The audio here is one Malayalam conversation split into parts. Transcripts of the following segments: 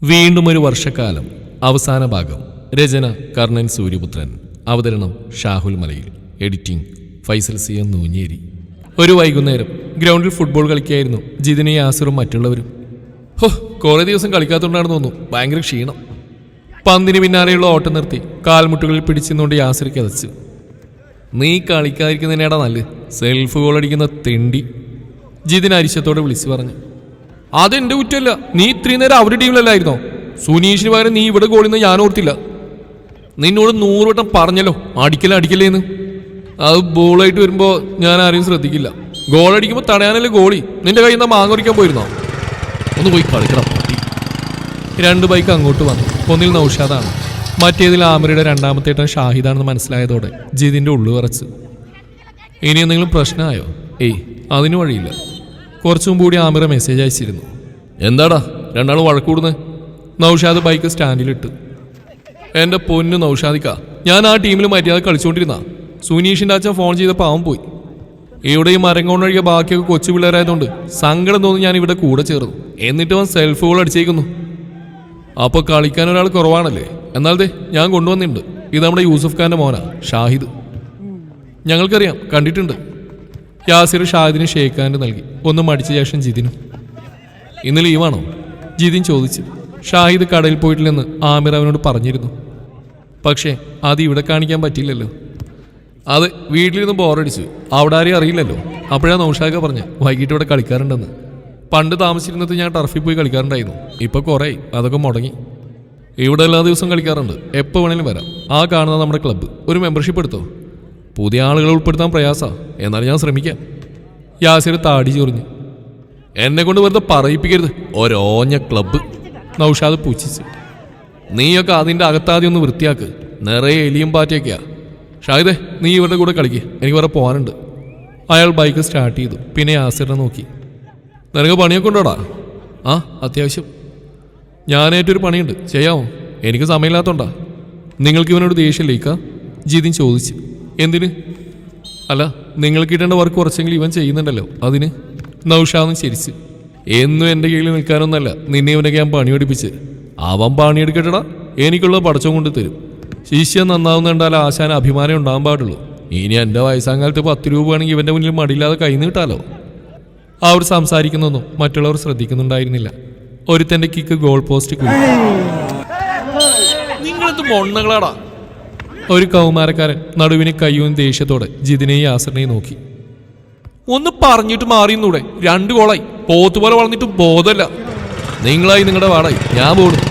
വീണ്ടും ഒരു വർഷക്കാലം അവസാന ഭാഗം. രചന കർണൻ സൂര്യപുത്രൻ. അവതരണം ഷാഹുൽ മലയിൽ. എഡിറ്റിംഗ് ഫൈസൽ സിയ നൂഞ്ഞേരി. ഒരു വൈകുന്നേരം ഗ്രൗണ്ടിൽ ഫുട്ബോൾ കളിക്കായിരുന്നു ജിതിനെ, യാസിറും മറ്റുള്ളവരും. കുറേ ദിവസം കളിക്കാത്തതുകൊണ്ടാണെന്ന് തോന്നുന്നു, ഭയങ്കര ക്ഷീണം. പന്തിന് പിന്നാലെയുള്ള ഓട്ടം നിർത്തി കാൽമുട്ടുകളിൽ പിടിച്ചുകൊണ്ട് യാസിർ കിതച്ചു. നീ കളിക്കാതിരിക്കുന്നതിനേടാ നല്ല, സെൽഫ് ഗോൾ അടിക്കുന്ന തെണ്ടി, ജിതിൻ അരിശത്തോടെ വിളിച്ചു പറഞ്ഞു. അതെന്റെ കുറ്റമല്ല, നീ ഇത്രയും നേരം അവരുടെ ടീമിലല്ലായിരുന്നോ? സുനീഷിന് പകരം നീ ഇവിടെ ഗോളിന്ന് ഞാൻ ഓർത്തില്ല. നിന്നോട് 100 വട്ടം പറഞ്ഞല്ലോ അടിക്കല്ലേന്ന്. അത് ബോളായിട്ട് വരുമ്പോൾ ഞാൻ ആരെയും ശ്രദ്ധിക്കില്ല. ഗോൾ അടിക്കുമ്പോൾ തടയാനല്ലേ ഗോളി. നിന്റെ കയ്യിൽ നിന്ന് മാങ്ങ പറിക്കാൻ പോയിരുന്നോ? ഒന്ന് പോയി കളിക്കണം. 2 ബൈക്ക് അങ്ങോട്ട് വന്നു. ഒന്നിൽ നൗഷാദാണ്, മറ്റേതിൽ ആമിറയുടെ രണ്ടാമത്തെ ഏട്ടൻ ഷാഹിദാണെന്ന് മനസ്സിലായതോടെ ജിതിന്റെ ഉള്ളു വിറച്ച്. ഇനി എന്തെങ്കിലും പ്രശ്നമായോ? ഏയ്, അതിന് വഴിയില്ല. കുറച്ചും കൂടി ആമിറ മെസ്സേജ് അയച്ചിരുന്നു. എന്താടാ രണ്ടാളും വഴക്കൂടുന്നത്? നൗഷാദ് ബൈക്ക് സ്റ്റാൻഡിലിട്ട്. എൻ്റെ പൊന്നു നൗഷാദിക്ക, ഞാൻ ആ ടീമിൽ മര്യാദ കളിച്ചുകൊണ്ടിരുന്ന. സുനീഷിൻ്റെ അച്ഛൻ ഫോൺ ചെയ്തപ്പോൾ അവൻ പോയി. ഇവിടെ ഈ മരം കൊണ്ടൊഴികെ ബാക്കിയൊക്കെ കൊച്ചു പിള്ളേരായതുകൊണ്ട് സങ്കടം തോന്നി ഞാൻ ഇവിടെ കൂടെ ചേർന്നു. എന്നിട്ട് അവൻ സെൽഫ് ഗോൾ അടിച്ചേക്കുന്നു. അപ്പോൾ കളിക്കാൻ ഒരാൾ കുറവാണല്ലേ? എന്നാലേ ഞാൻ കൊണ്ടുവന്നിട്ടുണ്ട്. ഇത് നമ്മുടെ യൂസുഫ് ഖാൻ്റെ മോനാ, ഷാഹിദ്. ഞങ്ങൾക്കറിയാം, കണ്ടിട്ടുണ്ട്. യാസിർ ഷാഹിദിന് ഷേക്ക് ഹാൻഡ് നൽകി. ഒന്ന് മടിച്ച ശേഷം ജിതിനും. ഇന്ന് ലീവാണോ? ജിതിൻ ചോദിച്ചു. ഷാഹിദ് കടയിൽ പോയിട്ടില്ലെന്ന് ആമിർ അവനോട് പറഞ്ഞിരുന്നു. പക്ഷേ അത് ഇവിടെ കാണിക്കാൻ പറ്റില്ലല്ലോ. അത് വീട്ടിലിരുന്ന് ബോറടിച്ചു, അവിടെ ആരെയും അറിയില്ലല്ലോ. അപ്പോഴാണ് നൗഷാദ് പറഞ്ഞ് വൈകിട്ട് ഇവിടെ കളിക്കാറുണ്ടെന്ന്. പണ്ട് താമസിച്ചിരുന്നത് ഞാൻ ടർഫിൽ പോയി കളിക്കാറുണ്ടായിരുന്നു. ഇപ്പോൾ കുറേ അതൊക്കെ മുടങ്ങി. ഇവിടെ എല്ലാ ദിവസവും കളിക്കാറുണ്ട്, എപ്പോൾ വേണേലും വരാം. ആ കാണുന്ന നമ്മുടെ ക്ലബ്ബ്, ഒരു മെമ്പർഷിപ്പ് എടുത്തോ. പുതിയ ആളുകളെ ഉൾപ്പെടുത്താൻ പ്രയാസമാണ്, എന്നാലും ഞാൻ ശ്രമിക്കാം. യാസിർ താടി ചൊറിഞ്ഞു. എന്നെ കൊണ്ട് വെറുതെ പറയിപ്പിക്കരുത്, ഒരോഞ്ഞ ക്ലബ്ബ്, നൗഷാദ് പൂച്ചിച്ച്. നീയൊക്കെ അതിൻ്റെ അകത്താദ്യം ഒന്ന് വൃത്തിയാക്ക്, നിറയെ എലിയും പാറ്റയൊക്കെയാ. ഷാഹിദേ, നീ ഇവരുടെ കൂടെ കളിക്ക്, എനിക്ക് വേറെ പോകാനുണ്ട്. അയാൾ ബൈക്ക് സ്റ്റാർട്ട് ചെയ്തു. പിന്നെ യാസിറിനെ നോക്കി. നിനക്ക് പണിയൊക്കെ ഉണ്ടോടാ? ആ, അത്യാവശ്യം. ഞാനേറ്റൊരു പണിയുണ്ട്, ചെയ്യാമോ? എനിക്ക് സമയമില്ലാത്തോണ്ടാ. നിങ്ങൾക്ക് ഇവനോട് ദേഷ്യമില്ലേക്കാ? ജിതിൻ ചോദിച്ചു. എന്തിന്? അല്ല, നിങ്ങൾക്ക് കിട്ടേണ്ട വർക്ക് കുറച്ചെങ്കിലും ഇവൻ ചെയ്യുന്നുണ്ടല്ലോ, അതിന്. നൗഷാദും ചിരിച്ച്. എന്നും എൻ്റെ കീഴിൽ നിൽക്കാനൊന്നല്ല നിന്നെ ഇവനൊക്കെ ഞാൻ പണി പഠിപ്പിച്ച്. അവൻ പണിയെടുക്കട്ടടാ, എനിക്കുള്ള പടച്ചം കൊണ്ട് തരും. ശിഷ്യം നന്നാവുന്ന കണ്ടാൽ ആശാന അഭിമാനം ഉണ്ടാകാൻ പാടുള്ളൂ. ഇനി എൻ്റെ വയസ്സാങ്കാലത്ത് 10 രൂപ ആണെങ്കിൽ ഇവൻ്റെ മുന്നിൽ മടിയില്ലാതെ കൈ നീട്ടാലോ. അവർ സംസാരിക്കുന്നൊന്നും മറ്റുള്ളവർ ശ്രദ്ധിക്കുന്നുണ്ടായിരുന്നില്ല. ഒരുത്തൻ്റെ കിക്ക് ഗോൾ പോസ്റ്റ്. നിങ്ങളെന്ത് മൊണ്ണകളാടാ? ഒരു കൗമാരക്കാരൻ നടുവിനെ കയ്യും ദേഷ്യത്തോടെ ജിതിനെയും യാസറിനെയും നോക്കി. ഒന്ന് പറഞ്ഞിട്ട് മാറിയെന്നൂടെ? 2 ഗോളായി, പോത്തുപോലെ വളർന്നിട്ട് ബോധമല്ല. നിങ്ങളായി നിങ്ങളുടെ വാടായി, ഞാൻ പോടും.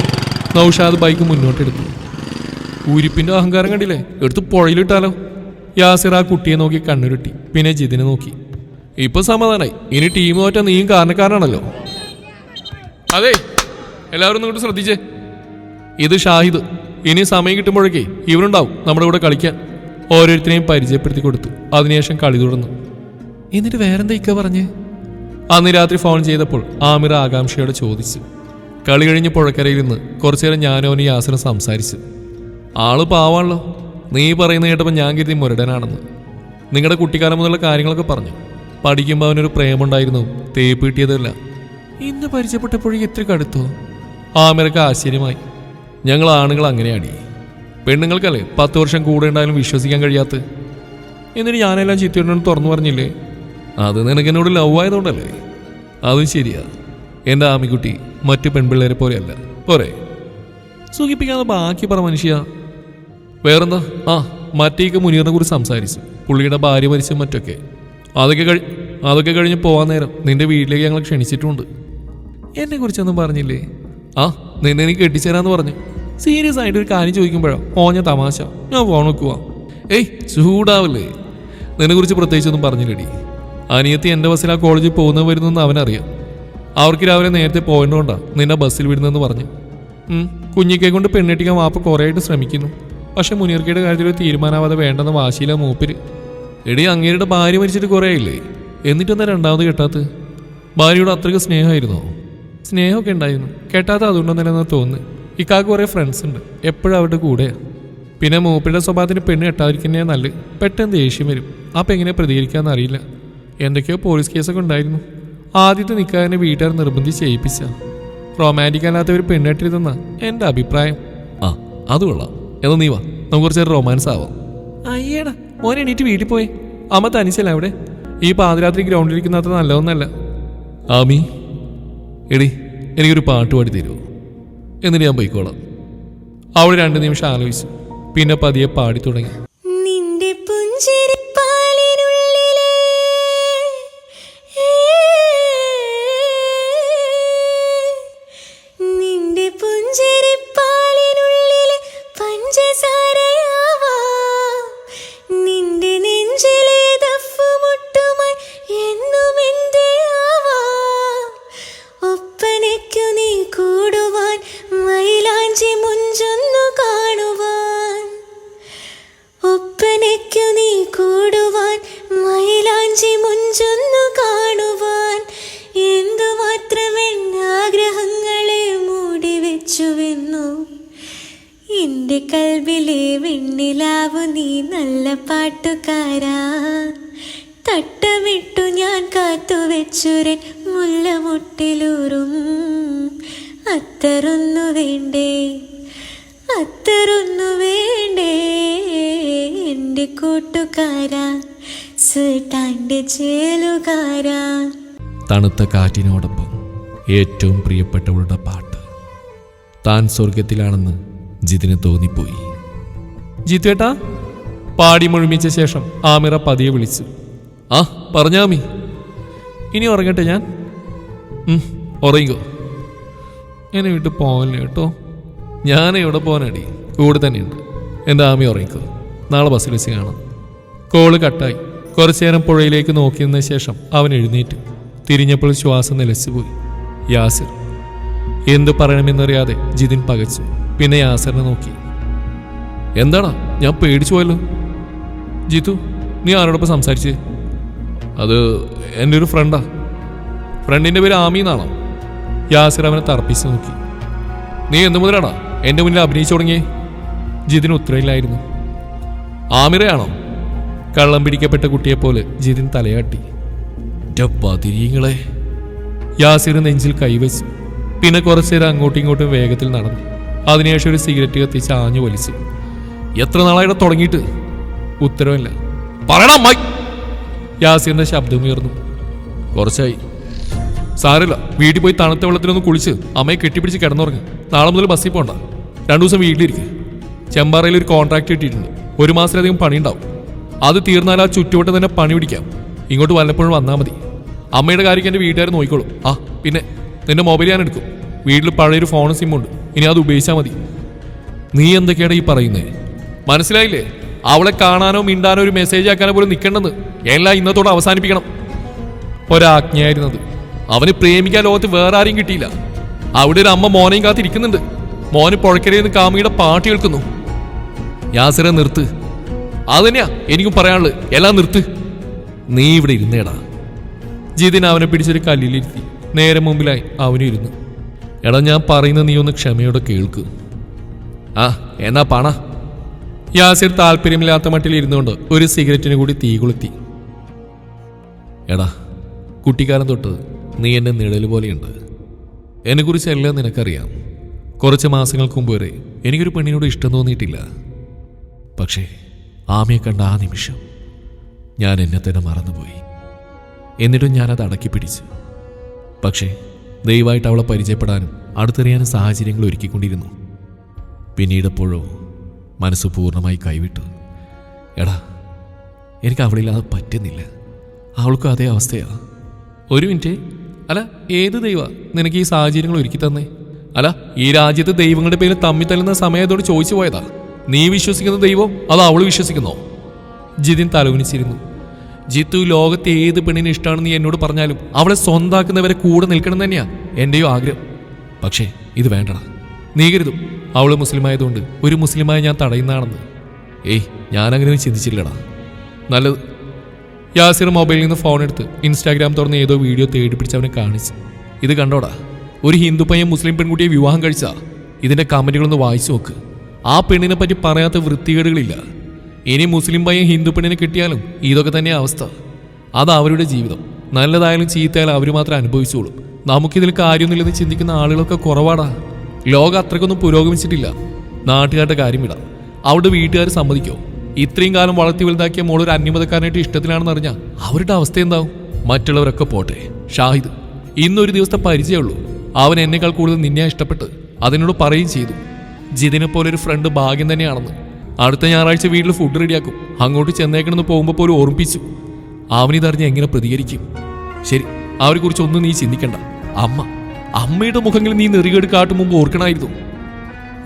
നൗഷാദ് ബൈക്ക് മുന്നോട്ടെടുത്തു. ഊരിപ്പിന്റെ അഹങ്കാരം കണ്ടില്ലേ? എടുത്ത് പുഴയിലിട്ടാലോ? യാസിർ ആ കുട്ടിയെ നോക്കി കണ്ണുരുട്ടി. പിന്നെ ജിതിനെ നോക്കി. ഇപ്പൊ സമാധാനായി. ഇനി ടീം തോറ്റാ നീയും കാരണക്കാരനാണല്ലോ. അതെ, എല്ലാവരും ഇങ്ങോട്ട് ശ്രദ്ധിച്ചേ. ഇത് ഷാഹിദ്. ഇനി സമയം കിട്ടുമ്പോഴേക്കേ ഇവരുണ്ടാവും നമ്മുടെ കൂടെ കളിക്കാൻ. ഓരോരുത്തരെയും പരിചയപ്പെടുത്തി കൊടുത്തു. അതിനുശേഷം കളി തുടർന്നു. എന്നിട്ട് വേറെന്താ ഇക്ക പറഞ്ഞേ? അന്ന് രാത്രി ഫോൺ ചെയ്തപ്പോൾ ആമിർ ആകാംക്ഷയോടെ ചോദിച്ചു. കളി കഴിഞ്ഞ് പുഴക്കരയിൽ നിന്ന് കുറച്ചു നേരം ഞാനും അവനും യാസിറും സംസാരിച്ചു. ആള് പാവാണല്ലോ. നീ പറയുന്ന കേട്ടപ്പോൾ ഞാൻ കരുതി മുരടനാണെന്ന്. നിങ്ങളുടെ കുട്ടിക്കാലം മുതലുള്ള കാര്യങ്ങളൊക്കെ പറഞ്ഞു. പഠിക്കുമ്പോൾ അവനൊരു പ്രേമുണ്ടായിരുന്നു, തേപ്പ് കിട്ടിയതല്ല. ഇന്ന് പരിചയപ്പെട്ടപ്പോഴേക്ക് എത്ര കടുത്തോ? ആമിർക്ക് ആശ്ചര്യമായി. ഞങ്ങൾ ആണുങ്ങൾ അങ്ങനെയാടി, പെണ്ണുങ്ങൾക്കല്ലേ 10 വർഷം കൂടെ ഉണ്ടായാലും വിശ്വസിക്കാൻ കഴിയാത്ത. എന്നിട്ട് ഞാനെല്ലാം ചിത്തയോട് തുറന്നു പറഞ്ഞില്ലേ? അത് നിനക്ക് എന്നോട് ലവ് ആയതുകൊണ്ടല്ലേ? അതും ശരിയാ. എൻ്റെ ആമിക്കുട്ടി മറ്റു പെൺപിള്ളേരെ പോലെയല്ല. പോരെ? സുഖിപ്പിക്കാതെ ബാക്കി പറ മനുഷ്യ. വേറെന്താ? ആ, മറ്റേക്ക് മുനീറിനെ കുറിച്ച് സംസാരിച്ചു. പുള്ളിയുടെ ഭാര്യ മരിച്ചും മറ്റൊക്കെ. അതൊക്കെ കഴിഞ്ഞ് പോകാൻ നേരം നിന്റെ വീട്ടിലേക്ക് ഞങ്ങൾ ക്ഷണിച്ചിട്ടുണ്ട്. എന്നെ കുറിച്ചൊന്നും പറഞ്ഞില്ലേ? ആ, നിന്നെ എനിക്ക് കെട്ടിച്ചേരാന്ന് പറഞ്ഞു. സീരിയസ് ആയിട്ട് ഒരു കാര്യം ചോദിക്കുമ്പോഴോ ഓഞ്ഞ തമാശ. ഞാൻ ഫോൺ വെക്കുക. ഏയ്, ചൂടാവില്ലേ? നിന്നെക്കുറിച്ച് പ്രത്യേകിച്ചൊന്നും പറഞ്ഞില്ലടി. അനിയത്തി എൻ്റെ ബസ്സിൽ ആ കോളേജിൽ പോകുന്നത് വരുന്നെന്ന് അവനറിയാം. അവർക്ക് രാവിലെ നേരത്തെ പോയതുകൊണ്ടാണ് നിന്നെ ബസ്സിൽ വിടുന്നതെന്ന് പറഞ്ഞു. കുഞ്ഞിക്കെ കൊണ്ട് പെണ്ണെട്ടിക്കാൻ വാപ്പ കുറേ ആയിട്ട് ശ്രമിക്കുന്നു. പക്ഷെ മുനീർക്കയുടെ കാര്യത്തിൽ ഒരു തീരുമാനമാവാതെ വേണ്ടെന്ന് വാശിയില്ല മൂപ്പര്. എടി, അങ്ങേരുടെ ഭാര്യ മരിച്ചിട്ട് കുറേ ആയില്ലേ? എന്നിട്ടെന്താ രണ്ടാമത് കെട്ടാത്ത? ഭാര്യയോട് അത്രയ്ക്ക് സ്നേഹമായിരുന്നോ? സ്നേഹമൊക്കെ ഉണ്ടായിരുന്നു, കേട്ടാത്ത അതുകൊണ്ടൊന്നല്ലെന്ന് തോന്നുന്നു. ഇക്കാക്ക് കുറേ ഫ്രണ്ട്സ് ഉണ്ട്, എപ്പോഴും അവരുടെ കൂടെയാണ്. പിന്നെ മൂപ്പരുടെ സ്വഭാവത്തിന് പെണ്ണ് കെട്ടാതിരിക്കുന്നേ നല്ല. പെട്ടെന്ന് ദേഷ്യം വരും. അപ്പം എങ്ങനെ പ്രതികരിക്കാമെന്ന് അറിയില്ല. എന്തൊക്കെയോ പോലീസ് കേസൊക്കെ ഉണ്ടായിരുന്നു. ആദ്യത്തെ നിൽക്കാതെ വീട്ടുകാർ നിർബന്ധിച്ച് ചെയ്യിപ്പിച്ച. റൊമാൻറ്റിക് അല്ലാത്ത ഒരു പെണ്ണെട്ടിരുന്ന എൻ്റെ അഭിപ്രായം. ആ അത് കൊള്ളാം. എന്നാ നീ വാ, നമുക്ക് കുറച്ചൊരു റൊമാൻസ് ആവാം. അയ്യേടാ, മോനെ എണീറ്റ് വീട്ടിൽ പോയി. അമ്മ തനിച്ചല്ല അവിടെ. ഈ പാതിരാത്രി ഗ്രൗണ്ടിലിരിക്കുന്നത് നല്ലതൊന്നല്ല. ആമി എടി, എനിക്കൊരു പാട്ട് പാടി തരുമോ? എന്നിട്ട് ഞാൻ പോയിക്കോളാം. അവൾ 2 നിമിഷം ആലോചിച്ചു. പിന്നെ പതിയെ പാടി തുടങ്ങി. നിന്റെ പുഞ്ചിരിപ്പാലിനുള്ളിലെ നിന്റെ പുഞ്ചിരിപ്പാലിനുള്ളിലെ പഞ്ചസാരയാവാ, നിന്റെ നെഞ്ചിലെ ദഫ്മുട്ടുമായി എന്നും എൻ്റെ ആവാ, ഒപ്പനയ്ക്കു നീ കൂടുവാൻ മൈലാഞ്ചി മുഞ്ചൊന്നു കാണുവാൻ, ഒപ്പനയ്ക്കു നീ കൂടുവാൻ മൈലാഞ്ചി മുഞ്ചൊന്നു കാണുവാൻ, എന്തുമാത്രമെൻ ആഗ്രഹങ്ങളെ മൂടി വെച്ചുവെന്നു എൻ്റെ കൽബിലെ വെണ്ണിലാവു നീ നല്ല പാട്ടുകാരാ, തട്ടമിട്ടു ഞാൻ കാത്തുവെച്ചുരൻ മുല്ലമുട്ടിലൂറും അത്തറൊന്നു വേണ്ടേ, അത്തറൊന്നു വേണ്ടേ എൻ്റെ കൂട്ടുകാരാ, സുൽത്താൻ്റെ ചേലുകാരാ. തണുത്ത കാറ്റിനോടൊപ്പം ഏറ്റവും പ്രിയപ്പെട്ടവളുടെ പാട്ട്. താൻ സ്വർഗത്തിലാണെന്ന് ജിതിന് തോന്നിപ്പോയി. ജിത്തേട്ടാ, പാടി മുഴുമിച്ച ശേഷം ആമിറ പതിയെ വിളിച്ചു. ആ പറഞ്ഞാമി, ഇനി ഉറങ്ങട്ടെ ഞാൻ? ഉറങ്ങിക്കോ. എന്നെ വിട്ട് പോകല്ലേ കേട്ടോ. ഞാൻ എവിടെ പോകാനടി, കൂടെ തന്നെയുണ്ട്. എൻ്റെ ആമി ഉറങ്ങിക്കോ, നാളെ ബസ്സിൽ വെച്ച് കാണാം. കോള് കട്ടായി. കുറച്ചു നേരം പുഴയിലേക്ക് നോക്കിയതിന് ശേഷം അവൻ എഴുന്നേറ്റ്. തിരിഞ്ഞപ്പോൾ ശ്വാസം നിലച്ചുപോയി. യാസിർ. എന്തു പറയണമെന്നറിയാതെ ജിതിൻ പകച്ചു. പിന്നെ യാസിറിനെ നോക്കി. എന്താടാ, ഞാൻ പേടിച്ചു പോയല്ലോ. ജിത്തു, നീ ആരോടൊപ്പം സംസാരിച്ചേ? അത് എൻ്റെ ഒരു ഫ്രണ്ടാ. ഫ്രണ്ടിൻ്റെ പേര് ആമി എന്നാണോ? യാസിർ അവനെ തർപ്പിച്ച് നോക്കി. നീ എന്തു മുതലാടാ എൻ്റെ മുന്നിൽ അഭിനയിച്ചു തുടങ്ങിയേ? ജിതിന് ഉത്തരവില്ലായിരുന്നു. ആമിറയാണോ? കള്ളം പിടിക്കപ്പെട്ട കുട്ടിയെപ്പോലെ ജിതിൻ തലയാട്ടി. പതിരീങ്ങളെ. യാസിർ നെഞ്ചിൽ കൈവച്ചു. പിന്നെ കുറച്ചേരം അങ്ങോട്ടും ഇങ്ങോട്ടും വേഗത്തിൽ നടന്നു. അതിനുശേഷം ഒരു സിഗരറ്റ് കത്തിച്ച് ആഞ്ഞു വലിച്ചു. എത്ര നാളായിട്ട് തുടങ്ങിയിട്ട്? ഉത്തരവില്ല. പറയണം മൈ. യാസിറിന്റെ ശബ്ദമുയർന്നു. കുറച്ചായി. സാരമില്ല, വീട്ടിൽ പോയി തണുത്ത വെള്ളത്തിലൊന്ന് കുളിച്ച് അമ്മയെ കെട്ടിപ്പിടിച്ച് കിടന്നുറങ്ങ്. നാളെ മുതൽ ബസ്സിൽ പോകണ്ട. 2 ദിവസം വീട്ടിലിരിക്കുക. ചെമ്പാറയിൽ ഒരു കോൺട്രാക്ട് കിട്ടിയിട്ടുണ്ട്. 1 മാസത്തിലധികം പണിയുണ്ടാവും. അത് തീർന്നാൽ ആ ചുറ്റുവട്ടം തന്നെ പണി പിടിക്കാം. ഇങ്ങോട്ട് വല്ലപ്പോഴും വന്നാൽ മതി. അമ്മയുടെ കാര്യം എൻ്റെ വീട്ടുകാർ നോക്കിക്കോളും. ആ പിന്നെ നിന്റെ മൊബൈൽ ഞാൻ എടുക്കും. വീട്ടിൽ പഴയൊരു ഫോണും സിമ്മുണ്ട്. ഇനി അത് ഉപയോഗിച്ചാൽ മതി. നീ എന്തൊക്കെയാണ് ഈ പറയുന്നേ? മനസ്സിലായില്ലേ? അവളെ കാണാനോ മിണ്ടാനോ ഒരു മെസ്സേജ് ആക്കാനോ പോലും നിൽക്കേണ്ടെന്ന്. എല്ലാം ഇന്നത്തോടെ അവസാനിപ്പിക്കണം. ഒരാജ്ഞയായിരുന്നത്. അവന് പ്രേമിക്കാൻ ലോകത്ത് വേറെ ആരെയും കിട്ടിയില്ല. അവിടെ ഒരു അമ്മ മോനെയും കാത്തിരിക്കുന്നുണ്ട്. മോന് പുഴക്കരയിൽ നിന്ന് കാമിയുടെ പാട്ട് കേൾക്കുന്നു. യാസിറെ നിർത്ത്. അതുതന്നെയാ എനിക്കും പറയാനുള്ളത്. എല്ലാം നിർത്ത്. നീ ഇവിടെ ഇരുന്നേടാ. ജിതിൻ അവനെ പിടിച്ചൊരു കല്ലിലിരുത്തി. നേരെ മുമ്പിലായി അവനും ഇരുന്നു. എടാ, ഞാൻ പറയുന്നത് നീ ഒന്ന് ക്ഷമയോടെ കേൾക്ക്. ആ എന്നാ പണ. യാസിർ താല്പര്യമില്ലാത്ത മട്ടിൽ ഇരുന്നുകൊണ്ട് ഒരു സിഗരറ്റിന് കൂടി തീ കൊളുത്തി. എടാ, കുട്ടിക്കാലം തൊട്ട് നീ എന്നെ നിഴൽ പോലെയുണ്ട്. എന്നെക്കുറിച്ച് എല്ലാം നിനക്കറിയാം. കുറച്ച് മാസങ്ങൾക്ക് മുമ്പ് വരെ എനിക്കൊരു പെണ്ണിനോട് ഇഷ്ടം തോന്നിയിട്ടില്ല. പക്ഷേ ആമയെ കണ്ട ആ നിമിഷം ഞാൻ എന്നെ തന്നെ മറന്നുപോയി. എന്നിട്ടും ഞാനത് അടക്കി പിടിച്ചു. പക്ഷേ ദയവായിട്ട് അവളെ പരിചയപ്പെടാനും അടുത്തറിയാനും സാഹചര്യങ്ങൾ ഒരുക്കിക്കൊണ്ടിരുന്നു. പിന്നീടെപ്പോഴോ മനസ്സ് പൂർണ്ണമായി കൈവിട്ടു. എടാ, എനിക്ക് അവളില്ലാതെ പറ്റുന്നില്ല. അവൾക്കും അതേ അവസ്ഥയാ. ഒരു മിനിറ്റ്. അല്ല, ഏത് ദൈവ നിനക്ക് ഈ സാഹചര്യങ്ങൾ ഒരുക്കി തന്നേ? അല്ല, ഈ രാജ്യത്ത് ദൈവങ്ങളുടെ പേര് തമ്മിൽ തല്ലുന്ന സമയത്തോട് ചോദിച്ചു പോയതാ. നീ വിശ്വസിക്കുന്ന ദൈവം അത് അവൾ വിശ്വസിക്കുന്നോ? ജിതിൻ തലകുനിച്ചിരുന്നു. ജിത്തു, ലോകത്തെ ഏത് പെണ്ണിനെ ഇഷ്ടമാണെന്ന് നീ എന്നോട് പറഞ്ഞാലും അവളെ സ്വന്താക്കുന്നവരെ കൂടെ നിൽക്കണം തന്നെയാ എന്റെയോ ആഗ്രഹം. പക്ഷേ ഇത് വേണ്ടടാ. നീ കരുതും അവള് മുസ്ലിമായതുകൊണ്ട് ഒരു മുസ്ലിമായി ഞാൻ തടയുന്നതാണെന്ന്. ഏയ്, ഞാനങ്ങനെ ചിന്തിച്ചില്ലടാ. നല്ലത്. യാസിർ മൊബൈലിൽ നിന്ന് ഫോൺ എടുത്ത് ഇൻസ്റ്റാഗ്രാം തുറന്ന് ഏതോ വീഡിയോ തേടി പിടിച്ച് അവനെ കാണിച്ചു. ഇത് കണ്ടോടാ, ഒരു ഹിന്ദു പയ്യൻ മുസ്ലിം പെൺകുട്ടിയെ വിവാഹം കഴിച്ചാ. ഇതിന്റെ കമന്റുകളൊന്ന് വായിച്ചു നോക്ക്. ആ പെണ്ണിനെ പറ്റി പറയാത്ത വൃത്തികേടുകളില്ല. ഇനി മുസ്ലിം പയ്യൻ ഹിന്ദു പെണ്ണിനെ കിട്ടിയാലും ഇതൊക്കെ തന്നെയാ അവസ്ഥ. അത് അവരുടെ ജീവിതം. നല്ലതായാലും ചീത്തയായാലും അവർ മാത്രം അനുഭവിച്ചോളും. നമുക്കിതിൽ കാര്യമൊന്നുമില്ലെന്ന് ചിന്തിക്കുന്ന ആളുകളൊക്കെ കുറവാടാ. ലോകം അത്രയ്ക്കൊന്നും പുരോഗമിച്ചിട്ടില്ല. നാട്ടുകാരുടെ കാര്യം വിടാം, അവിടെ വീട്ടുകാർ സമ്മതിക്കോ? ഇത്രയും കാലം വളർത്തി വലുതാക്കിയ മോളൊരു അന്യമതക്കാരനായിട്ട് ഇഷ്ടത്തിലാണെന്ന് അറിഞ്ഞാൽ അവരുടെ അവസ്ഥ എന്താവും? മറ്റുള്ളവരൊക്കെ പോട്ടെ, ഷാഹിദ് ഇന്നൊരു ദിവസത്തെ പരിചയമുള്ളൂ. അവൻ എന്നേക്കാൾ കൂടുതൽ നിന്നെ ഇഷ്ടപ്പെട്ട് അതിനോട് പറയുകയും ചെയ്തു. ജിതിനെ പോലെ ഒരു ഫ്രണ്ട് ഭാഗ്യം തന്നെയാണെന്ന്. അടുത്ത ഞായറാഴ്ച വീട്ടിൽ ഫുഡ് റെഡിയാക്കും, അങ്ങോട്ട് ചെന്നേക്കണമെന്ന് പോകുമ്പോൾ പോലും ഓർമ്മിപ്പിച്ചു. അവനിതറിഞ്ഞ് എങ്ങനെ പ്രതികരിക്കും? ശരി, അവരെക്കുറിച്ച് ഒന്നും നീ ചിന്തിക്കണ്ട. അമ്മയുടെ മുഖങ്ങളിൽ നീ നെറികേട് കാട്ടും മുമ്പ് ഓർക്കണമായിരുന്നു.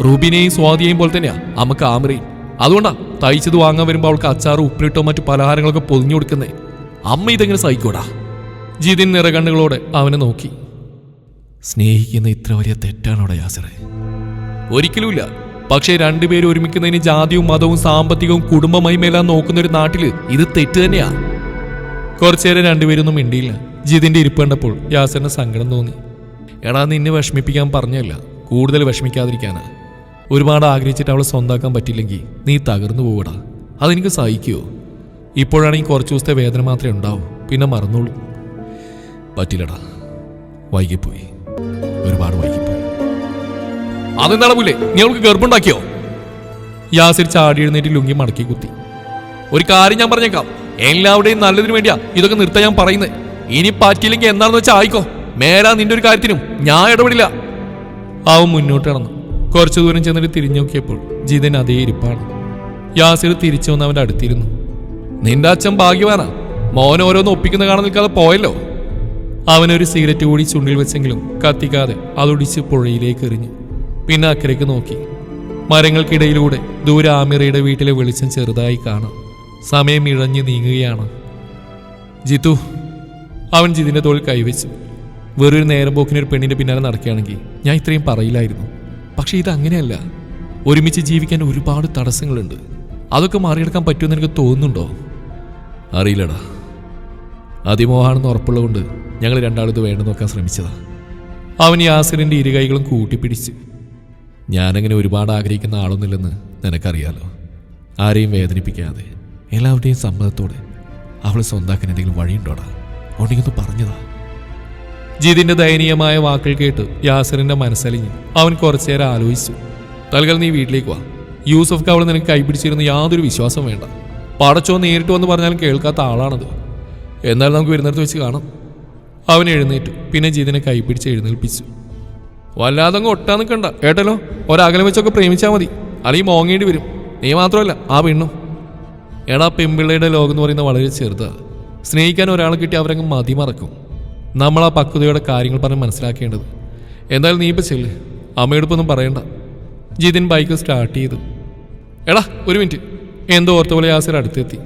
റൂബിനെയും സ്വാതിയെയും പോലെ തന്നെയാ അമ്മക്ക് ആമറയും. അതുകൊണ്ടാ തയ്ച്ചത് വാങ്ങാൻ വരുമ്പോൾ അവൾക്ക് അച്ചാറ്, ഉപ്പിലിട്ടോ മറ്റു പലഹാരങ്ങളൊക്കെ പൊതിഞ്ഞു കൊടുക്കുന്നേ. അമ്മ ഇതെങ്ങനെ സഹിക്കോടാ? ജിതിൻ നിറകണ്ണുകളോടെ അവനെ നോക്കി. സ്നേഹിക്കുന്ന ഇത്ര വലിയ തെറ്റാണോടെ യാസറെ? ഒരിക്കലുമില്ല. പക്ഷേ രണ്ടുപേരും ഒരുമിക്കുന്നതിന് ജാതിയും മതവും സാമ്പത്തികവും കുടുംബമഹിമയെല്ലാം നോക്കുന്ന ഒരു നാട്ടില് ഇത് തെറ്റ് തന്നെയാ. കുറച്ചേരം രണ്ടുപേരൊന്നും മിണ്ടിയില്ല. ജിതിന്റെ ഇരിപ്പ് കണ്ടപ്പോൾ യാസറിന് സങ്കടം തോന്നി. എടാ, നിന്നെ വിഷമിപ്പിക്കാൻ പറഞ്ഞല്ല, കൂടുതൽ വിഷമിക്കാതിരിക്കാനാ. ഒരുപാട് ആഗ്രഹിച്ചിട്ട് അവളെ സ്വന്താക്കാൻ പറ്റില്ലെങ്കിൽ നീ തകർന്നു പോവടാ. അതെനിക്ക് സഹിക്കുമോ? ഇപ്പോഴാണെങ്കിൽ കുറച്ച് ദിവസത്തെ വേദന മാത്രമേ ഉണ്ടാവൂ, പിന്നെ മറന്നോളൂ. പറ്റില്ലടാ, വൈകിപ്പോയി, ഒരുപാട് വൈകിപ്പോയി. അതെന്താണ് പോലെ നീ അവൾക്ക് ഗർഭമുണ്ടാക്കിയോ? യാസിർ ചാടി എഴുന്നേറ്റ് ലുങ്കി മടക്കി കുത്തി. ഒരു കാര്യം ഞാൻ പറഞ്ഞേക്കാം, എല്ലാവരുടെയും നല്ലതിനു വേണ്ടിയാ ഇതൊക്കെ നിർത്താൻ ഞാൻ പറയുന്നത്. ഇനി പറ്റിയില്ലെങ്കിൽ എന്താണെന്ന് വെച്ചാൽ ആയിക്കോ. മേലാ നിന്റെ ഒരു കാര്യത്തിനും ഞാൻ ഇടപെടില്ല. അവൻ മുന്നോട്ട് നടന്നു. കുറച്ചു ദൂരം ചെന്നിട്ട് തിരിഞ്ഞു നോക്കിയപ്പോൾ ജിതൻ അതേ ഇരിപ്പാണ്. യാസിർ തിരിച്ചു വന്ന് അവൻ്റെ അടുത്തിരുന്നു. നിന്റെ അച്ഛൻ ഭാഗ്യവാനാ, മോൻ ഓരോന്ന് ഒപ്പിക്കുന്ന കാണാൻ നിൽക്കാതെ പോയല്ലോ. അവനൊരു സിഗരറ്റ് കൂടി ചുണ്ടിൽ വെച്ചെങ്കിലും കത്തിക്കാതെ അതൊടിച്ച് പുഴയിലേക്ക് എറിഞ്ഞു. പിന്നെ അക്കരയ്ക്ക് നോക്കി. മരങ്ങൾക്കിടയിലൂടെ ദൂരെ ആമിറയുടെ വീട്ടിലെ വെളിച്ചം ചെറുതായി കാണാം. സമയം ഇഴഞ്ഞു നീങ്ങുകയാണ്. ജിത്തു, അവൻ ജിതിന്റെ തോളിൽ കൈവച്ചു. വേറൊരു നേരം പോക്കിനൊരു പെണ്ണിന്റെ പിന്നാലെ നടക്കുകയാണെങ്കിൽ ഞാൻ ഇത്രയും പറയില്ലായിരുന്നു. പക്ഷെ ഇതങ്ങനെയല്ല. ഒരുമിച്ച് ജീവിക്കാൻ ഒരുപാട് തടസ്സങ്ങളുണ്ട്. അതൊക്കെ മറികടക്കാൻ പറ്റുമെന്ന് എനിക്ക് തോന്നുന്നുണ്ടോ? അറിയില്ലടാ. അതിമോഹാണെന്ന് ഉറപ്പുള്ളതുകൊണ്ട് ഞങ്ങൾ രണ്ടാളും ഇത് വേണ്ട നോക്കാൻ ശ്രമിച്ചതാ. അവൻ യാസിറിന്റെ ഇരുകൈകളും കൂട്ടിപ്പിടിച്ച്. ഞാനങ്ങനെ ഒരുപാട് ആഗ്രഹിക്കുന്ന ആളൊന്നുമില്ലെന്ന് നിനക്കറിയാലോ. ആരെയും വേദനിപ്പിക്കാതെ എല്ലാവരുടെയും സമ്മതത്തോടെ അവളെ സ്വന്താക്കാൻ എന്തെങ്കിലും വഴിയുണ്ടോടാ? ഉണ്ടെങ്കിൽ പറഞ്ഞതാ. ജിതിന്റെ ദയനീയമായ വാക്കുകൾ കേട്ട് യാസിറിന്റെ മനസ്സലിഞ്ഞു. അവൻ കുറച്ചേരം ആലോചിച്ചു. തൽക്കാലം നീ വീട്ടിലേക്ക് വാ. യൂസഫ് അവളെ നിനക്ക് കൈപിടിച്ചിരുന്ന യാതൊരു വിശ്വാസം വേണ്ട. പടച്ചോ നേരിട്ട് വന്ന് പറഞ്ഞാലും കേൾക്കാത്ത ആളാണത്. എന്നാലും നമുക്ക് വരുന്നിടത്ത് വെച്ച് കാണാം. അവൻ എഴുന്നേറ്റു. പിന്നെ ജിതിനെ കൈപിടിച്ച് എഴുന്നേൽപ്പിച്ചു. വല്ലാതെ അങ്ങ് ഒട്ടാൻ നിൽക്കണ്ട ഏട്ടല്ലോ. ഒരകലം വെച്ചൊക്കെ പ്രേമിച്ചാൽ മതി, അല്ലെങ്കിൽ മോങ്ങേണ്ടി വരും. നീ മാത്രമല്ല ആ പെണ്ണും. എടാ, പെൺപിള്ളയുടെ ലോകം എന്ന് പറയുന്നത് വളരെ ചെറുതാണ്. സ്നേഹിക്കാൻ ഒരാളെ കിട്ടി അവരങ്ങ് മതിമറക്കും. നമ്മൾ ആ പക്വതയോടെ കാര്യങ്ങൾ പറഞ്ഞ് മനസ്സിലാക്കേണ്ടത്. എന്തായാലും നീ ഇപ്പം ചെല്ല്, അമ്മയോടൊപ്പൊന്നും പറയണ്ട. ജിതിൻ ബൈക്ക് സ്റ്റാർട്ട് ചെയ്തു. എടാ, ഒരു മിനിറ്റ്. എന്തോ ഓർത്ത പോലെ യാസിർ അടുത്തെത്തി.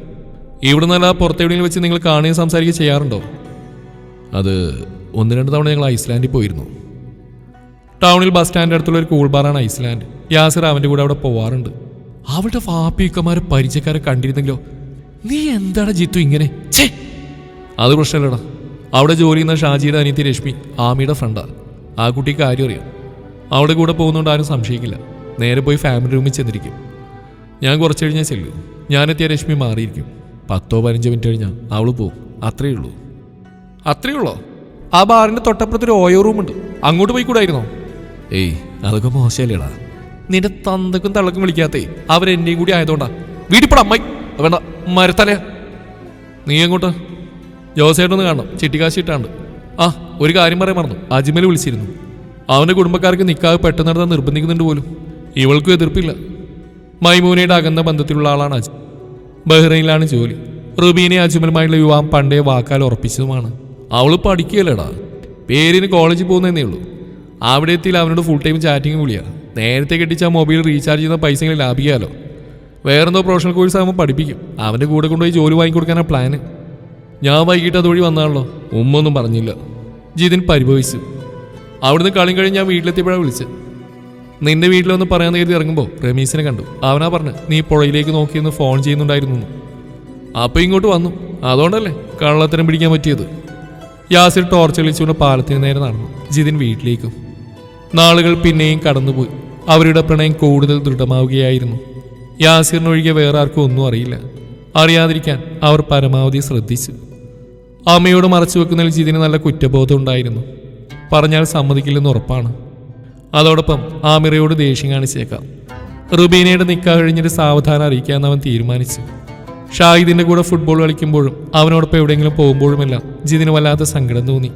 ഇവിടെ നല്ല പുറത്തെവിടെയെങ്കിലും വെച്ച് നിങ്ങൾ കാണുകയും സംസാരിക്കുകയും ചെയ്യാറുണ്ടോ? അത് 1-2 തവണ ഞങ്ങൾ ഐസ്ലാൻഡിൽ പോയിരുന്നു. ടൗണിൽ ബസ് സ്റ്റാൻഡ് അടുത്തുള്ള ഒരു കൂൾ ബാറാണ് ഐസ്ലാൻഡ്. യാസിർ അവൻ്റെ കൂടെ അവിടെ പോവാറുണ്ട്. അവിടെ വാപ്പിക്കന്മാരെ പരിചയക്കാരെ കണ്ടിരുന്നെങ്കിലോ? നീ എന്താണ് ജിത്തു ഇങ്ങനെ? അത് പ്രശ്നമല്ലടാ. അവിടെ ജോലി ചെയ്യുന്ന ഷാജിയുടെ അനിയത്തി രശ്മി ആമിയുടെ ഫ്രണ്ടാ. ആ കുട്ടിക്ക് കാര്യം അറിയാം. അവിടെ കൂടെ പോകുന്നതുകൊണ്ട് ആരും സംശയിക്കില്ല. നേരെ പോയി ഫാമിലി റൂമിൽ ചെന്നിരിക്കും. ഞാൻ കുറച്ച് കഴിഞ്ഞാൽ ചെല്ലും. ഞാനെത്തിയ രശ്മി മാറിയിരിക്കും. 10-15 മിനിറ്റ് കഴിഞ്ഞാൽ അവൾ പോവും. അത്രയേ ഉള്ളൂ. അത്രയേ ഉള്ളോ? ആ ബാറിൻ്റെ തൊട്ടപ്പുറത്തൊരു ഓയോ റൂമുണ്ട്, അങ്ങോട്ട് പോയി കൂടായിരുന്നോ? ഏയ്, അതൊക്കെ മോശമല്ലേടാ. നിന്റെ തന്തക്കും തള്ളക്കും വിളിക്കാത്തേ അവരെൻ്റെയും കൂടി ആയതുകൊണ്ടാ. വീട്ടിൽ പോടാ അമ്മായി. വേണ്ട, മരത്തലയാ. നീ എങ്ങോട്ടാ? ജോസേട്ടൊന്ന് കാണണം, ചിട്ടിക്കാശ് ഇട്ടാണ്ട്. ആ, ഒരു കാര്യം പറയാൻ മറന്നു. അജ്മൽ വിളിച്ചിരുന്നു. അവൻ്റെ കുടുംബക്കാർക്ക് നിക്കാഹ് പെട്ടെന്ന് നടത്താൻ നിർബന്ധിക്കുന്നുണ്ട് പോലും. ഇവൾക്കും എതിർപ്പില്ല. മൈമൂനയുടെ അകന്ന ബന്ധത്തിലുള്ള ആളാണ് അജ്മൽ. ബഹ്റൈനിലാണ് ജോലി. റുബീനെ അജ്മലുമായുള്ള വിവാഹം പണ്ടേ വാക്കാൽ ഉറപ്പിച്ചതുമാണ്. അവൾ പഠിക്കുകയല്ലേടാ, പേരിന് കോളേജിൽ പോകുന്നതേ ഉള്ളൂ. അവിടെ എത്തിയിൽ അവനോട് ഫുൾ ടൈം ചാറ്റിങ് വിളിയാണ്. നേരത്തെ കെട്ടിച്ച മൊബൈൽ റീചാർജ് ചെയ്യുന്ന പൈസകൾ ലാഭിക്കാമല്ലോ. വേറെന്തോ പ്രൊഫഷണൽ കോഴ്സ് ആകുമ്പോൾ പഠിപ്പിക്കും. അവൻ്റെ കൂടെ കൊണ്ടുപോയി ജോലി വാങ്ങിക്കൊടുക്കാനാണ് പ്ലാന്. ഞാൻ വൈകിട്ട് അതുവഴി വന്നാണല്ലോ. ഉമ്മൊന്നും പറഞ്ഞില്ല. ജിതിൻ പരിഭവിച്ചു. അവിടുന്ന് കളിയും കഴിഞ്ഞ് ഞാൻ വീട്ടിലെത്തിയപ്പോഴാണ് വിളിച്ചത്. നിന്റെ വീട്ടിലൊന്ന് പറയാൻ കരുതി ഇറങ്ങുമ്പോൾ റമീസിനെ കണ്ടു. അവനാ പറഞ്ഞ് നീ പുഴയിലേക്ക് നോക്കിയെന്ന് ഫോൺ ചെയ്യുന്നുണ്ടായിരുന്നു. അപ്പം ഇങ്ങോട്ട് വന്നു. അതുകൊണ്ടല്ലേ കള്ളത്തരം പിടിക്കാൻ പറ്റിയത്. യാസിർ ടോർച്ച് കളിച്ചുകൊണ്ട് പാലത്തിന് നേരെ നടന്നു. ജിതിൻ വീട്ടിലേക്കും. നാളുകൾ പിന്നെയും കടന്നുപോയി. അവരുടെ പ്രണയം കൂടുതൽ ദൃഢമാവുകയായിരുന്നു. യാസിറിനൊഴികെ വേറെ ആർക്കും ഒന്നും അറിയില്ല. അറിയാതിരിക്കാൻ അവർ പരമാവധി ശ്രദ്ധിച്ചു. അമ്മയോട് മറച്ചു വെക്കുന്നതിൽ ജിതിന് നല്ല കുറ്റബോധം ഉണ്ടായിരുന്നു. പറഞ്ഞാൽ സമ്മതിക്കില്ലെന്ന് ഉറപ്പാണ്. അതോടൊപ്പം ആമിറയോട് ദേഷ്യം കാണിച്ചേക്കാം. റുബീനയുടെ നിക്കാഹ് കഴിഞ്ഞിട്ട് സാവധാനം അറിയിക്കാമെന്ന് അവൻ തീരുമാനിച്ചു. ഷാഹിദിന്റെ കൂടെ ഫുട്ബോൾ കളിക്കുമ്പോഴും അവനോടൊപ്പം എവിടെയെങ്കിലും പോകുമ്പോഴുമെല്ലാം ജിതിന് വല്ലാത്ത സങ്കടം തോന്നി.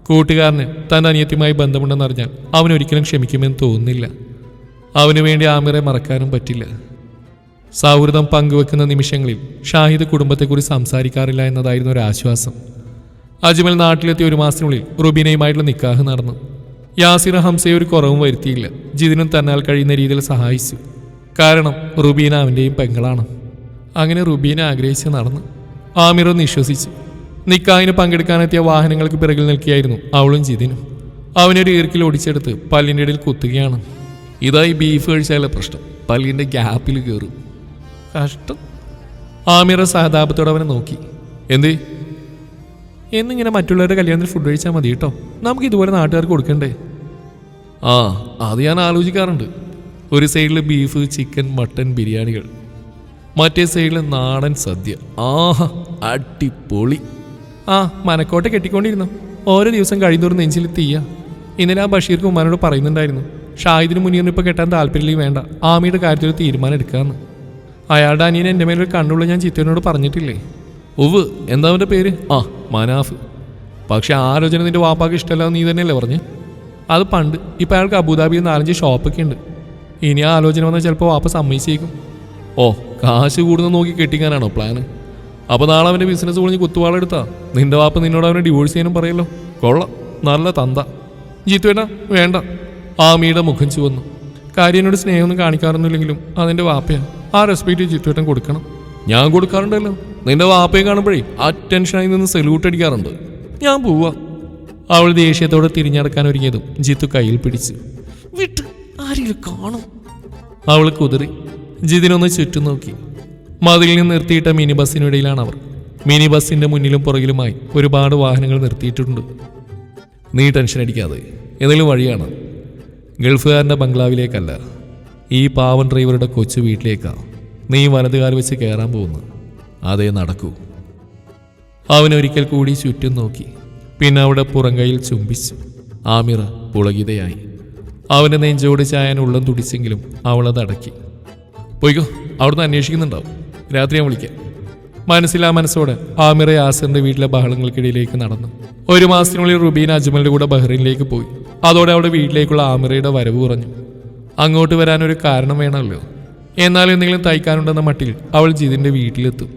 കൂട്ടുകാരന് തന്റെ അനിയത്തിയുമായി ബന്ധമുണ്ടെന്നറിഞ്ഞാൽ അവനൊരിക്കലും ക്ഷമിക്കുമെന്ന് തോന്നുന്നില്ല. അവനു വേണ്ടി ആമിറെ മറക്കാനും പറ്റില്ല. സൗഹൃദം പങ്കുവെക്കുന്ന നിമിഷങ്ങളിൽ ഷാഹിദ് കുടുംബത്തെക്കുറിച്ച് സംസാരിക്കാറില്ല എന്നതായിരുന്നു ഒരു ആശ്വാസം. അജ്മൽ നാട്ടിലെത്തിയ 1 മാസത്തിനുള്ളിൽ റുബീനയുമായിട്ടുള്ള നിക്കാഹ് നടന്നു. യാസിർ ഹംസയെ ഒരു കുറവും വരുത്തിയില്ല. ജിതിനും തന്നാൽ കഴിയുന്ന രീതിയിൽ സഹായിച്ചു. കാരണം റുബീന അവൻ്റെയും പെങ്ങളാണ്. അങ്ങനെ റുബീന ആഗ്രഹിച്ച് നടന്നു. ആമിർ ഒന്ന് വിശ്വസിച്ചു. നിക്കാഹിന് പങ്കെടുക്കാനെത്തിയ വാഹനങ്ങൾക്ക് പിറകിൽ നിൽക്കുകയായിരുന്നു അവളും ജിതിനും. അവനൊരു ഈർക്കിൽ ഒടിച്ചെടുത്ത് പല്ലിൻ്റെ ഇടയിൽ കുത്തുകയാണ്. ഇതായി ബീഫ് കഴിച്ചാലുള്ള പ്രശ്നം, പല്ലിൻ്റെ ഗ്യാപ്പിൽ കയറും. കഷ്ടം. ആമിർ സഹതാപത്തോടെ അവനെ നോക്കി. എന്തേ? എന്നിങ്ങനെ മറ്റുള്ളവരുടെ കല്യാണത്തിൽ ഫുഡ് കഴിച്ചാൽ മതി കേട്ടോ, നമുക്ക് ഇതുപോലെ നാട്ടുകാർക്ക് കൊടുക്കണ്ടേ? ആ, അത് ഞാൻ ആലോചിക്കാറുണ്ട്. ഒരു സൈഡിൽ ബീഫ്, ചിക്കൻ, മട്ടൻ, ബിരിയാണികൾ, മറ്റേ സൈഡിൽ നാടൻ സദ്യ. ആഹാ, അടിപൊളി. ആ, മനക്കോട്ടെ കെട്ടിക്കൊണ്ടിരുന്നു. ഓരോ ദിവസം കഴിയുന്നോറും നെഞ്ചിൽ തീയ. ഇന്നലെ ആ ബഷീർക്ക് ഉമ്മാനോട് പറയുന്നുണ്ടായിരുന്നു, ഷാഹിദിന് മുനീറിന് ഇപ്പോൾ കെട്ടാൻ താല്പര്യമില്ലെങ്കിൽ വേണ്ട, ആമിയുടെ കാര്യത്തിൽ ഒരു തീരുമാനം എടുക്കാമെന്ന്. അയാളുടെ അനിയൻ എൻ്റെ മേലൊരു കണ്ണുള്ള ഞാൻ ചിത്തനോട് പറഞ്ഞിട്ടില്ലേ? ഉവ്, എന്താ അവൻ്റെ പേര്? ആ, മനാഫ്. പക്ഷെ ആലോചന നിന്റെ വാപ്പാക്ക് ഇഷ്ടമല്ല നീ തന്നെയല്ലേ പറഞ്ഞ്? അത് പണ്ട്. ഇപ്പം അയാൾക്ക് അബുദാബിയിൽ 4-5 ഷോപ്പൊക്കെ ഉണ്ട്. ഇനി ആ ആലോചന വന്നാൽ ചിലപ്പോൾ വാപ്പ സമ്മതിച്ചേക്കും. ഓ, കാശ് കൂടുന്ന നോക്കി കെട്ടിക്കാനാണോ പ്ലാന്? അപ്പോൾ നാളെ അവൻ്റെ ബിസിനസ് പൊളിഞ്ഞ് കുത്തുവാളെടുത്താ നിന്റെ വാപ്പ നിന്നോട് അവനെ ഡിവോഴ്സ് ചെയ്യാനും പറയല്ലോ. കൊള്ളാം, നല്ല തന്ത. ജിത്തുവേട്ടാ വേണ്ട. ആമിയുടെ മുഖം ചുവന്നു. കാര്യനോട് സ്നേഹമൊന്നും കാണിക്കാറൊന്നുമില്ലെങ്കിലും അതെൻ്റെ വാപ്പയാണ്. ആ റെസ്പെക്റ്റ് ജിത്തുവേട്ടൻ കൊടുക്കണം. ഞാൻ കൊടുക്കാറുണ്ടല്ലോ. നിന്റെ വാപ്പയെ കാണുമ്പോഴേ അറ്റൻഷനായി നിന്ന് സല്യൂട്ട് അടിക്കാറുണ്ട്. ഞാൻ പോവാ. അവൾ ദേഷ്യത്തോടെ തിരിഞ്ഞടക്കാൻ ഒരുങ്ങിയതും ജിത്തു കയ്യിൽ പിടിച്ചു. വിട്ട്, ആരെങ്കിലും കാണും. അവൾ കുതിറി. ജിതിനൊന്ന് ചുറ്റും നോക്കി. മതിലിൽ നിന്ന് നിർത്തിയിട്ട മിനി ബസ്സിനിടയിലാണ് അവർ. മിനി ബസ്സിന്റെ മുന്നിലും പുറകിലുമായി ഒരുപാട് വാഹനങ്ങൾ നിർത്തിയിട്ടുണ്ട്. നീ ടെൻഷൻ അടിക്കാതെ, ഏതെങ്കിലും വഴിയാണ്. ഗൾഫുകാരൻ്റെ ബംഗ്ലാവിലേക്കല്ല, ഈ പാവൻ ഡ്രൈവറുടെ കൊച്ചു വീട്ടിലേക്കാ നീ വലതുകാൽ വെച്ച് കയറാൻ പോകുന്നു. അതേ നടക്കൂ. അവനൊരിക്കൽ കൂടി ചുറ്റും നോക്കി. പിന്നെ അവിടെ പുറംകൈയിൽ ചുംബിച്ചു. ആമിറ പുളകിതയായി. അവൻ്റെ നെഞ്ചോട് ചായാൻ ഉള്ളം തുടിച്ചെങ്കിലും അവളത് അടക്കി. പോയിക്കോ, അവിടുന്ന് അന്വേഷിക്കുന്നുണ്ടാവും. രാത്രി ഞാൻ വിളിക്കാം. മനസ്സിലാ മനസ്സോടെ ആമിറ യാസിറിന്റെ വീട്ടിലെ ബഹളങ്ങൾക്കിടയിലേക്ക് നടന്നു. 1 മാസത്തിനുള്ളിൽ റുബീന അജ്മലിന്റെ കൂടെ ബഹ്റൈനിലേക്ക് പോയി. അതോടെ അവിടെ വീട്ടിലേക്കുള്ള ആമിറയുടെ വരവ് കുറഞ്ഞു. അങ്ങോട്ട് വരാനൊരു കാരണം വേണമല്ലോ. എന്നാൽ എന്തെങ്കിലും തയ്ക്കാനുണ്ടെന്ന മട്ടിൽ അവൾ ജിതിന്റെ വീട്ടിലെത്തും.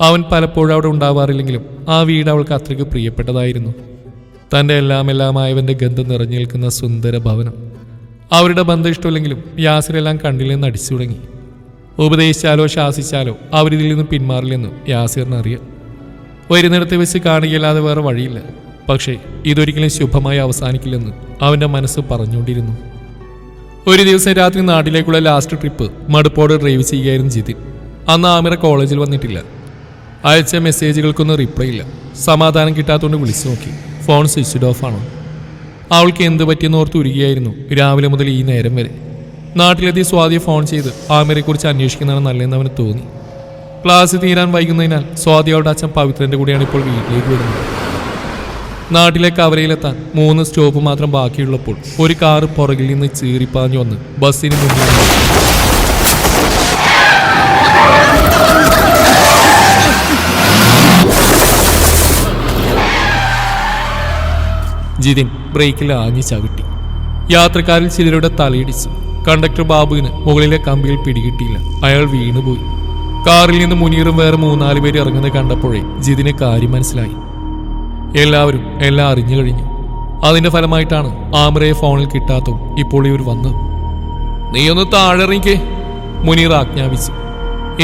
അവൻ പലപ്പോഴും അവിടെ ഉണ്ടാവാറില്ലെങ്കിലും ആ വീട് അവൾക്ക് അത്രയ്ക്ക് പ്രിയപ്പെട്ടതായിരുന്നു. തൻ്റെ എല്ലാമായവൻ്റെ ഗന്ധം നിറഞ്ഞു നിൽക്കുന്ന സുന്ദര ഭവനം. അവരുടെ ബന്ധം ഇഷ്ടമില്ലെങ്കിലും യാസിറെല്ലാം കണ്ടില്ലെന്ന് അടിച്ചു തുടങ്ങി. ഉപദേശിച്ചാലോ ശാസിച്ചാലോ അവരിതിൽ നിന്ന് പിന്മാറില്ലെന്ന് യാസിറിനറിയാം. വരുന്നിടത്ത് വെച്ച് കാണുകയല്ലാതെ വേറെ വഴിയില്ല. പക്ഷേ ഇതൊരിക്കലും ശുഭമായി അവസാനിക്കില്ലെന്ന് അവൻ്റെ മനസ്സ് പറഞ്ഞുകൊണ്ടിരുന്നു. ഒരു ദിവസം രാത്രി നാട്ടിലേക്കുള്ള ലാസ്റ്റ് ട്രിപ്പ് മടുപ്പോടെ ഡ്രൈവ് ചെയ്യുകയായിരുന്നു ജിതിൻ. അന്ന് ആമിറ കോളേജിൽ വന്നിട്ടില്ല. അയച്ച മെസ്സേജുകൾക്കൊന്നും റിപ്ലൈ ഇല്ല. സമാധാനം കിട്ടാത്തതുകൊണ്ട് വിളിച്ചു നോക്കി. ഫോൺ സ്വിച്ച്ഡ് ഓഫ് ആണ്. അവൾക്ക് എന്ത് പറ്റിയെന്ന് ഓർത്ത് ഉരുകിയായിരുന്നു രാവിലെ മുതൽ ഈ നേരം വരെ. നാട്ടിലെത്തി സ്വാതിയെ ഫോൺ ചെയ്ത് ആമിറയെക്കുറിച്ച് അന്വേഷിക്കുന്നതാണ് നല്ലതെന്ന് അവന് തോന്നി. ക്ലാസ് തീരാൻ വൈകുന്നതിനാൽ സ്വാതി അവളുടെ അച്ഛൻ പവിത്രൻ്റെ കൂടെയാണ് ഇപ്പോൾ വീട്ടിലേക്ക് വരുന്നത്. നാട്ടിലെ കവരയിലെത്താൻ 3 സ്റ്റോപ്പ് മാത്രം ബാക്കിയുള്ളപ്പോൾ ഒരു കാറ് പുറകിൽ നിന്ന് ചീറിപ്പാഞ്ഞു വന്ന് ബസ്സിന് മുന്നിൽ ജിതിൻ ബ്രേക്കിൽ ആഞ്ഞു ചവിട്ടി. യാത്രക്കാരിൽ ചിലരുടെ തലയിടിച്ചു. കണ്ടക്ടർ ബാബുവിന് മുകളിലെ കമ്പിയിൽ പിടികിട്ടിയില്ല. അയാൾ വീണുപോയി. കാറിൽ നിന്ന് മുനീറും വേറെ 3-4 പേര് ഇറങ്ങുന്നത് കണ്ടപ്പോഴേ ജിതിന് കാര്യം മനസ്സിലായി. എല്ലാവരും എല്ലാം അറിഞ്ഞു കഴിഞ്ഞു. അതിന്റെ ഫലമായിട്ടാണ് ആമിറയെ ഫോണിൽ കിട്ടാത്തതും ഇപ്പോൾ ഇവർ വന്നത്. നീ ഒന്ന് താഴെ ഇറങ്ങിക്കേ, മുനീർ ആജ്ഞാപിച്ചു.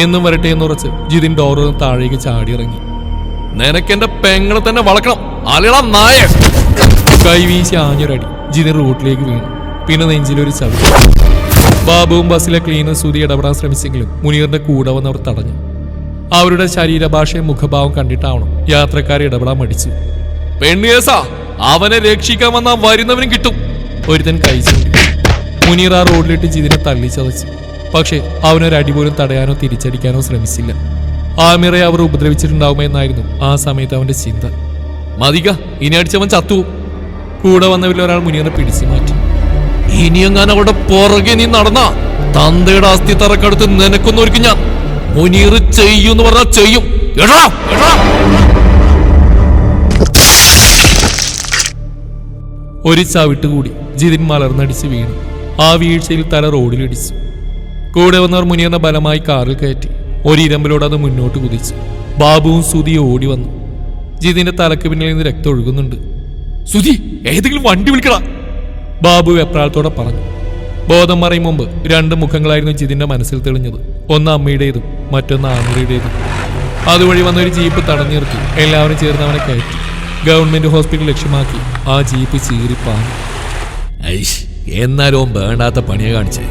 എന്നും വരട്ടെ എന്നുറച്ച് ജിതിൻ ഡോറിൽ താഴേക്ക് ചാടിയിറങ്ങി. നിനക്കെന്റെ പെങ്ങളെ തന്നെ വളക്കണം, അലടാ നായ. കൈവീശി ആഞ്ഞൊരടി. ജിതിൻ റൂട്ടിലേക്ക് വീണു. പിന്നെ നെഞ്ചിലൊരു ചവിട്ടി. ബാബുവും ബസ്സിലെ ക്ലീനർ സുതി ഇടപെടാൻ ശ്രമിച്ചെങ്കിലും മുനീറിന്റെ കൂടെ വന്നവർ തടഞ്ഞു. അവരുടെ ശരീരഭാഷയും മുഖഭാവം കണ്ടിട്ടാവണം യാത്രക്കാരെ ഇടപെടാൻ മടിച്ചു. പെണ്ണിയേസാ, അവനെ രക്ഷിക്കാൻ വന്നാൽ വരുന്നവനും കിട്ടും. ഒരുത്തൻ കൈ ചൂണ്ടി. മുനീർ ആ റോഡിലിട്ട് ജിതിനെ തള്ളിച്ചതച്ചു. പക്ഷേ അവനൊരടി പോലും തടയാനോ തിരിച്ചടിക്കാനോ ശ്രമിച്ചില്ല. ആമിറയെ അവർ ഉപദ്രവിച്ചിട്ടുണ്ടാവുമെന്നായിരുന്നു ആ സമയത്ത് അവന്റെ ചിന്ത. മതിക, ഇനി അടിച്ചവൻ ചത്തു. കൂടെ വന്നവരിൽ ഒരാൾ മുനിയറിനെ പിടിച്ചു മാറ്റി. ഇനിയെങ്ങാൻ അവിടെ പുറകെ നീ നടന്ന തന്തയുടെ അസ്ഥി തറക്കടുത്ത് നിനക്കൊന്നൊരുക്കും ഞാൻ. മുനീർ ചെയ്യൂന്ന് പറഞ്ഞാൽ ചെയ്യും. എടാ എടാ. ഒരു ചവിട്ടുകൂടി ജിതിൻ മലർന്നടിച്ച് വീണു. ആ വീഴ്ചയിൽ തല റോഡിലിടിച്ചു. കൂടെ വന്നവർ മുനിയറിനെ ബലമായി കാറിൽ കയറ്റി. ഒരിരമ്പിലൂടെ അത് മുന്നോട്ട് കുതിച്ചു. ബാബുവും സുധിയും ഓടി വന്നു. ജിതിന്റെ തലക്ക് പിന്നിൽ നിന്ന് രക്തം ഒഴുകുന്നുണ്ട്. സുധി, ഏതെങ്കിലും വണ്ടി വിളിക്കടാ, ബാബു വെപ്രാളത്തോടെ പറഞ്ഞു. ബോധം മറയും മുമ്പ് രണ്ട് മുഖങ്ങളായിരുന്നു ജിതിന്റെ മനസ്സിൽ തെളിഞ്ഞത്. ഒന്ന് അമ്മയുടേതും മറ്റൊന്ന് ആമിറയുടേതും. അതുവഴി വന്ന ഒരു ജീപ്പ് തടഞ്ഞു നിർത്തി എല്ലാവരും ചേർന്ന് അവനെ കയറ്റി. ഗവൺമെന്റ് ഹോസ്പിറ്റൽ ലക്ഷ്യമാക്കി ആ ജീപ്പ് ചീറിപ്പാഞ്ഞു. എന്നാലും വേണ്ടാത്ത പണിയെ കാണിച്ചേ.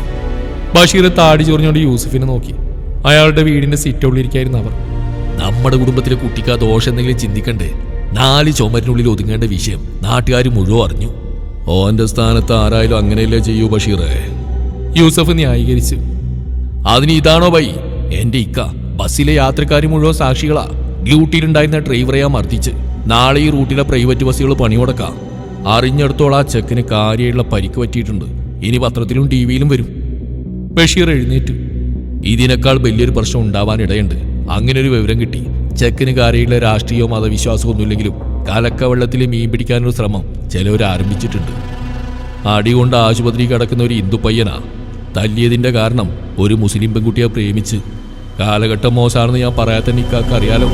ബഷീർ താടി ചൊറിഞ്ഞോണ്ട് യൂസുഫിനെ നോക്കി. അയാളുടെ വീടിന്റെ സിറ്റൗളിലിരിക്കായിരുന്നു അവർ. നമ്മുടെ കുടുംബത്തിലെ കുട്ടിക്ക് ആ ദോഷം എന്തെങ്കിലും ചിന്തിക്കണ്ടേ? 4 ചുമരിനുള്ളിൽ ഒതുങ്ങേണ്ട വിഷയം നാട്ടുകാർ മുഴുവൻ അറിഞ്ഞു. ഓന്റെ സ്ഥാനത്ത് ആരായാലും അങ്ങനെയല്ലേ ചെയ്യൂ ബഷീറേ, യൂസഫ് ന്യായീകരിച്ചു. അതിന് ഇതാണോ ബൈ? എന്റെ ഇക്ക ബസ്സിലെ യാത്രക്കാർ മുഴുവൻ സാക്ഷികളാ. ഡ്യൂട്ടിയിലുണ്ടായിരുന്ന ഡ്രൈവറെ മർദ്ദിച്ച്. നാളെ ഈ റൂട്ടിലെ പ്രൈവറ്റ് ബസ്സുകൾ പണിമുടക്കാം. അറിഞ്ഞെടുത്തോളം ആ ചെക്കിന് കാര്യമുള്ള പരിക്ക് പറ്റിയിട്ടുണ്ട്. ഇനി പത്രത്തിലും ടി വിയിലും വരും. ബഷീർ എഴുന്നേറ്റു. ഇതിനേക്കാൾ വലിയൊരു പ്രശ്നം ഉണ്ടാവാനിടയുണ്ട്. അങ്ങനെ ഒരു വിവരം കിട്ടി. ചെക്കിന് കാര്യമുള്ള രാഷ്ട്രീയമോ മതവിശ്വാസമോ ഒന്നുമില്ലെങ്കിലും കലക്കവെള്ളത്തിൽ മീൻ പിടിക്കാനൊരു ശ്രമം ചിലവർ ആരംഭിച്ചിട്ടുണ്ട്. അടികൊണ്ട് ആശുപത്രി കിടക്കുന്ന ഒരു ഹിന്ദു പയ്യനാ. തല്ലിയതിന്റെ കാരണം ഒരു മുസ്ലിം പെൺകുട്ടിയെ പ്രേമിച്ച്. കാലഘട്ടം മോശമാണെന്ന് ഞാൻ പറയാത്ത നിക്കാക്ക് അറിയാലോ.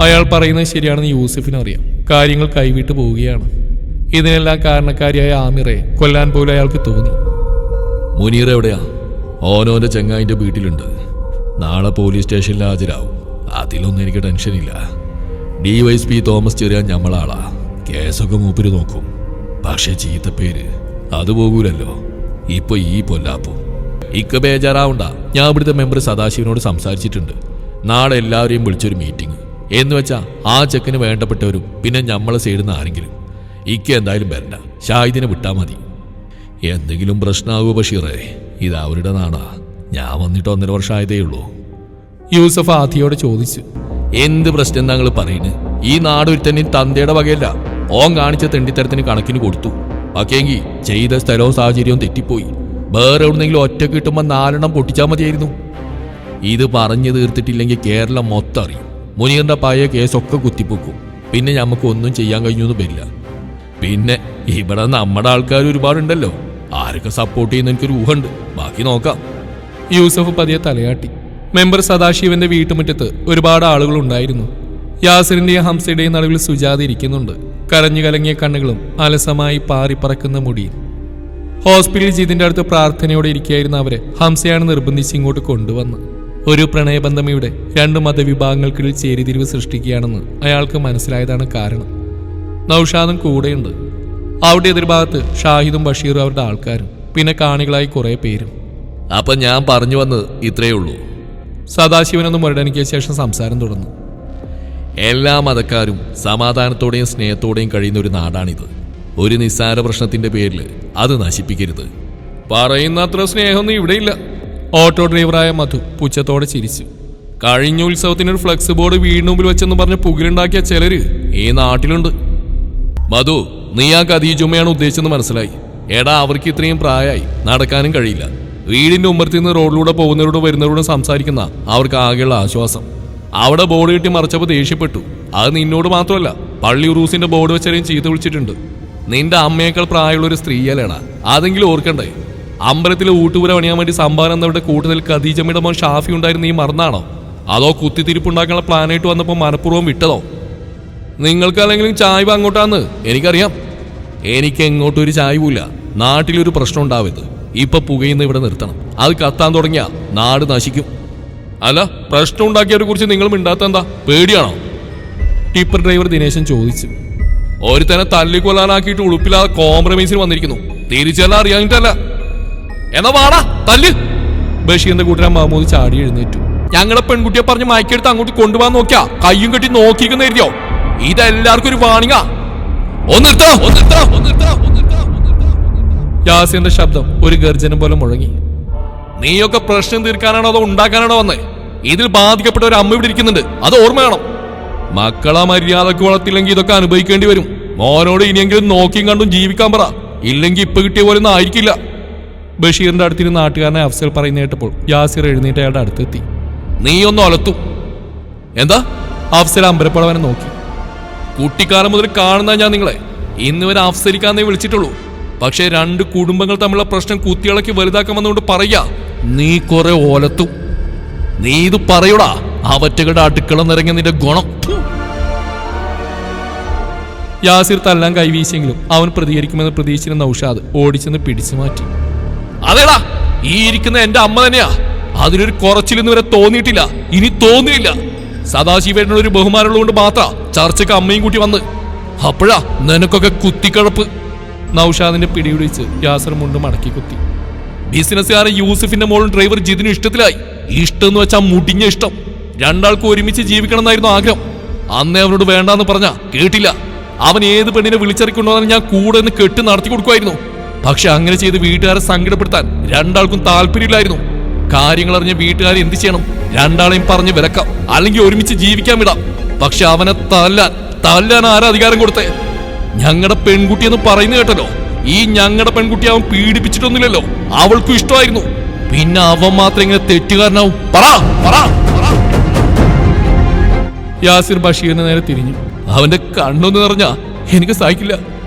അയാൾ പറയുന്നത് ശരിയാണെന്ന് യൂസഫിന് അറിയാം. കാര്യങ്ങൾ കൈവിട്ടു പോവുകയാണ്. ഇതിനെല്ലാം കാരണക്കാരിയായ ആമിറയെ കൊല്ലാൻ പോലും അയാൾക്ക് തോന്നി. മുനീർ എവിടെയാ? ഓനോന്റെ ചെങ്ങായിന്റെ വീട്ടിലുണ്ട്. നാളെ പോലീസ് സ്റ്റേഷനിൽ ഹാജരാവും. അതിലൊന്നും എനിക്ക് ടെൻഷനില്ല. DYSP തോമസ് ചെറിയാൻ ഞമ്മളാളാ. കേസൊക്കെ മൂപ്പര് നോക്കും. പക്ഷെ ചീത്തപ്പേര് അത് പോകൂലല്ലോ. ഇപ്പൊ ഈ പൊല്ലാപ്പോ. ഇക്ക ബേജാറാവണ്ട. ഞാൻ ഇവിടുത്തെ മെമ്പർ സദാശിവനോട് സംസാരിച്ചിട്ടുണ്ട്. നാളെ എല്ലാവരെയും വിളിച്ചൊരു മീറ്റിംഗ് എന്ന് വെച്ചാ ആ ചെക്കിന് വേണ്ടപ്പെട്ടവരും പിന്നെ ഞമ്മളെ സൈഡിൽ നിന്ന് ആരെങ്കിലും. ഇക്ക എന്തായാലും വരണ്ട. ഷാഹിദിനെ വിട്ടാ മതി. എന്തെങ്കിലും പ്രശ്നമാകുമോ ബഷീറേ? ഇത് അവരുടെ നാടാ. ഞാൻ വന്നിട്ട് 1.5 വർഷമായതേ ഉള്ളൂ. യൂസഫ് ആദിയോട് ചോദിച്ചു. എന്ത് പ്രശ്നം താങ്കൾ പറയുന്നത്? ഈ നാട് ഒരുത്തന്നെ തന്തയുടെ വകയല്ല. ഓൻ കാണിച്ച തെണ്ടിത്തരത്തിന് കണക്കിന് കൊടുത്തു. ബാക്കിയെങ്കിൽ ചെയ്ത സ്ഥലവും സാഹചര്യവും തെറ്റിപ്പോയി. വേറെ എവിടുന്നെങ്കിലും ഒറ്റക്ക് കിട്ടുമ്പോൾ 4 എണ്ണം പൊട്ടിച്ചാൽ മതിയായിരുന്നു. ഇത് പറഞ്ഞു തീർത്തിട്ടില്ലെങ്കിൽ കേരളം മൊത്തം അറിയും. മുനീറിന്റെ പഴയ കേസൊക്കെ കുത്തിപ്പൊക്കും. പിന്നെ നമുക്ക് ഒന്നും ചെയ്യാൻ കഴിഞ്ഞൊന്നും വരില്ല. പിന്നെ ഇവിടെ നമ്മുടെ ആൾക്കാർ ഒരുപാടുണ്ടല്ലോ. ആരൊക്കെ സപ്പോർട്ട് ചെയ്യുന്ന എനിക്കൊരു ഊഹമുണ്ട്. ബാക്കി നോക്കാം. യൂസഫ് പതിയെ തലയാട്ടി. മെമ്പർ സദാശിവന്റെ വീട്ടുമുറ്റത്ത് ഒരുപാട് ആളുകൾ ഉണ്ടായിരുന്നു. യാസിറിന്റെയും ഹംസയുടെയും നടുവിൽ സുജാത ഇരിക്കുന്നുണ്ട്. കരഞ്ഞു കലങ്ങിയ കണ്ണുകളും അലസമായി പാറിപ്പറക്കുന്ന മുടിയും. ഹോസ്പിറ്റലിൽ ജിതിന്റെ അടുത്ത് പ്രാർത്ഥനയോടെ ഇരിക്കുകയായിരുന്ന അവരെ ഹംസയാണ് നിർബന്ധിച്ച് ഇങ്ങോട്ട് കൊണ്ടുവന്ന്. ഒരു പ്രണയബന്ധം ഇവിടെ 2 മതവിഭാഗങ്ങൾക്കിടയിൽ ചേരിതിരിവ് സൃഷ്ടിക്കുകയാണെന്ന് അയാൾക്ക് മനസ്സിലായതാണ് കാരണം. നൌഷാദും കൂടെയുണ്ട്. അവിടെ എതിർഭാഗത്ത് ഷാഹിദും ബഷീറും അവരുടെ ആൾക്കാരും പിന്നെ കാണികളായി കുറെ പേരും. അപ്പൊ ഞാൻ പറഞ്ഞു വന്നത് ഇത്രയേ ഉള്ളൂ. സദാശിവനൊന്ന് മുരടനിക്കിയ ശേഷം സംസാരം തുടർന്നു. എല്ലാ മതക്കാരും സമാധാനത്തോടെയും സ്നേഹത്തോടെയും കഴിയുന്ന ഒരു നാടാണിത്. ഒരു നിസ്സാര പ്രശ്നത്തിന്റെ പേരിൽ അത് നശിപ്പിക്കരുത്. പറയുന്നത്ര സ്നേഹമൊന്നും ഇവിടെയില്ല. ഓട്ടോ ഡ്രൈവറായ മധു പുച്ഛത്തോടെ ചിരിച്ചു. കഴിഞ്ഞ ഉത്സവത്തിനൊരു ഫ്ലെക്സ് ബോർഡ് വീടിന് മുമ്പിൽ വെച്ചെന്ന് പറഞ്ഞ് പുകിലുണ്ടാക്കിയ ചിലര് ഈ നാട്ടിലുണ്ട്. മധു, നീ ആ ഖദീജുമ്മയാണ് ഉദ്ദേശിച്ചെന്ന് മനസ്സിലായി. എടാ, അവർക്ക് ഇത്രയും പ്രായമായി, നടക്കാനും കഴിയില്ല. വീടിന്റെ ഉമ്മർത്തിൽ നിന്ന് റോഡിലൂടെ പോകുന്നവരോടും വരുന്നവരോടും സംസാരിക്കുന്ന അവർക്ക് ആകെയുള്ള ആശ്വാസം. അവിടെ ബോർഡ് കിട്ടി മറിച്ചപ്പോൾ ദേഷ്യപ്പെട്ടു. അത് നിന്നോട് മാത്രമല്ല, പള്ളി ഉറൂസിന്റെ ബോർഡ് വെച്ചാലും ചീത്ത വിളിച്ചിട്ടുണ്ട്. നിന്റെ അമ്മയേക്കാൾ പ്രായമുള്ള ഒരു സ്ത്രീയല്ലേടാ, അതെങ്കിലും ഓർക്കണ്ടേ? അമ്പലത്തിലെ ഊട്ടുപുര പണിയാൻ വേണ്ടി സംഭാവന എന്നവരുടെ കൂട്ടത്തിൽ ഖദീജമ്മയുടെ മോൻ ഷാഫി ഉണ്ടായിരുന്നു. നീ മറന്നാണോ? അതോ കുത്തിത്തിരിപ്പുണ്ടാക്കാനുള്ള പ്ലാനായിട്ട് വന്നപ്പോൾ മനഃപൂർവ്വം വിട്ടതോ? നിങ്ങൾക്കല്ലെങ്കിലും ചായ്വ് അങ്ങോട്ടാന്ന് എനിക്കറിയാം. എനിക്ക് എങ്ങോട്ടൊരു ചായ്വില്ല. നാട്ടിലൊരു പ്രശ്നം ഉണ്ടാവരുത്. ഇപ്പൊ പുകയുന്ന ഇവിടെ നിർത്തണം. അത് കത്താൻ തുടങ്ങിയ നാട് നശിക്കും. അല്ല, പ്രശ്നം ഉണ്ടാക്കിയവരെ കുറിച്ച് നിങ്ങൾ മിണ്ടാത്ത എന്താ? പേടിയാണോ? ടിപ്പർ ഡ്രൈവർ ദിനേശൻ ചോദിച്ചു. ഒരുത്തനെ തല്ലിക്കൊല്ലാനാക്കിയിട്ട് ഉളുപ്പില്ലാതെ കോംപ്രമൈസിന് വന്നിരിക്കുന്നു. തിരിച്ചെല്ലാം അറിയാനിട്ടല്ല. എന്നാ വാടാ തല്ല്. ബഷീറിന്റെ കൂട്ടരാൻ മഹമ്മൂദ് ചാടി എഴുന്നേറ്റു. ഞങ്ങളെ പെൺകുട്ടിയെ പറഞ്ഞ് മയക്കെടുത്ത് അങ്ങോട്ട് കൊണ്ടുപോകാൻ നോക്കിയാ കയ്യും കെട്ടി നോക്കിക്കുന്ന എഴുതിയോ? ഇതെല്ലാവർക്കും ഒരു വാണിങ്ങാ. യാസിന്റെ ശബ്ദം ഒരു ഗർജനം പോലെ മുഴങ്ങി. നീയൊക്കെ പ്രശ്നം തീർക്കാനാണോ അതോ ഉണ്ടാക്കാനാണോ വന്നേ? ഇതിൽ ബാധിക്കപ്പെട്ട ഒരു അമ്മ ഇവിടെ ഇരിക്കുന്നുണ്ട്. അത് ഓർമ്മ വേണം. മക്കളെ മര്യാദക്ക് വളർത്തില്ലെങ്കിൽ ഇതൊക്കെ അനുഭവിക്കേണ്ടി വരും. മോനോട് ഇനിയെങ്കിലും നോക്കിയും കണ്ടും ജീവിക്കാൻ പറ, ഇല്ലെങ്കിൽ ഇപ്പൊ കിട്ടിയ പോലെ ഒന്നും ആയിരിക്കില്ല. ബഷീറിന്റെ അടുത്തിരുന്ന് നാട്ടുകാരനെ അഫ്സൽ പറയുന്ന കേട്ടപ്പോൾ യാസിർ എഴുന്നേറ്റ് അയാളുടെ അടുത്തെത്തി. നീ ഒന്ന് ഒലത്തും. എന്താ? അഫ്സൽ അമ്പരപ്പടവനെ നോക്കി. കുട്ടിക്കാലം മുതൽ കാണുന്ന ഞാൻ നിങ്ങളെ ഇന്ന് വരെ അഫ്സലിക്കാന്നേ വിളിച്ചിട്ടുള്ളൂ. പക്ഷെ 2 കുടുംബങ്ങൾ തമ്മിലുള്ള പ്രശ്നം കുത്തിയിളക്കി വലുതാക്കാൻ വന്നുകൊണ്ട് പറയാ നീ കുറെ ഓലത്തും. നീ ഇത് പറയൂടാ, അവറ്റകളുടെ അടുക്കള നിറങ്ങിയ നിന്റെ ഗുണം. യാസിർ തല്ലാൻ കൈവീശെങ്കിലും അവൻ പ്രതികരിക്കുമെന്ന് പ്രതീക്ഷിച്ചിരുന്ന നൗഷാദ് ഓടിച്ചെന്ന് പിടിച്ചു മാറ്റി. അതേടാ, ഈ ഇരിക്കുന്ന എന്റെ അമ്മ തന്നെയാ. അതിനൊരു കുറച്ചിലെന്ന് വരെ തോന്നിയിട്ടില്ല, ഇനി തോന്നിയില്ല. സദാശിവേട്ടനോട് ഒരു ബഹുമാനമുള്ളതുകൊണ്ട് മാത്രം ചർച്ചയ്ക്ക് അമ്മയും കൂട്ടി വന്ന്. അപ്പോഴാ നിനക്കൊക്കെ കുത്തിക്കഴപ്പ്. നൗഷാദിന്റെ പിടിപിടിച്ച് യാസിർ മുണ്ട് മടക്കി കുത്തി. ബിസിനസ്സുകാരൻ യൂസഫിന്റെ മോളും ഡ്രൈവർ ജിതിനും ഇഷ്ടത്തിലായി. ഇഷ്ടം എന്ന് വെച്ചാൽ മുടിഞ്ഞ ഇഷ്ടം. 2 ആൾക്കും ഒരുമിച്ച് ജീവിക്കണം എന്നായിരുന്നു ആഗ്രഹം. അന്നേ അവനോട് വേണ്ടാന്ന് പറഞ്ഞ കേട്ടില്ല. അവൻ ഏത് പെണ്ണിനെ വിളിച്ചിറക്കൊണ്ടുവന്നാലും ഞാൻ കൂടെ നിന്ന് കെട്ട് നടത്തി കൊടുക്കുമായിരുന്നു. പക്ഷെ അങ്ങനെ ചെയ്ത് വീട്ടുകാരെ സങ്കടപ്പെടുത്താൻ 2 ആൾക്കും താല്പര്യമില്ലായിരുന്നു. കാര്യങ്ങൾ അറിഞ്ഞ വീട്ടുകാരെ എന്ത് ചെയ്യണം? 2 ആളെയും പറഞ്ഞ് വിലക്കാം, അല്ലെങ്കിൽ ഒരുമിച്ച് ജീവിക്കാൻ വിടാം. പക്ഷെ അവനെ തല്ലാൻ ആരാ അധികാരം കൊടുത്തേ? ഞങ്ങളുടെ പെൺകുട്ടി എന്ന് പറയുന്നത് കേട്ടല്ലോ. ഈ ഞങ്ങളുടെ പെൺകുട്ടി അവൻ പീഡിപ്പിച്ചിട്ടൊന്നുമില്ലല്ലോ. അവൾക്കും ഇഷ്ടമായിരുന്നു. പിന്നെ അവൻ മാത്രം ഇങ്ങനെ തെറ്റുകാരനാവും? പറ. യാസിർ ബഷീറിന് നേരെ തിരിഞ്ഞു. അവന്റെ കണ്ണൊന്ന് നിറഞ്ഞാ എനിക്ക് സഹിക്കില്ല.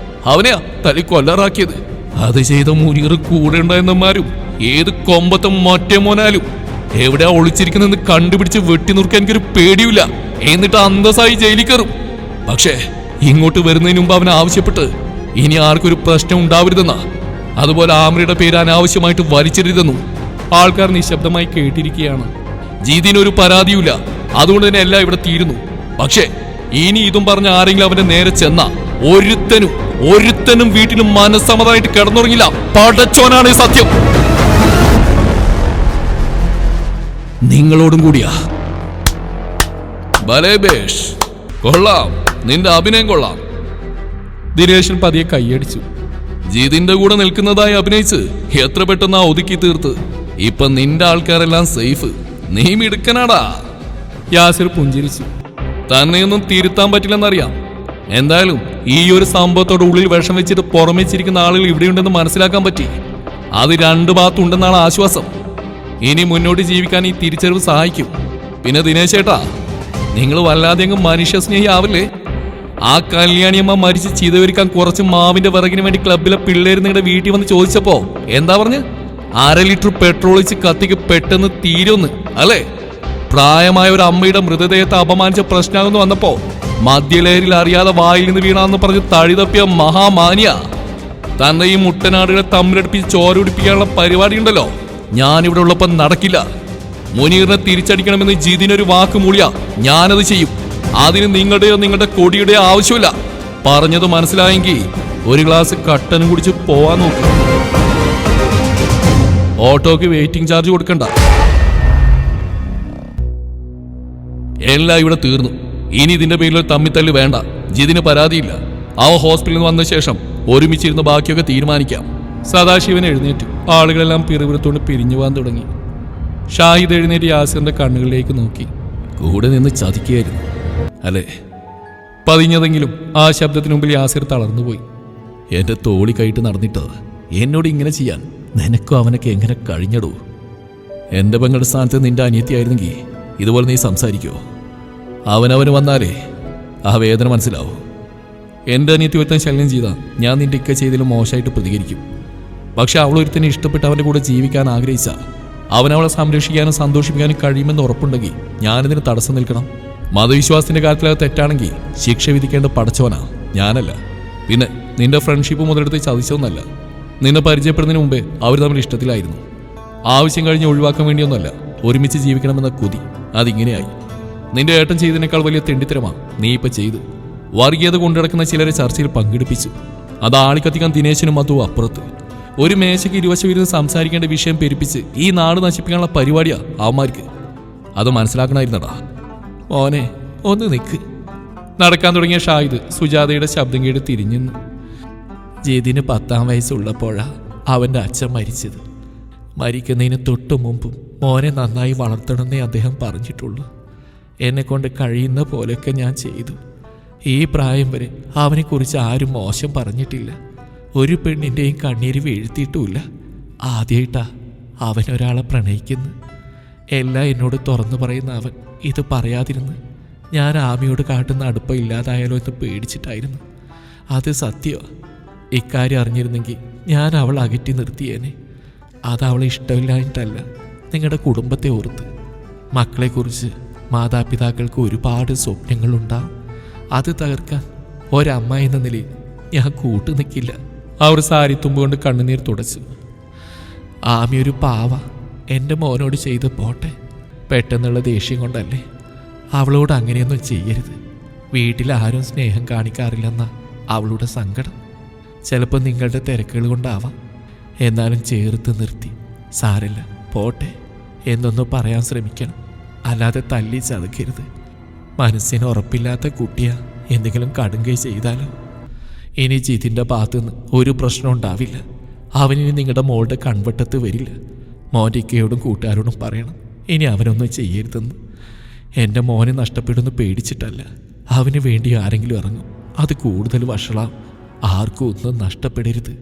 അവനെയാ തലി കൊല്ലാറാക്കിയത്. അത് ചെയ്ത മുനീർ കൂടെ ഉണ്ടായിരുന്നമാരും ഏത് കൊമ്പത്തും മറ്റേ മോനാലും എവിടെയാ ഒളിച്ചിരിക്കുന്നെന്ന് കണ്ടുപിടിച്ച് വെട്ടി നുറുക്കാൻ എനിക്കൊരു പേടിയില്ല. എന്നിട്ട് അന്തസ്സായി ജയിലിൽ കയറും. പക്ഷേ ഇങ്ങോട്ട് വരുന്നതിന് മുമ്പ് അവൻ ആവശ്യപ്പെട്ട് ഇനി ആർക്കൊരു പ്രശ്നം ഉണ്ടാവരുതെന്നാ. അതുപോലെ ആമ്രയുടെ പേര് അനാവശ്യമായിട്ട് വലിച്ചെറിയതെന്നും. ആൾക്കാർ നിശബ്ദമായി കേട്ടിരിക്കുകയാണ്. ജീതിനൊരു പരാതിയുമില്ല, അതുകൊണ്ട് തന്നെ എല്ലാം ഇവിടെ തീരുന്നു. പക്ഷേ ഇനി ഇതും പറഞ്ഞ ആരെങ്കിലും അവന്റെ നേരെ ചെന്ന ഒരുത്തനും വീട്ടിൽ മനസ്സമ്മതമായിട്ട് കിടന്നുറങ്ങില്ല. പടച്ചോനാണ് സത്യം. നിങ്ങളോടും കൂടിയാ. ബലേബേഷ്, കൊള്ളാം, നിന്റെ അഭിനയം കൊള്ളാം. ദിനേശൻ പതിയെ കൈയടിച്ചു. ജീതിന്റെ കൂടെ നിൽക്കുന്നതായി അഭിനയിച്ച് എത്ര പെട്ടെന്നാ ഒതുക്കി തീർത്ത്. ഇപ്പൊ നിന്റെ ആൾക്കാരെല്ലാം സേഫ്. നീ മിടുക്കനാടാ. യാസിർ പുഞ്ചിരിച്ചു. തന്നെയൊന്നും തിരുത്താൻ പറ്റില്ലെന്നറിയാം. എന്തായാലും ഈ ഒരു സംഭവത്തോട് ഉള്ളിൽ വിഷം വെച്ചിട്ട് പുറമേ ചിരിക്കുന്ന ആളുകൾ ഇവിടെയുണ്ടെന്ന് മനസ്സിലാക്കാൻ പറ്റി. അത് 2 ഭാഗത്തുണ്ടെന്നാണ് ആശ്വാസം. ഇനി മുന്നോട്ട് ജീവിക്കാൻ ഈ തിരിച്ചറിവ് സഹായിക്കും. പിന്നെ ദിനേശേട്ടാ, നിങ്ങൾ വല്ലാതെ അങ്ങ് മനുഷ്യസ്നേഹി ആവില്ലേ? ആ കല്യാണിയമ്മ മരിച്ച് ചെയ്തവരിക്കാൻ കുറച്ച് മാവിന്റെ വിറകിന് വേണ്ടി ക്ലബിലെ പിള്ളേർ നിങ്ങളുടെ വീട്ടിൽ വന്ന് ചോദിച്ചപ്പോ എന്താ പറഞ്ഞ്? 1/2 ലിറ്റർ പെട്രോൾ ഒഴിച്ച് കത്തിക്ക് പെട്ടെന്ന് തീരുമെന്ന് അല്ലേ? പ്രായമായ ഒരു അമ്മയുടെ മൃതദേഹത്തെ അപമാനിച്ച പ്രശ്നമാകുന്നു വന്നപ്പോ മദ്യലഹരിൽ അറിയാതെ വായിൽ നിന്ന് വീണാന്ന് പറഞ്ഞ് തഴി തപ്പിയ മഹാമാനിയ. തന്നെ ഈ മുട്ടനാടുകളെ തമ്മിലടുപ്പിച്ച് ചോരൊടിപ്പിക്കാനുള്ള പരിപാടി ഉണ്ടല്ലോ, ഞാനിവിടെ ഉള്ളപ്പോ നടക്കില്ല. മുനീറിനെ തിരിച്ചടിക്കണമെന്ന് ജിതിനൊരു വാക്ക് മൂളിയ ഞാനത് ചെയ്യും. അതിന് നിങ്ങളുടെ കൊടിയുടെയോ ആവശ്യമില്ല. പറഞ്ഞത് മനസ്സിലായെങ്കിൽ ഒരു ഗ്ലാസ് കട്ടനും കുടിച്ച് പോവാൻ നോക്കും. ഓട്ടോക്ക് വെയിറ്റിംഗ് ചാർജ് കൊടുക്കണ്ട. എല്ലാം ഇവിടെ തീർന്നു. ഇനി ഇതിന്റെ പേരിൽ തമ്മിത്തല്ല് വേണ്ട. ജിതിന് പരാതിയില്ല. അവ ഹോസ്പിറ്റലിൽ വന്ന ശേഷം ഒരുമിച്ചിരുന്ന് ബാക്കിയൊക്കെ തീരുമാനിക്കാം. സദാശിവൻ എഴുന്നേറ്റു. ആളുകളെല്ലാം പിറുപിറുത്തോണ്ട് പിരിഞ്ഞു പോകാൻ തുടങ്ങി. ഷാഹിദ് എഴുന്നേറ്റ് യാസിറിന്റെ കണ്ണുകളിലേക്ക് നോക്കി. കൂടെ നിന്ന് ചതിക്കുകയായിരുന്നു അല്ലേ? പതിഞ്ഞതെങ്കിലും ആ ശബ്ദത്തിനു മുമ്പിൽ യാസിർ തളർന്നുപോയി. എന്റെ തോളി കൈയിട്ട് നടന്നിട്ട് എന്നോട് ഇങ്ങനെ ചെയ്യാൻ നിനക്കും അവനൊക്കെ എങ്ങനെ കഴിഞ്ഞടൂ? എന്റെ പെങ്ങളുടെ സ്ഥാനത്ത് നിന്റെ അനിയത്തിയായിരുന്നെങ്കിൽ ഇതുപോലെ നീ സംസാരിക്കോ? അവനവന് വന്നാലേ ആ വേദന മനസ്സിലാവൂ. എൻ്റെ അനിയത്തി ഒരുത്തൻ ശല്യം ചെയ്താൽ ഞാൻ നിന്റെ ഇക്ക ചെയ്തതിലും മോശമായിട്ട് പ്രതികരിക്കും. പക്ഷെ അവൾ ഒരുത്തനെ ഇഷ്ടപ്പെട്ട് അവൻ്റെ കൂടെ ജീവിക്കാൻ ആഗ്രഹിച്ച അവനവളെ സംരക്ഷിക്കാനും സന്തോഷിപ്പിക്കാനും കഴിയുമെന്ന് ഉറപ്പുണ്ടെങ്കിൽ ഞാനിതിന് തടസ്സം നിൽക്കണം. മതവിശ്വാസത്തിന്റെ കാര്യത്തിൽ അത് തെറ്റാണെങ്കിൽ ശിക്ഷ വിധിക്കേണ്ട പടച്ചവനാ, ഞാനല്ല. പിന്നെ നിന്റെ ഫ്രണ്ട്ഷിപ്പ് മുതലെടുത്ത് ചതിച്ചൊന്നല്ല. നിന്നെ പരിചയപ്പെടുന്നതിന് മുമ്പേ അവർ തമ്മിൽ ഇഷ്ടത്തിലായിരുന്നു. ആവശ്യം കഴിഞ്ഞ് ഒഴിവാക്കാൻ വേണ്ടിയൊന്നുമല്ല, ഒരുമിച്ച് ജീവിക്കണമെന്ന കൊതി. അതിങ്ങനെയായി. നിന്റെ ഏട്ടൻ ചെയ്തതിനേക്കാൾ വലിയ തെണ്ടിത്തരമാ നീ ഇപ്പം ചെയ്ത്. വർഗീയത കൊണ്ടുനടക്കുന്ന ചിലരെ ചർച്ചയിൽ പങ്കെടുപ്പിച്ചു. അത് ആളിക്കത്തിക്കാൻ ദിനേശനും അതും അപ്പുറത്ത്. ഒരു മേശയ്ക്ക് ഇരുവശം ഇരുന്ന് സംസാരിക്കേണ്ട വിഷയം പെരുപ്പിച്ച് ഈ നാട് നശിപ്പിക്കാനുള്ള പരിപാടിയാ അവന്മാർക്ക്. അത് മനസ്സിലാക്കണമായിരുന്നടാ. മോനെ ഒന്ന് നിൽക്ക്. നടക്കാൻ തുടങ്ങിയ ഷാഹിദ് സുജാതയുടെ ശബ്ദം കേട്ട് തിരിഞ്ഞെന്നു. ജിതിന് 10-ാം വയസ്സുള്ളപ്പോഴാ അവൻ്റെ അച്ഛൻ മരിച്ചത്. മരിക്കുന്നതിന് തൊട്ടു മുമ്പും മോനെ നന്നായി വളർത്തണമെന്നേ അദ്ദേഹം പറഞ്ഞിട്ടുള്ളൂ. എന്നെക്കൊണ്ട് കഴിയുന്ന പോലെയൊക്കെ ഞാൻ ചെയ്തു. ഈ പ്രായം വരെ അവനെക്കുറിച്ച് ആരും മോശം പറഞ്ഞിട്ടില്ല. ഒരു പെണ്ണിൻ്റെയും കണ്ണീര് വീഴ്ത്തിയിട്ടുമില്ല. ആദ്യമായിട്ടാ അവനൊരാളെ പ്രണയിക്കുന്നു. എല്ലാം എന്നോട് തുറന്നു പറയുന്ന അവൻ ഇത് പറയാതിരുന്ന് ഞാൻ ആമിയോട് കാട്ടുന്ന അടുപ്പം ഇല്ലാതായാലോ എന്ന് പേടിച്ചിട്ടായിരുന്നു. അത് സത്യമാണ്. ഇക്കാര്യം അറിഞ്ഞിരുന്നെങ്കിൽ ഞാൻ അവളെ അകറ്റി നിർത്തിയേനെ. അത് അവളെ ഇഷ്ടമില്ലായിട്ടല്ല, നിങ്ങളുടെ കുടുംബത്തെ ഓർത്ത്. മക്കളെക്കുറിച്ച് മാതാപിതാക്കൾക്ക് ഒരുപാട് സ്വപ്നങ്ങളുണ്ടാവും. അത് തകർക്കാൻ ഒരമ്മ എന്ന നിലയിൽ ഞാൻ കൂട്ടു നിൽക്കില്ല. അവർ സാരിത്തുമ്പ് കൊണ്ട് കണ്ണുനീർ തുടച്ചു. ആമി ഒരു പാവ. എൻ്റെ മോനോട് ചെയ്ത് പോട്ടെ. പെട്ടെന്നുള്ള ദേഷ്യം കൊണ്ടല്ലേ. അവളോട് അങ്ങനെയൊന്നും ചെയ്യരുത്. വീട്ടിൽ ആരും സ്നേഹം കാണിക്കാറില്ലെന്ന അവളുടെ സങ്കടം. ചിലപ്പോൾ നിങ്ങളുടെ തിരക്കുകൾ കൊണ്ടാവാം. എന്നാലും ചേർത്ത് നിർത്തി സാരല്ല പോട്ടെ എന്നൊന്ന് പറയാൻ ശ്രമിക്കണം. അല്ലാതെ തല്ലി ചതക്കരുത്. മനസ്സിന് ഉറപ്പില്ലാത്ത കുട്ടിയാ എന്തെങ്കിലും കടുങ്കൈ ചെയ്താലോ? ഇനി ജിതിൻ്റെ ഭാഗത്തുനിന്ന് ഒരു പ്രശ്നം ഉണ്ടാവില്ല. അവനിനി നിങ്ങളുടെ മോളുടെ കൺവട്ടത്ത് വരില്ല. മോൻ്റെ ഇക്കയോടും കൂട്ടുകാരോടും പറയണം ഇനി അവനൊന്നും ചെയ്യരുതെന്ന്. എൻ്റെ മോനെ നഷ്ടപ്പെടുമെന്ന് പേടിച്ചിട്ടല്ല. അവന് വേണ്ടി ആരെങ്കിലും ഇറങ്ങും. അത് കൂടുതൽ വഷളാം. ആർക്കും ഒന്നും നഷ്ടപ്പെടരുത്.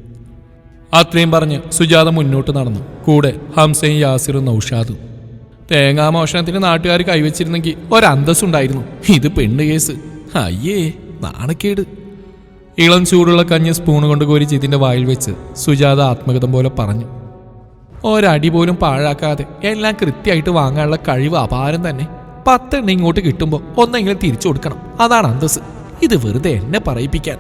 അത്രയും പറഞ്ഞ് സുജാത മുന്നോട്ട് നടന്നു. കൂടെ ഹംസയും യാസിറും നൗഷാദും. തേങ്ങാമോഷണത്തിന് നാട്ടുകാർ കൈവച്ചിരുന്നെങ്കിൽ ഒരന്തസ്സുണ്ടായിരുന്നു. ഇത് പെണ്ണ് കേസ്. അയ്യേ നാണക്കേട്. ഇളം ചൂടുള്ള കഞ്ഞ് സ്പൂണ് കൊണ്ട് കോരി ജിതിന്റെ വായിൽ വെച്ച് സുജാത ആത്മഗതം പോലെ പറഞ്ഞു. ഒരടി പോലും പാഴാക്കാതെ എല്ലാം കൃത്യമായിട്ട് വാങ്ങാനുള്ള കഴിവ് അപാരം തന്നെ. 10 എണ്ണ ഇങ്ങോട്ട് കിട്ടുമ്പോൾ ഒന്നെങ്കിലും തിരിച്ചു കൊടുക്കണം. അതാണ് അന്തസ്. ഇത് വെറുതെ എന്നെ പറയിപ്പിക്കാൻ.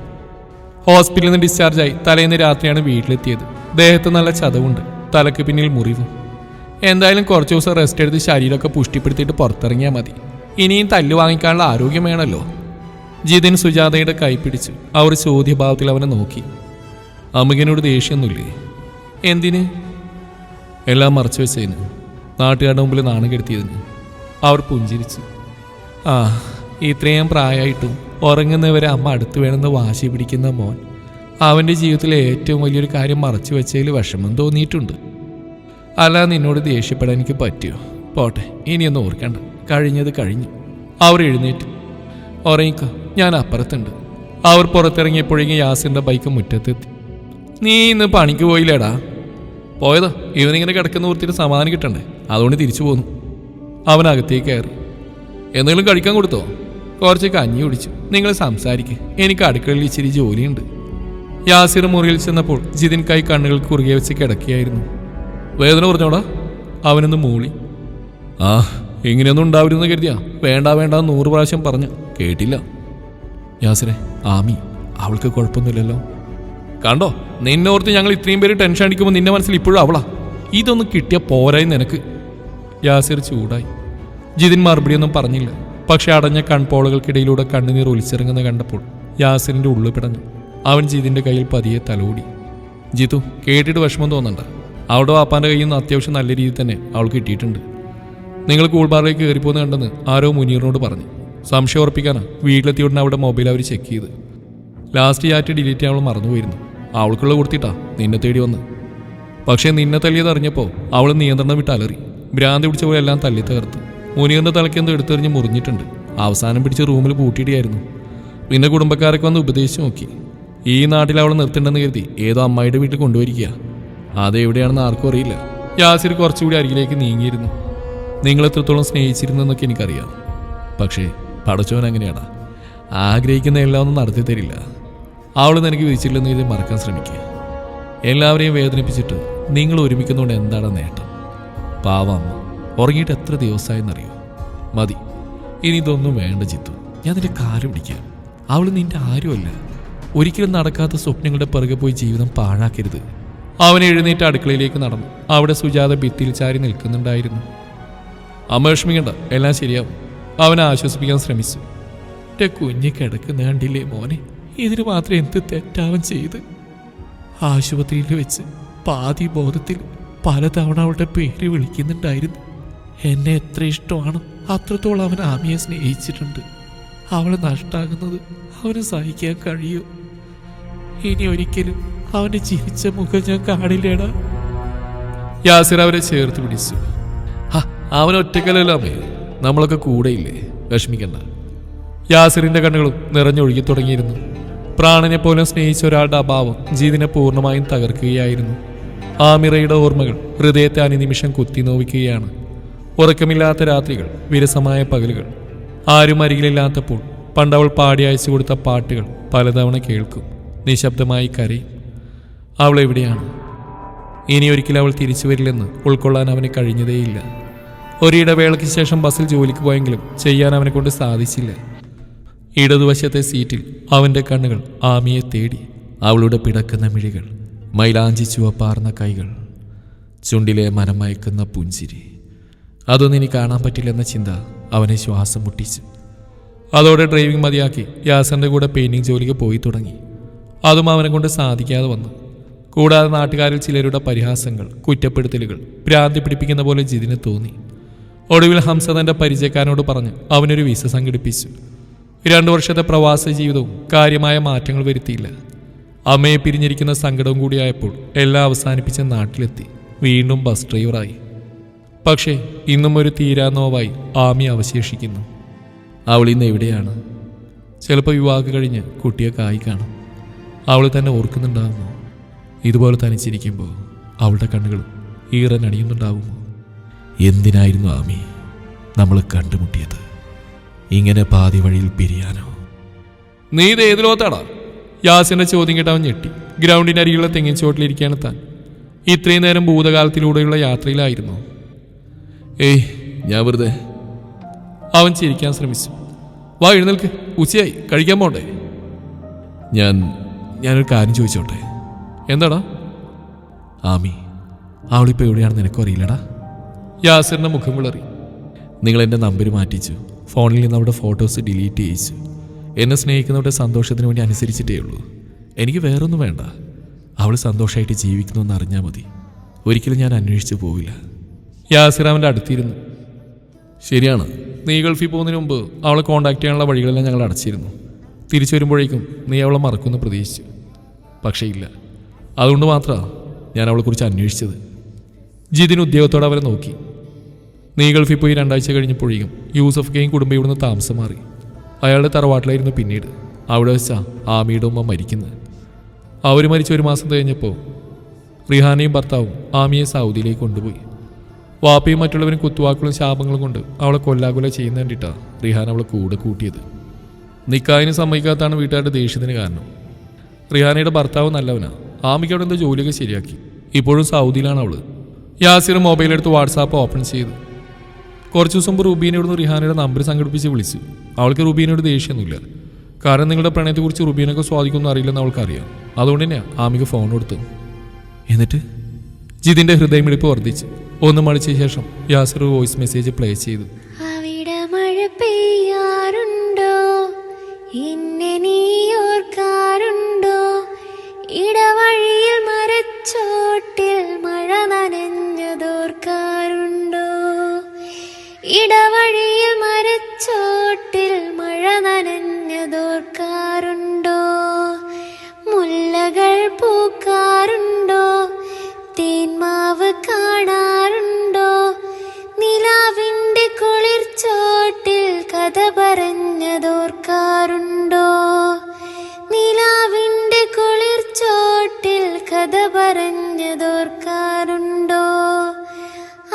ഹോസ്പിറ്റലിൽ നിന്ന് ഡിസ്ചാർജായി തലേന്ന് രാത്രിയാണ് വീട്ടിലെത്തിയത്. ദേഹത്ത് നല്ല ചതവുണ്ട്. തലക്ക് പിന്നിൽ മുറിവും. എന്തായാലും കുറച്ച് ദിവസം റെസ്റ്റ് എടുത്ത് ശരീരമൊക്കെ പുഷ്ടിപ്പെടുത്തിയിട്ട് പുറത്തിറങ്ങിയാൽ മതി. ഇനിയും തല്ലു വാങ്ങിക്കാനുള്ള ആരോഗ്യം വേണമല്ലോ. ജിതിൻ സുജാതയുടെ കൈ പിടിച്ചു. അവർ ചോദ്യഭാവത്തിൽ അവനെ നോക്കി. അമ്മകനോട് ദേഷ്യമൊന്നുമില്ലേ? എന്തിന്? എല്ലാം മറച്ചു വെച്ചതിന്, നാട്ടുകാരുടെ മുമ്പിൽ നാണം കെടുത്തിയതിന്. അവർ പുഞ്ചിരിച്ചു. ആ, ഇത്രയും പ്രായമായിട്ടും ഉറങ്ങുന്നവരെ അമ്മ അടുത്ത് വേണമെന്ന് വാശി പിടിക്കുന്ന മോൻ അവൻ്റെ ജീവിതത്തിലെ ഏറ്റവും വലിയൊരു കാര്യം മറച്ചു വെച്ചതിൽ വിഷമം തോന്നിയിട്ടുണ്ട്. അല്ലാതെ നിന്നോട് ദേഷ്യപ്പെടാൻ എനിക്ക് പറ്റുമോ? പോട്ടെ, ഇനിയൊന്നും ഓർക്കണ്ട. കഴിഞ്ഞത് കഴിഞ്ഞു. അവർ എഴുന്നേറ്റു. ഉറങ്ങിക്കോ, ഞാൻ അപ്പുറത്തുണ്ട്. അവർ പുറത്തിറങ്ങിയപ്പോഴേക്കും യാസിൻ്റെ ബൈക്ക് മുറ്റത്തെത്തി. നീ ഇന്ന് പണിക്ക് പോയില്ലേടാ? പോയതോ, ഇവനിങ്ങനെ കിടക്കുന്ന ഓർത്തിട്ട് സമാധാനം കിട്ടണ്ടേ, അതുകൊണ്ട് തിരിച്ചു പോന്നു. അവനകത്തേക്ക് കയറി. എന്തെങ്കിലും കഴിക്കാൻ കൊടുത്തോ? കുറച്ച് കഞ്ഞി കുടിച്ചു. നിങ്ങൾ സംസാരിക്കുക, എനിക്ക് അടുക്കളയിൽ ഇച്ചിരി ജോലിയുണ്ട്. യാസിർ മുറിയിൽ ചെന്നപ്പോൾ ജിതിൻ കൈ കണ്ണുകൾ കുറുകെ വെച്ച് കിടക്കുകയായിരുന്നു. വേദന പറഞ്ഞോടാ? അവനൊന്ന് മൂളി. ആ, ഇങ്ങനെയൊന്നും ഉണ്ടാവരുതെന്ന് കരുതിയാ വേണ്ട വേണ്ട 100 പ്രാവശ്യം പറഞ്ഞു, കേട്ടില്ല. യാസിറെ, ആമി അവൾക്ക് കുഴപ്പമൊന്നുമില്ലല്ലോ? കണ്ടോ, നിന്നോർത്ത് ഞങ്ങൾ ഇത്രയും പേര് ടെൻഷൻ അടിക്കുമ്പോൾ നിന്റെ മനസ്സിൽ ഇപ്പോഴും അവളാ. ഇതൊന്നും കിട്ടിയ പോരായി നിനക്ക്. യാസിർ ചൂടായി. ജിതിൻ മറുപടിയൊന്നും പറഞ്ഞില്ല. പക്ഷെ അടഞ്ഞ കൺപോളകൾക്കിടയിലൂടെ കണ്ണുനീർ ഒലിച്ചിറങ്ങുന്ന കണ്ടപ്പോൾ യാസിറിന്റെ ഉള്ളു പിടഞ്ഞു. അവൻ ജിതിന്റെ കയ്യിൽ പതിയെ തലോടി. ജിതു, കേട്ടിട്ട് വിഷമം തോന്നണ്ട. അവിടെ വാപ്പാന്റെ കയ്യിൽ നിന്ന് അത്യാവശ്യം നല്ല രീതിയിൽ തന്നെ അവൾ കിട്ടിയിട്ടുണ്ട്. നിങ്ങൾ കൂൾബാറിലേക്ക് കയറിപ്പോന്ന് കണ്ടെന്ന് ആരോ മുനീറിനോട് പറഞ്ഞു. സംശയം ഉറപ്പിക്കാനാ വീട്ടിലെത്തിയ ഉടനെ അവിടെ മൊബൈൽ അവർ ചെക്ക് ചെയ്ത്. ലാസ്റ്റ് ചാറ്റ് ഡിലീറ്റ് ചെയ്യാൻ അവൾ മറന്നുപോയിരുന്നു. അവൾക്കുള്ള കൊടുത്തിട്ടാ നിന്നെ തേടി വന്ന്. പക്ഷേ നിന്നെ തല്ലിയത് അറിഞ്ഞപ്പോൾ അവൾ നിയന്ത്രണം വിട്ട് അലറി. ഭ്രാന്തി പിടിച്ച പോലെ എല്ലാം തല്ലി തകർത്തു. മുനീറിന്റെ തലയ്ക്കെന്തോ എടുത്തെറിഞ്ഞ് മുറിഞ്ഞിട്ടുണ്ട്. അവസാനം പിടിച്ച് റൂമിൽ പൂട്ടിയിടുകയായിരുന്നു. പിന്നെ കുടുംബക്കാരൊക്കെ വന്ന് ഉപദേശിച്ച് നോക്കി. ഈ നാട്ടിൽ അവൾ നിർത്തണ്ടെന്ന് കരുതി ഏതോ അമ്മായിയുടെ വീട്ടിൽ കൊണ്ടുവരിക. അതെവിടെയാണെന്ന് ആർക്കും അറിയില്ല. യാസിർ കുറച്ചുകൂടി അരികിലേക്ക് നീങ്ങിയിരുന്നു. നിങ്ങൾ എത്രത്തോളം സ്നേഹിച്ചിരുന്നെന്നൊക്കെ എനിക്കറിയാം. പക്ഷേ പടച്ചോൻ അങ്ങനെയാടാ, ആഗ്രഹിക്കുന്ന എല്ലാം ഒന്നും നടത്തി തരില്ല. അവൾ നിനക്ക് വിധിച്ചില്ലെന്ന് ഇത് മറക്കാൻ ശ്രമിക്കുക. എല്ലാവരെയും വേദനിപ്പിച്ചിട്ട് നിങ്ങൾ ഒരുമിക്കുന്നതുകൊണ്ട് എന്താണ് നേട്ടം? പാവം അമ്മ ഉറങ്ങിയിട്ട് എത്ര ദിവസമായെന്നറിയോ? മതി, ഇനി ഇതൊന്നും വേണ്ട ജിത്തു. ഞാൻ നിന്റെ കാല് പിടിക്കാം. അവൾ നിന്റെ ആരുമല്ല. ഒരിക്കലും നടക്കാത്ത സ്വപ്നങ്ങളുടെ പിറകെ പോയി ജീവിതം പാഴാക്കരുത്. അവൻ എഴുന്നേറ്റ് അടുക്കളയിലേക്ക് നടന്നു. അവിടെ സുജാത ഭിത്തിയിൽ ചാരി നിൽക്കുന്നുണ്ടായിരുന്നു. അമ്മ വിഷമിക്കണ്ട, എല്ലാം ശരിയാവും. അവനെ ആശ്വസിപ്പിക്കാൻ ശ്രമിച്ചു. എൻ്റെ കുഞ്ഞ് കിടക്കുന്ന കണ്ടില്ലേ മോനെ? ഇതിന് മാത്രം എന്ത് തെറ്റാവൻ ചെയ്ത്? ആശുപത്രിയിൽ വെച്ച് പാതി ബോധത്തിൽ പലതവണ അവളുടെ പേര് വിളിക്കുന്നുണ്ടായിരുന്നു. എന്നെ എത്ര ഇഷ്ടമാണോ അത്രത്തോളം അവൻ ആമിയെ സ്നേഹിച്ചിട്ടുണ്ട്. അവളെ നഷ്ടാകുന്നത് അവന് സഹിക്കാൻ കഴിയൂ? ഇനി ഒരിക്കലും അവന്റെ ചിരിച്ച മുഖം ഞാൻ കാണില്ലേടാ. യാസിർ അവരെ ചേർത്ത് പിടിച്ചു. അവൻ ഒറ്റക്കലല്ലേ, നമ്മളൊക്കെ കൂടെയില്ലേ, വിഷമിക്കണ്ട. യാസിറിന്റെ കണ്ണുകളും നിറഞ്ഞൊഴുകി തുടങ്ങിയിരുന്നു. പ്രാണനെ പോലെ സ്നേഹിച്ച ഒരാളുടെ അഭാവം ജീതിനെ പൂർണ്ണമായും തകർക്കുകയായിരുന്നു. ആമിറയുടെ ഓർമ്മകൾ ഹൃദയത്തെ അനുനിമിഷം കുത്തി നോവിക്കുകയാണ്. ഉറക്കമില്ലാത്ത രാത്രികൾ, വിരസമായ പകലുകൾ. ആരും അരികിലില്ലാത്തപ്പോൾ പണ്ടവൾ പാടി അയച്ചു കൊടുത്ത പാട്ടുകൾ പലതവണ കേൾക്കും. നിശബ്ദമായി കരയും. അവൾ എവിടെയാണ്? ഇനിയൊരിക്കലും അവൾ തിരിച്ചു വരില്ലെന്ന് ഉൾക്കൊള്ളാൻ അവന് കഴിഞ്ഞതേയില്ല. ഒരിടവേളയ്ക്ക് ശേഷം ബസ്സിൽ ജോലിക്ക് പോയെങ്കിലും ചെയ്യാൻ അവനെ കൊണ്ട് സാധിച്ചില്ല. ഇടതുവശത്തെ സീറ്റിൽ അവൻ്റെ കണ്ണുകൾ ആമിയെ തേടി. അവളുടെ പിടക്കുന്ന മിഴികൾ, മൈലാഞ്ചി ചുവപ്പാർന്ന കൈകൾ, ചുണ്ടിലെ മനം മയക്കുന്ന പുഞ്ചിരി. അതൊന്നും ഇനി കാണാൻ പറ്റില്ലെന്ന ചിന്ത അവനെ ശ്വാസം മുട്ടിച്ചു. അതോടെ ഡ്രൈവിംഗ് മതിയാക്കി യാസറിൻ്റെ കൂടെ പെയിന്റിംഗ് ജോലിക്ക് പോയി തുടങ്ങി. അതും അവനെ കൊണ്ട് സാധിക്കാതെ വന്നു. കൂടാതെ നാട്ടുകാരിൽ ചിലരുടെ പരിഹാസങ്ങൾ, കുറ്റപ്പെടുത്തലുകൾ ഭ്രാന്തി പിടിപ്പിക്കുന്ന പോലെ ജിതിന് തോന്നി. ഒടുവിൽ ഹംസ തൻ്റെ പരിചയക്കാരനോട് പറഞ്ഞ് അവനൊരു വിസ സംഘടിപ്പിച്ചു. 2 വർഷത്തെ പ്രവാസ ജീവിതവും കാര്യമായ മാറ്റങ്ങൾ വരുത്തിയില്ല. അമ്മയെ പിരിഞ്ഞിരിക്കുന്ന സങ്കടവും കൂടിയായപ്പോൾ എല്ലാം അവസാനിപ്പിച്ച് നാട്ടിലെത്തി. വീണ്ടും ബസ് ഡ്രൈവറായി. പക്ഷേ ഇന്നും ഒരു തീരാനോവായി ആമി അവശേഷിക്കുന്നു. അവൾ ഇന്ന് എവിടെയാണ്? ചിലപ്പോൾ വിവാഹം കഴിഞ്ഞ് കുട്ടിയൊക്കെ ആയി കാണും. അവൾ തന്നെ ഓർക്കുന്നുണ്ടാകുമോ? ഇതുപോലെ തനിച്ചിരിക്കുമ്പോൾ അവളുടെ കണ്ണുകളും ഈറനണിയുന്നുണ്ടാകുമോ? എന്തിനായിരുന്നു ആമി നമ്മൾ കണ്ടുമുട്ടിയത്? ഇങ്ങനെ പാതി വഴിയിൽ പിരിയാനോ? നീ ഇത് ഏത് ലോകത്താടാ? യാസിന്റെ ചോദ്യം കേട്ട് അവൻ ഞെട്ടി. ഗ്രൗണ്ടിന്റെ അരികിലുള്ള തെങ്ങിൻ ചോട്ടിലിരിക്കുകയാണ് താൻ. ഇത്രയും നേരം ഭൂതകാലത്തിലൂടെയുള്ള യാത്രയിലായിരുന്നു. ഏയ്, ഞാൻ വെറുതെ. അവൻ ചിരിക്കാൻ ശ്രമിച്ചു. വാ, എഴുന്നേൽക്ക്, ഉച്ചയായി, കഴിക്കാൻ പോണ്ടേ? ഞാനൊരു കാര്യം ചോദിച്ചോട്ടെ? എന്താടാ? ആമി അവളിപ്പോൾ എവിടെയാണെന്ന് നിനക്കും അറിയില്ലടാ. യാസിറിന്റെ മുഖം വിളറി. നിങ്ങൾ എൻ്റെ നമ്പർ മാറ്റിച്ചു. ഫോണിൽ നിന്ന് അവിടെ ഫോട്ടോസ് ഡിലീറ്റ് ചെയ്യിച്ചു. എന്നെ സ്നേഹിക്കുന്നവരുടെ സന്തോഷത്തിന് വേണ്ടി അനുസരിച്ചിട്ടേ ഉള്ളൂ. എനിക്ക് വേറൊന്നും വേണ്ട. അവൾ സന്തോഷമായിട്ട് ജീവിക്കണമെന്ന് അറിഞ്ഞാൽ മതി. ഒരിക്കലും ഞാൻ അന്വേഷിച്ചു പോവില്ല. യാസിർ അവൻ്റെ അടുത്തിരുന്നു. ശരിയാണ്. നീ ഗൾഫിൽ പോകുന്നതിന് മുമ്പ് അവളെ കോൺടാക്ട് ചെയ്യാനുള്ള വഴികളെല്ലാം ഞങ്ങൾ അടച്ചിരുന്നു. തിരിച്ചു വരുമ്പോഴേക്കും നീ അവളെ മറക്കുമെന്ന് പ്രതീക്ഷിച്ചു. പക്ഷേ ഇല്ല. അതുകൊണ്ട് മാത്രമാണ് ഞാൻ അവളെക്കുറിച്ച് അന്വേഷിച്ചത്. ജിതിന് ഉദ്യോഗത്തോടെ അവരെ നോക്കി. നീ ഗൾഫിൽ പോയി 2 ആഴ്ച കഴിഞ്ഞപ്പോഴേക്കും യൂസഫ് കെയും കുടുംബം ഇവിടുന്ന് താമസം മാറി. അയാളുടെ തറവാട്ടിലായിരുന്നു പിന്നീട്. അവിടെ വെച്ചാ ആമിയുടെ ഉമ്മ മരിക്കുന്നത്. അവർ മരിച്ച 1 മാസം കഴിഞ്ഞപ്പോൾ റിഹാനയും ഭർത്താവും ആമിയെ സൗദിയിലേക്ക് കൊണ്ടുപോയി. വാപ്പയും മറ്റുള്ളവരും കുത്തുവാക്കുകളും ശാപങ്ങളും കൊണ്ട് അവളെ കൊല്ലാകൊല ചെയ്യുന്ന കണ്ടിട്ടാണ് റിഹാൻ അവളെ കൂടെ കൂട്ടിയത്. നിക്കാഹിന് സമ്മതിക്കാത്താണ് വീട്ടുകാരുടെ ദേഷ്യത്തിന് കാരണം. റിഹാനയുടെ ഭർത്താവ് നല്ലവനാണ്. ആമിക്ക് അവിടെ എന്തോ ജോലിയൊക്കെ ശരിയാക്കി. ഇപ്പോഴും സൗദിയിലാണ് അവള്. യാസിർ മൊബൈലെടുത്ത് വാട്സാപ്പ് ഓപ്പൺ ചെയ്തു. കുറച്ച് ദിവസം മുമ്പ് റുബീനെ ഇവിടുന്ന് റിഹാനയുടെ നമ്പർ സംഘടിപ്പിച്ച് വിളിച്ചു. അവൾക്ക് റുബീനോട് ദേഷ്യമൊന്നുമില്ല. കാരണം നിങ്ങളുടെ പ്രണയത്തെക്കുറിച്ച് റുബീനൊക്കെ സ്വാധീനമൊന്നും അറിയില്ലെന്ന് അവൾക്കറിയാം. അതുകൊണ്ട് തന്നെയാണ് ആമിക്ക് ഫോൺ കൊടുത്തു. എന്നിട്ട് ജിതിന്റെ ഹൃദയമിടിപ്പ് വർദ്ധിച്ചു. ഒന്ന് മണിച്ച ശേഷം യാസിർ വോയിസ് മെസ്സേജ് പ്ലേ ചെയ്തു. അവിടെ മഴ പെയ്യാറുണ്ടോ? എന്നെ നീ ഓർക്കാറുണ്ടോ? ഇടവഴിയിൽ മരച്ചോട്ടിൽ മഴ നനഞ്ഞതോർക്കാറുണ്ടോ? ഇടവഴിയിൽ മരച്ചോട്ടിൽ മഴ നനഞ്ഞതോർക്കാറുണ്ടോ? മുല്ലകൾ പൂക്കാറുണ്ടോ? തേന്മാവ് കാണാറുണ്ടോ? നിലാവിൻ്റെ കുളിർച്ചോട്ടിൽ കഥ പറഞ്ഞതോർക്കാറുണ്ടോ? നിലാവിൻ്റെ കുളിർച്ചോട്ടിൽ കഥ പറഞ്ഞതോർക്കാറുണ്ടോ?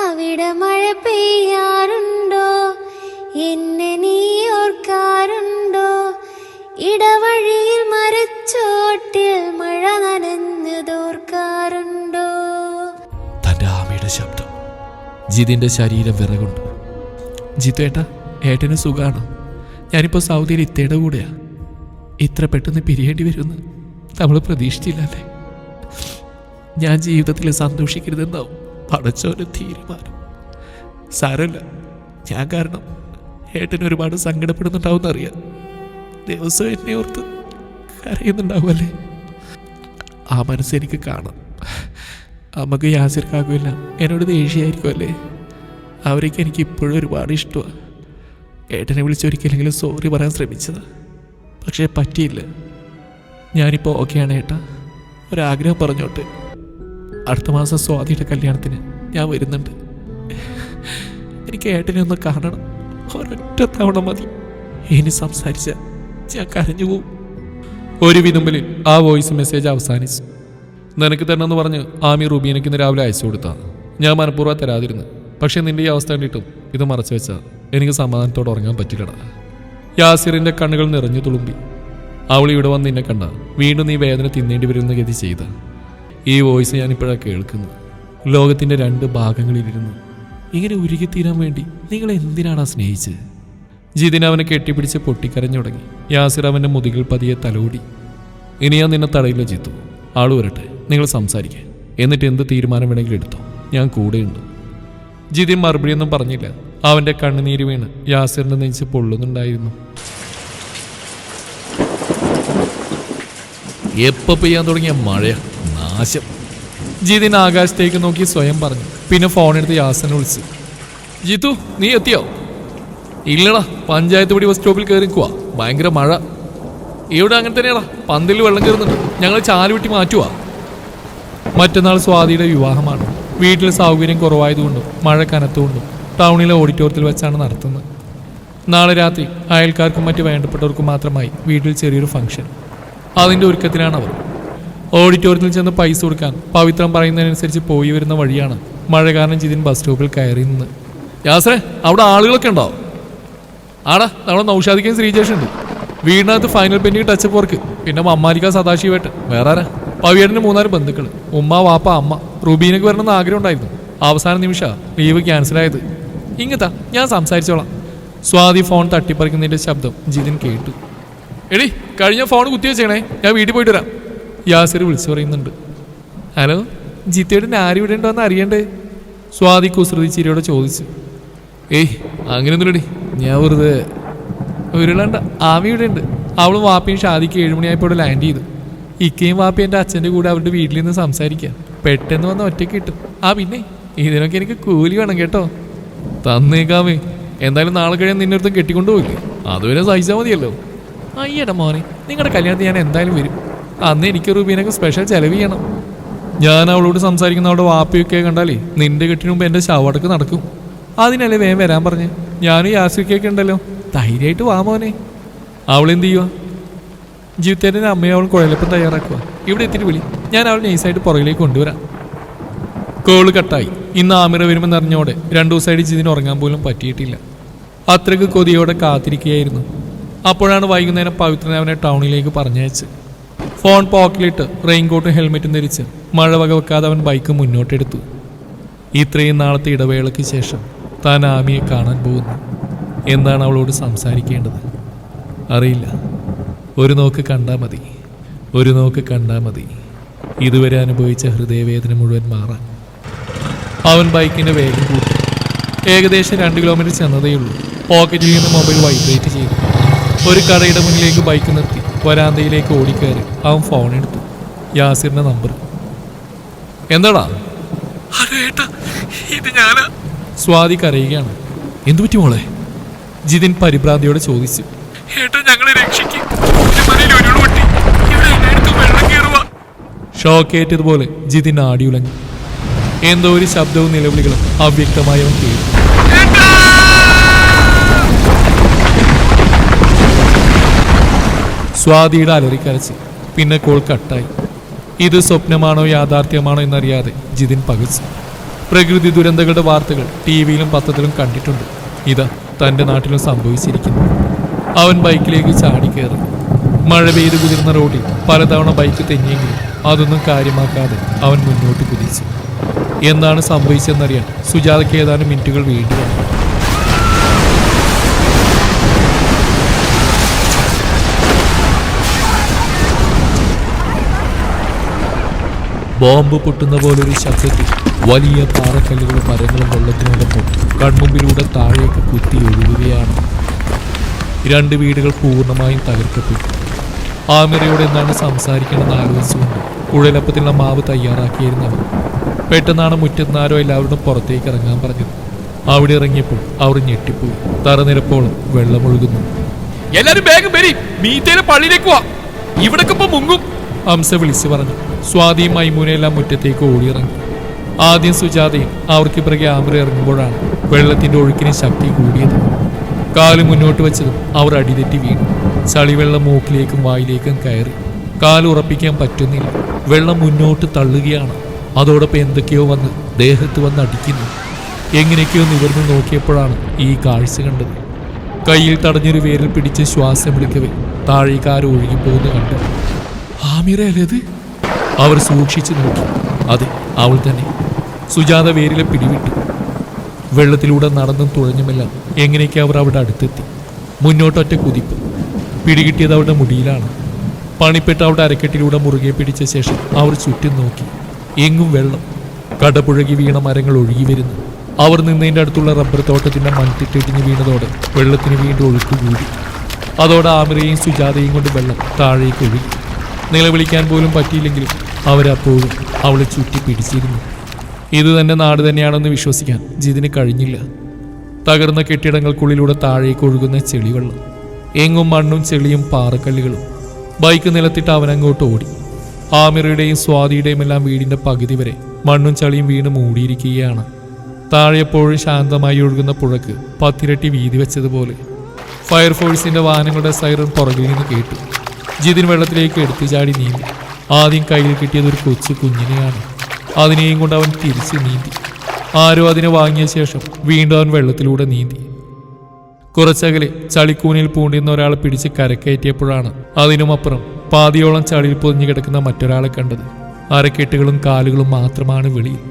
അവിടെ മഴ പെയ്യാറുണ്ടോ? എന്നെ നീ ഓർക്കാറുണ്ടോ? ഇടവഴിയിൽ മരച്ചോട്ടിൽ മഴ നനഞ്ഞതോർക്കാറുണ്ടോ? തൻ്റെ ആമയുടെ ശബ്ദം. ജിതിൻ്റെ ശരീരം വിറകുണ്ട്. ജിത്തു ഏട്ടാ, ഏട്ടന് സുഖാണോ? ഞാനിപ്പോൾ സൗദിയിൽ ഇത്തയുടെ കൂടെയാ. ഇത്ര പെട്ടെന്ന് പിരിയേണ്ടി വരുമെന്ന് നമ്മൾ പ്രതീക്ഷിച്ചില്ലല്ലേ. ഞാൻ ജീവിതത്തിൽ സന്തോഷിക്കരുതെന്നാവും പടച്ചോൻ്റെ തീരുമാനം. സാരമില്ല, ഞാൻ കാരണം ഏട്ടന് ഒരുപാട് സങ്കടപ്പെടുന്നുണ്ടാവും അറിയാം. ദിവസം എന്നെ ഓർത്ത് കരയുന്നുണ്ടാവുമല്ലേ? ആ മനസ്സെനിക്ക് കാണാം. അമ്മക്ക് യാസിർക്കാകുമില്ല എന്നോട് ദേഷ്യമായിരിക്കും അല്ലേ? അവരേക്ക് എനിക്ക് ഇപ്പോഴും ഒരുപാട് ഇഷ്ടമാണ്. ഏട്ടനെ വിളിച്ചൊരിക്കലെങ്കിലും സോറി പറയാൻ ശ്രമിച്ചതാണ്. പക്ഷേ പറ്റിയില്ല. ഞാനിപ്പോൾ ഓക്കെയാണ് ഏട്ടാ. ഒരാഗ്രഹം പറഞ്ഞോട്ടെ. അടുത്ത മാസം സ്വാതിയുടെ കല്യാണത്തിന് ഞാൻ വരുന്നുണ്ട്. എനിക്ക് ഏട്ടനെ ഒന്ന് കാണണം. ഒരൊറ്റ തവണ മതി. ഇനി സംസാരിച്ച ഞാൻ കരഞ്ഞു പോവും. ഒരു വിതുമ്പലിൽ ആ വോയിസ് മെസ്സേജ് അവസാനിച്ചു. നിനക്ക് തരണമെന്ന് പറഞ്ഞ് ആമി റുബീനയ്ക്ക് ഇന്ന് രാവിലെ അയച്ചു കൊടുത്താ. ഞാൻ മനഃപൂർവ്വം തരാതിരുന്നു. പക്ഷെ നിന്റെ ഈ അവസ്ഥ കണ്ടിട്ടും ഇത് മറച്ചു വെച്ചാൽ എനിക്ക് സമാധാനത്തോടെ ഉറങ്ങാൻ പറ്റില്ലടാ. യാസിറിന്റെ കണ്ണുകൾ നിറഞ്ഞു തുളുമ്പി. അവൾ ഇവിടെ വന്ന് നിന്നെ കണ്ട വീണ്ടും നീ വേദന തിന്നേണ്ടി വരുന്ന ഗതി ചെയ്ത. ഈ വോയിസ് ഞാനിപ്പോഴാണ് കേൾക്കുന്നത്. ലോകത്തിന്റെ 2 ഭാഗങ്ങളിലിരുന്നു ഇങ്ങനെ ഉരുകിത്തീരാൻ വേണ്ടി നിങ്ങൾ എന്തിനാണ് സ്നേഹിച്ച്? ജിതിൻ അവനെ കെട്ടിപ്പിടിച്ച് പൊട്ടിക്കരഞ്ഞു തുടങ്ങി. യാസിർ അവന്റെ മുതുകിൽ പതിയെ തലോടി. ഇനി ഞാൻ നിന്നെ തടയില്ല ജിത്തു. ആള് വരട്ടെ, നിങ്ങൾ സംസാരിക്കുക. എന്നിട്ട് എന്ത് തീരുമാനം വേണമെങ്കിലും എടുത്തോ, ഞാൻ കൂടെയുണ്ട്. ജിതിൻ മറുപടിയൊന്നും പറഞ്ഞില്ല. അവന്റെ കണ്ണുനീര് വീണ് യാസിറിന്റെ നെഞ്ച് പൊള്ളുന്നുണ്ടായിരുന്നു. എപ്പോ പെയ്യാൻ തുടങ്ങിയ മഴ നാശം. ജിതിൻ ആകാശത്തേക്ക് നോക്കി സ്വയം പറഞ്ഞു. പിന്നെ ഫോണെടുത്ത് യാസിനെ വിളിച്ചു. ജിത്തു, നീ എത്തിയോ? ഇല്ലടാ, പഞ്ചായത്ത് പടി ബസ് സ്റ്റോപ്പിൽ കയറിക്കുവാ. ഭയങ്കര മഴ. ഇവിടെ അങ്ങനെ തന്നെയാടാ, പന്തിൽ വെള്ളം കയറുന്നുണ്ട്. ഞങ്ങൾ ചാലുവിട്ടി മാറ്റുവാ. മറ്റന്നാൾ സ്വാതിയുടെ വിവാഹമാണ്. വീട്ടിൽ സൗകര്യം കുറവായതുകൊണ്ടും മഴ കനത്തുകൊണ്ടും ടൗണിലെ ഓഡിറ്റോറിയത്തിൽ വെച്ചാണ് നടത്തുന്നത്. നാളെ രാത്രി അയൽക്കാർക്കും മറ്റ് വേണ്ടപ്പെട്ടവർക്കും മാത്രമായി വീട്ടിൽ ചെറിയൊരു ഫംഗ്ഷൻ. അതിൻ്റെ ഒരുക്കത്തിലാണ് അവർ. ഓഡിറ്റോറിയത്തിൽ ചെന്ന് പൈസ കൊടുക്കാൻ പവിത്രം പറയുന്നതിനനുസരിച്ച് പോയി വരുന്ന വഴിയാണ് മഴ കാരണം ജിതിൻ ബസ് സ്റ്റോപ്പിൽ കയറി നിന്ന്. യാസേ, അവിടെ ആളുകളൊക്കെ ഉണ്ടോ? ആടാ, നമ്മുടെ നൗഷാദിക്കും ശ്രീജേഷുണ്ട്. വീടിനകത്ത് ഫൈനൽ പെൻഡിങ് ടച്ചപ്പ് വർക്ക്. പിന്നെ മമ്മാലിക്ക സദാശിവേട്ട്. വേറെ ആരാ? പവിയേട്ടന് 3-4 ബന്ധുക്കൾ. ഉമ്മ, വാപ്പ, അമ്മ. റുബീനക്ക് വരണമെന്ന് ആഗ്രഹം ഉണ്ടായിരുന്നു. അവസാന നിമിഷ ലീവ് ക്യാൻസലായത്. ഇങ്ങത്താ, ഞാൻ സംസാരിച്ചോളാം. സ്വാതി ഫോൺ തട്ടിപ്പറിക്കുന്നതിന്റെ ശബ്ദം ജിതിൻ കേട്ടു. എടി, കഴിഞ്ഞ ഫോൺ കുത്തി വെച്ചേണേ, ഞാൻ വീട്ടിൽ പോയിട്ട് വരാം. യാസിർ വിളിച്ചു പറയുന്നുണ്ട്. ഹലോ, ജിത്തേട്ടൻ ആരും ഇവിടെ ഉണ്ടോന്ന് അറിയണ്ടേ? സ്വാതി കുസൃതി ചിരിയോടെ ചോദിച്ചു. ഏയ്, അങ്ങനെയൊന്നുമില്ലടി, ഞാൻ വെറുതെ. ഉരുളണ്ട, ആമി ഇവിടെ ഉണ്ട്. അവളും വാപ്പയും ഷാദിക്ക് 7 മണിയായപ്പോൾ ലാൻഡ് ചെയ്തു. ഇക്കയും വാപ്പയും എൻ്റെ അച്ഛൻ്റെ കൂടെ അവരുടെ വീട്ടിൽ നിന്ന് സംസാരിക്കാം. പെട്ടെന്ന് വന്ന് ഒറ്റയ്ക്ക് കിട്ടും. പിന്നെ ഇതിനൊക്കെ എനിക്ക് കൂലി വേണം കേട്ടോ. തന്നേക്കാമേ. എന്തായാലും നാളെ കഴിയാൻ നിന്നെ അടുത്ത് കെട്ടിക്കൊണ്ടുപോയില്ലേ? അതുവരെ സഹിച്ചാൽ മതിയല്ലോ. അയ്യടാ മോനെ, നിങ്ങളുടെ കല്യാണത്തിന് ഞാൻ എന്തായാലും വരും. അന്ന് എനിക്ക് റുബീനൊക്കെ സ്പെഷ്യൽ ചെലവ് ചെയ്യണം. ഞാൻ അവളോട് സംസാരിക്കുന്ന അവളുടെ വാപ്പയൊക്കെ കണ്ടാലേ നിന്റെ കെട്ടിന് മുമ്പ് എൻ്റെ ശവടക്ക് നടക്കും. അതിനല്ലേ വേഗം വരാൻ പറഞ്ഞ്. ഞാനും യാസിക്കൊക്കെ ഉണ്ടല്ലോ, ധൈര്യമായിട്ട് വാ മോനെ. അവളെന്ത് ചെയ്യുക? ജീവിതത്തിൻ്റെ അമ്മയും അവൾ കുഴലപ്പം തയ്യാറാക്കുക. ഇവിടെ എത്തിയിട്ട് വിളി, ഞാൻ അവൾ നൈസായിട്ട് പുറകിലേക്ക് കൊണ്ടുവരാം. കോള് കട്ടായി. ഇന്ന് ആമിറ വരുമെന്ന് അറിഞ്ഞോടെ 2 ദിവസമായിട്ട് ജിതിന് ഉറങ്ങാൻ പോലും പറ്റിയിട്ടില്ല. അത്രയ്ക്ക് കൊതിയോടെ കാത്തിരിക്കുകയായിരുന്നു. അപ്പോഴാണ് വൈകുന്നേരം പവിത്രനെ അവനെ ടൗണിലേക്ക് പറഞ്ഞയച്ച്. ഫോൺ പോക്കറ്റിലിട്ട് റെയിൻകോട്ടും ഹെൽമെറ്റും ധരിച്ച് മഴ വകവെക്കാതെ അവൻ ബൈക്ക് മുന്നോട്ടെടുത്തു. ഇത്രയും നാളത്തെ ഇടവേളയ്ക്ക് ശേഷം താൻ ആമിയെ കാണാൻ പോകുന്നു. എന്താണ് അവളോട് സംസാരിക്കേണ്ടത് അറിയില്ല. ഒരു നോക്ക് കണ്ടാൽ മതി, ഒരു നോക്ക് കണ്ടാൽ മതി ഇതുവരെ അനുഭവിച്ച ഹൃദയവേദന മുഴുവൻ മാറാൻ. അവൻ ബൈക്കിൻ്റെ വേഗം കൂട്ടി. ഏകദേശം 2 കിലോമീറ്റർ ചെന്നതേയുള്ളൂ. പോക്കറ്റിൽ നിന്ന് മൊബൈൽ വൈബ്രേറ്റ് ചെയ്തു. ഒരു കടയുടെ മുന്നിലേക്ക് ബൈക്ക് നിർത്തി വരാന്തയിലേക്ക് ഓടിക്കയറി അവൻ ഫോൺ എടുത്തു. യാസിറിന്റെ നമ്പർ. എന്താടാ? ഇത് ഞാനാ. സ്വാതി കരയുകയാണ്. എന്തു പറ്റി മോളെ? ജിതിൻ പരിഭ്രാന്തിയോടെ ചോദിച്ചു. ഷോക്കേറ്റതുപോലെ ജിതിൻ ആടിയുലഞ്ഞു. എന്തോ ഒരു ശബ്ദവും നിലവിളികളും അവ്യക്തമായി അവൻ കേട്ടു. സ്വാതിയുടെ അലറിക്കരച്ച്. പിന്നെ കോൾ കട്ടായി. ഇത് സ്വപ്നമാണോ യാഥാർത്ഥ്യമാണോ എന്നറിയാതെ ജിതിൻ പകച്ചു. പ്രകൃതി ദുരന്തങ്ങളുടെ വാർത്തകൾ ടിവിയിലും പത്രത്തിലും കണ്ടിട്ടുണ്ട്. ഇതാ തൻ്റെ നാട്ടിലും സംഭവിച്ചിരിക്കുന്നു. അവൻ ബൈക്കിലേക്ക് ചാടിക്കയറി. മഴ പെയ്ത് കുതിർന്ന റോഡിൽ പലതവണ ബൈക്ക് തെന്നിയെങ്കിലും അതൊന്നും കാര്യമാക്കാതെ അവൻ മുന്നോട്ട് കുതിച്ചു. എന്താണ് സംഭവിച്ചതെന്നറിയാൻ സുജാതയ്ക്ക് ഏതാനും മിനിറ്റുകൾ വേണ്ടി വന്നു. ബോംബ് പൊട്ടുന്ന പോലൊരു ശബ്ദത്തിൽ വലിയ പാറക്കല്ലുകളും മരങ്ങളും വെള്ളത്തിനോടൊപ്പം കൺമുമ്പിലൂടെ താഴേക്ക് കുത്തി ഒഴുകുകയാണ്. 2 വീടുകൾ പൂർണ്ണമായും തകർക്കപ്പെട്ടു. ആമിറയോട് എന്താണ് സംസാരിക്കണമെന്ന് ആലോചിച്ചുകൊണ്ട് കുഴലപ്പത്തിലുള്ള മാവ് തയ്യാറാക്കിയിരുന്നവർ. പെട്ടെന്നാണ് മുറ്റത്തുനിന്നാരോ എല്ലാവരോടും പുറത്തേക്ക് ഇറങ്ങാൻ പറഞ്ഞത്. അവിടെ ഇറങ്ങിയപ്പോൾ അവർ ഞെട്ടിപ്പോയി. തറനിരപ്പോളം വെള്ളമൊഴുകുന്നു. എല്ലാരും വേഗം വരി, മീറ്റേനെ പള്ളിയിലേക്ക് വാ, ഇവിടൊക്കെ ഇപ്പൊ മുങ്ങും. ഹംസ വിളിച്ചു പറഞ്ഞു. സ്വാതിയും മൈമൂനെല്ലാം മുറ്റത്തേക്ക് ഓടിയിറങ്ങി. ആദ്യം സുജാതയും അവർക്ക് പിറകെ ആമിറ ഇറങ്ങുമ്പോഴാണ് വെള്ളത്തിന്റെ ഒഴുക്കിന് ശക്തി കൂടിയത്. കാല് മുന്നോട്ട് വെച്ചതും അവർ അടിതെറ്റി വീണു. ചളിവെള്ളം മൂക്കിലേക്കും വായിലേക്കും കയറി. കാല് ഉറപ്പിക്കാൻ പറ്റുന്നില്ല. വെള്ളം മുന്നോട്ട് തള്ളുകയാണ്. അതോടൊപ്പം എന്തൊക്കെയോ വന്ന് ദേഹത്ത് വന്ന് അടിക്കുന്നു. എങ്ങനെയൊക്കെയോ നിവർന്ന് നോക്കിയപ്പോഴാണ് ഈ കാഴ്ച കണ്ടത്. കയ്യിൽ തടഞ്ഞൊരു വേരിൽ പിടിച്ച് ശ്വാസമെടുക്കവേ താഴേക്കാരോ ഒഴുകിപ്പോകുന്ന കണ്ടു. ആമിറയല്ലത്? അവർ സൂക്ഷിച്ചു നോക്കി. അതെ, അവൾ തന്നെ. സുജാത വേരിലെ പിടിവിട്ടു. വെള്ളത്തിലൂടെ നടന്നും തുഴഞ്ഞുമെല്ലാം എങ്ങനെയൊക്കെ അവർ അവിടെ അടുത്തെത്തി. മുന്നോട്ടൊറ്റ കുതിപ്പ്. പിടികിട്ടിയത് അവരുടെ മുടിയിലാണ്. പണിപ്പെട്ട് അവിടെ അരക്കെട്ടിലൂടെ മുറുകെ പിടിച്ച ശേഷം അവർ ചുറ്റും നോക്കി. എങ്ങും വെള്ളം. കടപുഴകി വീണ മരങ്ങൾ ഒഴുകി വരുന്നു. അവർ നിന്നതിൻ്റെ അടുത്തുള്ള റബ്ബർ തോട്ടത്തിൻ്റെ മൺതിട്ടിടിഞ്ഞ് വീണതോടെ വെള്ളത്തിന് വീണ്ടും ഒഴുക്ക് കൂടി. അതോടെ ആമിറയെയും സുജാതയും കൊണ്ട് വെള്ളം താഴേക്ക് ഒഴുകി. നിലവിളിക്കാൻ പോലും പറ്റിയില്ലെങ്കിലും അവരപ്പോഴും അവളെ ചുറ്റി പിടിച്ചിരുന്നു. ഇത് തന്നെ നാട് തന്നെയാണെന്ന് വിശ്വസിക്കാൻ ജിതിന് കഴിഞ്ഞില്ല. തകർന്ന കെട്ടിടങ്ങൾക്കുള്ളിലൂടെ താഴേക്ക് ഒഴുകുന്ന ചെളിവെള്ളം. എങ്ങും മണ്ണും ചെളിയും പാറക്കല്ലുകളും. ബൈക്ക് നിലത്തിട്ട് അവനങ്ങോട്ട് ഓടി. ആമിറയുടെയും സ്വാതിയുടെയും എല്ലാം വീടിന്റെ പകുതി വരെ മണ്ണും ചളിയും വീണ് മൂടിയിരിക്കുകയാണ്. താഴെപ്പോഴും ശാന്തമായി ഒഴുകുന്ന പുഴക്ക് 10 ഇരട്ടി വീതി വെച്ചതുപോലെ. ഫയർഫോഴ്സിന്റെ വാഹനങ്ങളുടെ സൈറൺ പുറകിൽ നിന്ന് കേട്ടു. ജിതിൻ വെള്ളത്തിലേക്ക് എടുത്തു ചാടി നീന്തി. ആദ്യം കയ്യിൽ കിട്ടിയത് ഒരു കൊച്ചു കുഞ്ഞിനെയാണ്. അതിനെയും കൊണ്ട് അവൻ തിരിച്ച് നീന്തി. ആരോ അതിനെ വാങ്ങിയ ശേഷം വീണ്ടും അവൻ വെള്ളത്തിലൂടെ നീന്തി. കുറച്ചകലെ ചളിക്കൂനിൽ പൂണ്ടിരുന്ന ഒരാളെ പിടിച്ച് കരക്കയറ്റിയപ്പോഴാണ് അതിനുമപ്പുറം പാതിയോളം ചളിയിൽ പൊതിഞ്ഞു കിടക്കുന്ന മറ്റൊരാളെ കണ്ടത്. അരക്കെട്ടുകളും കാലുകളും മാത്രമാണ് വെളിയിൽ.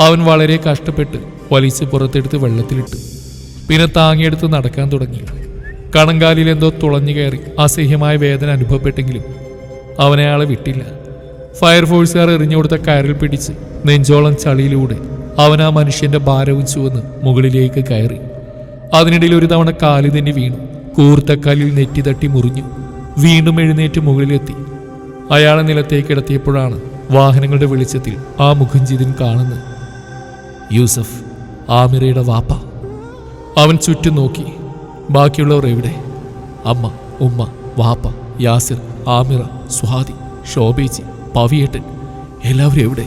അവൻ വളരെ കഷ്ടപ്പെട്ട് വലിച്ച് പുറത്തെടുത്ത് വെള്ളത്തിലിട്ടു. പിന്നെ താങ്ങിയെടുത്ത് നടക്കാൻ തുടങ്ങി. കണങ്കാലിൽ എന്തോ തുളഞ്ഞു കയറി അസഹ്യമായ വേദന അനുഭവപ്പെട്ടെങ്കിലും അവനയാളെ വിട്ടില്ല. ഫയർഫോഴ്സുകാർ എറിഞ്ഞു കൊടുത്ത കയറിൽ പിടിച്ച് നെഞ്ചോളം ചളിയിലൂടെ അവൻ ആ മനുഷ്യന്റെ ഭാരവും ചുവന്ന് മുകളിലേക്ക് കയറി. അതിനിടയിൽ ഒരു തവണ കാലി തന്നെ വീണു. കൂർത്ത കല്ലിൽ നെറ്റി തട്ടി മുറിഞ്ഞു. വീണ്ടും എഴുന്നേറ്റ് മുകളിലെത്തി. അയാളെ നിലത്തേക്ക് കിടത്തിയപ്പോഴാണ് വാഹനങ്ങളുടെ വെളിച്ചത്തിൽ ആ മുഖം ജിതിൻ കാണുന്നത്. യൂസഫ്, ആമിറയുടെ വാപ്പ. അവൻ ചുറ്റും നോക്കി. ബാക്കിയുള്ളവർ എവിടെ? അമ്മ, ഉമ്മ, വാപ്പ, യാസിർ, ആമിറ, സ്വാതി, ശോഭേച്ചി, പവിയേട്ടൻ, എല്ലാവരും എവിടെ?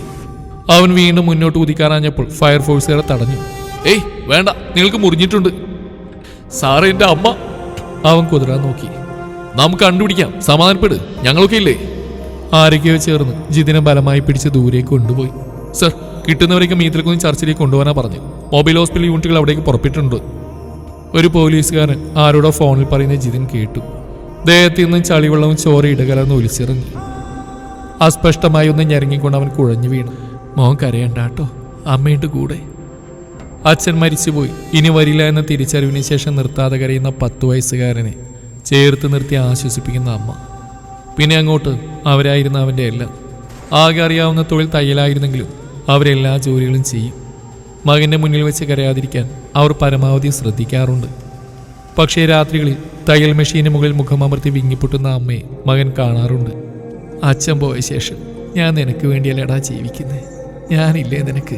അവൻ വീണ്ടും മുന്നോട്ട് കുതിക്കാനാഞ്ഞപ്പോൾ ഫയർഫോഴ്സുകാരെ തടഞ്ഞു. ഏയ് വേണ്ട, നിങ്ങൾക്ക് മുറിഞ്ഞിട്ടുണ്ട്. സാറേ, എൻ്റെ അമ്മ. അവൻ കുതിരാൻ നോക്കി. നമുക്ക് കണ്ടുപിടിക്കാം, സമാധാനപ്പെട്, ഞങ്ങളൊക്കെ ഇല്ലേ? ആരൊക്കെയോ ചേർന്ന് ജിതിനെ ബലമായി പിടിച്ച് ദൂരേക്ക് കൊണ്ടുപോയി. സർ, കിട്ടുന്നവരേക്ക് മീത്തിലേക്കൊന്നും ചർച്ചിലേക്ക് കൊണ്ടുപോകാനാ പറഞ്ഞു. മൊബൈൽ ഹോസ്പിറ്റൽ യൂണിറ്റുകൾ അവിടേക്ക് പുറപ്പെട്ടിട്ടുണ്ട്. ഒരു പോലീസുകാരൻ ആരോടോ ഫോണിൽ പറയുന്ന ജിതിൻ കേട്ടു. ദേഹത്തിൽ നിന്നും ചളിവെള്ളവും ചോര ഇടകലർന്ന് ഒലിച്ചിറങ്ങി. അസ്പഷ്ടമായി ഒന്ന് ഞെരങ്ങിക്കൊണ്ട് അവൻ കുഴഞ്ഞു വീണു. മോൻ കരയണ്ടാട്ടോ, അമ്മയുടെ കൂടെ. അച്ഛൻ മരിച്ചുപോയി, ഇനി വരില്ല എന്ന തിരിച്ചറിവിന് ശേഷം നിർത്താതെ കരയുന്ന 10 വയസ്സുകാരനെ ചേർത്ത് നിർത്തി ആശ്വസിപ്പിക്കുന്ന അമ്മ. പിന്നെ അങ്ങോട്ട് അവരായിരുന്നു അവൻ്റെ എല്ലാം. ആകെ അറിയാവുന്ന തൊഴിൽ തയ്യലായിരുന്നെങ്കിലും അവരെല്ലാ ജോലികളും ചെയ്യും. മകൻ്റെ മുന്നിൽ വെച്ച് കരയാതിരിക്കാൻ അവർ പരമാവധി ശ്രദ്ധിക്കാറുണ്ട്. പക്ഷേ രാത്രികളിൽ തയ്യൽ മെഷീന് മുകളിൽ മുഖമമർത്തി വിങ്ങിപ്പൊട്ടുന്ന അമ്മയെ മകൻ കാണാറുണ്ട്. അച്ഛൻ പോയ ശേഷം ഞാൻ നിനക്ക് വേണ്ടിയല്ലടാ ജീവിക്കുന്നത്, ഞാനില്ലേ നിനക്ക്?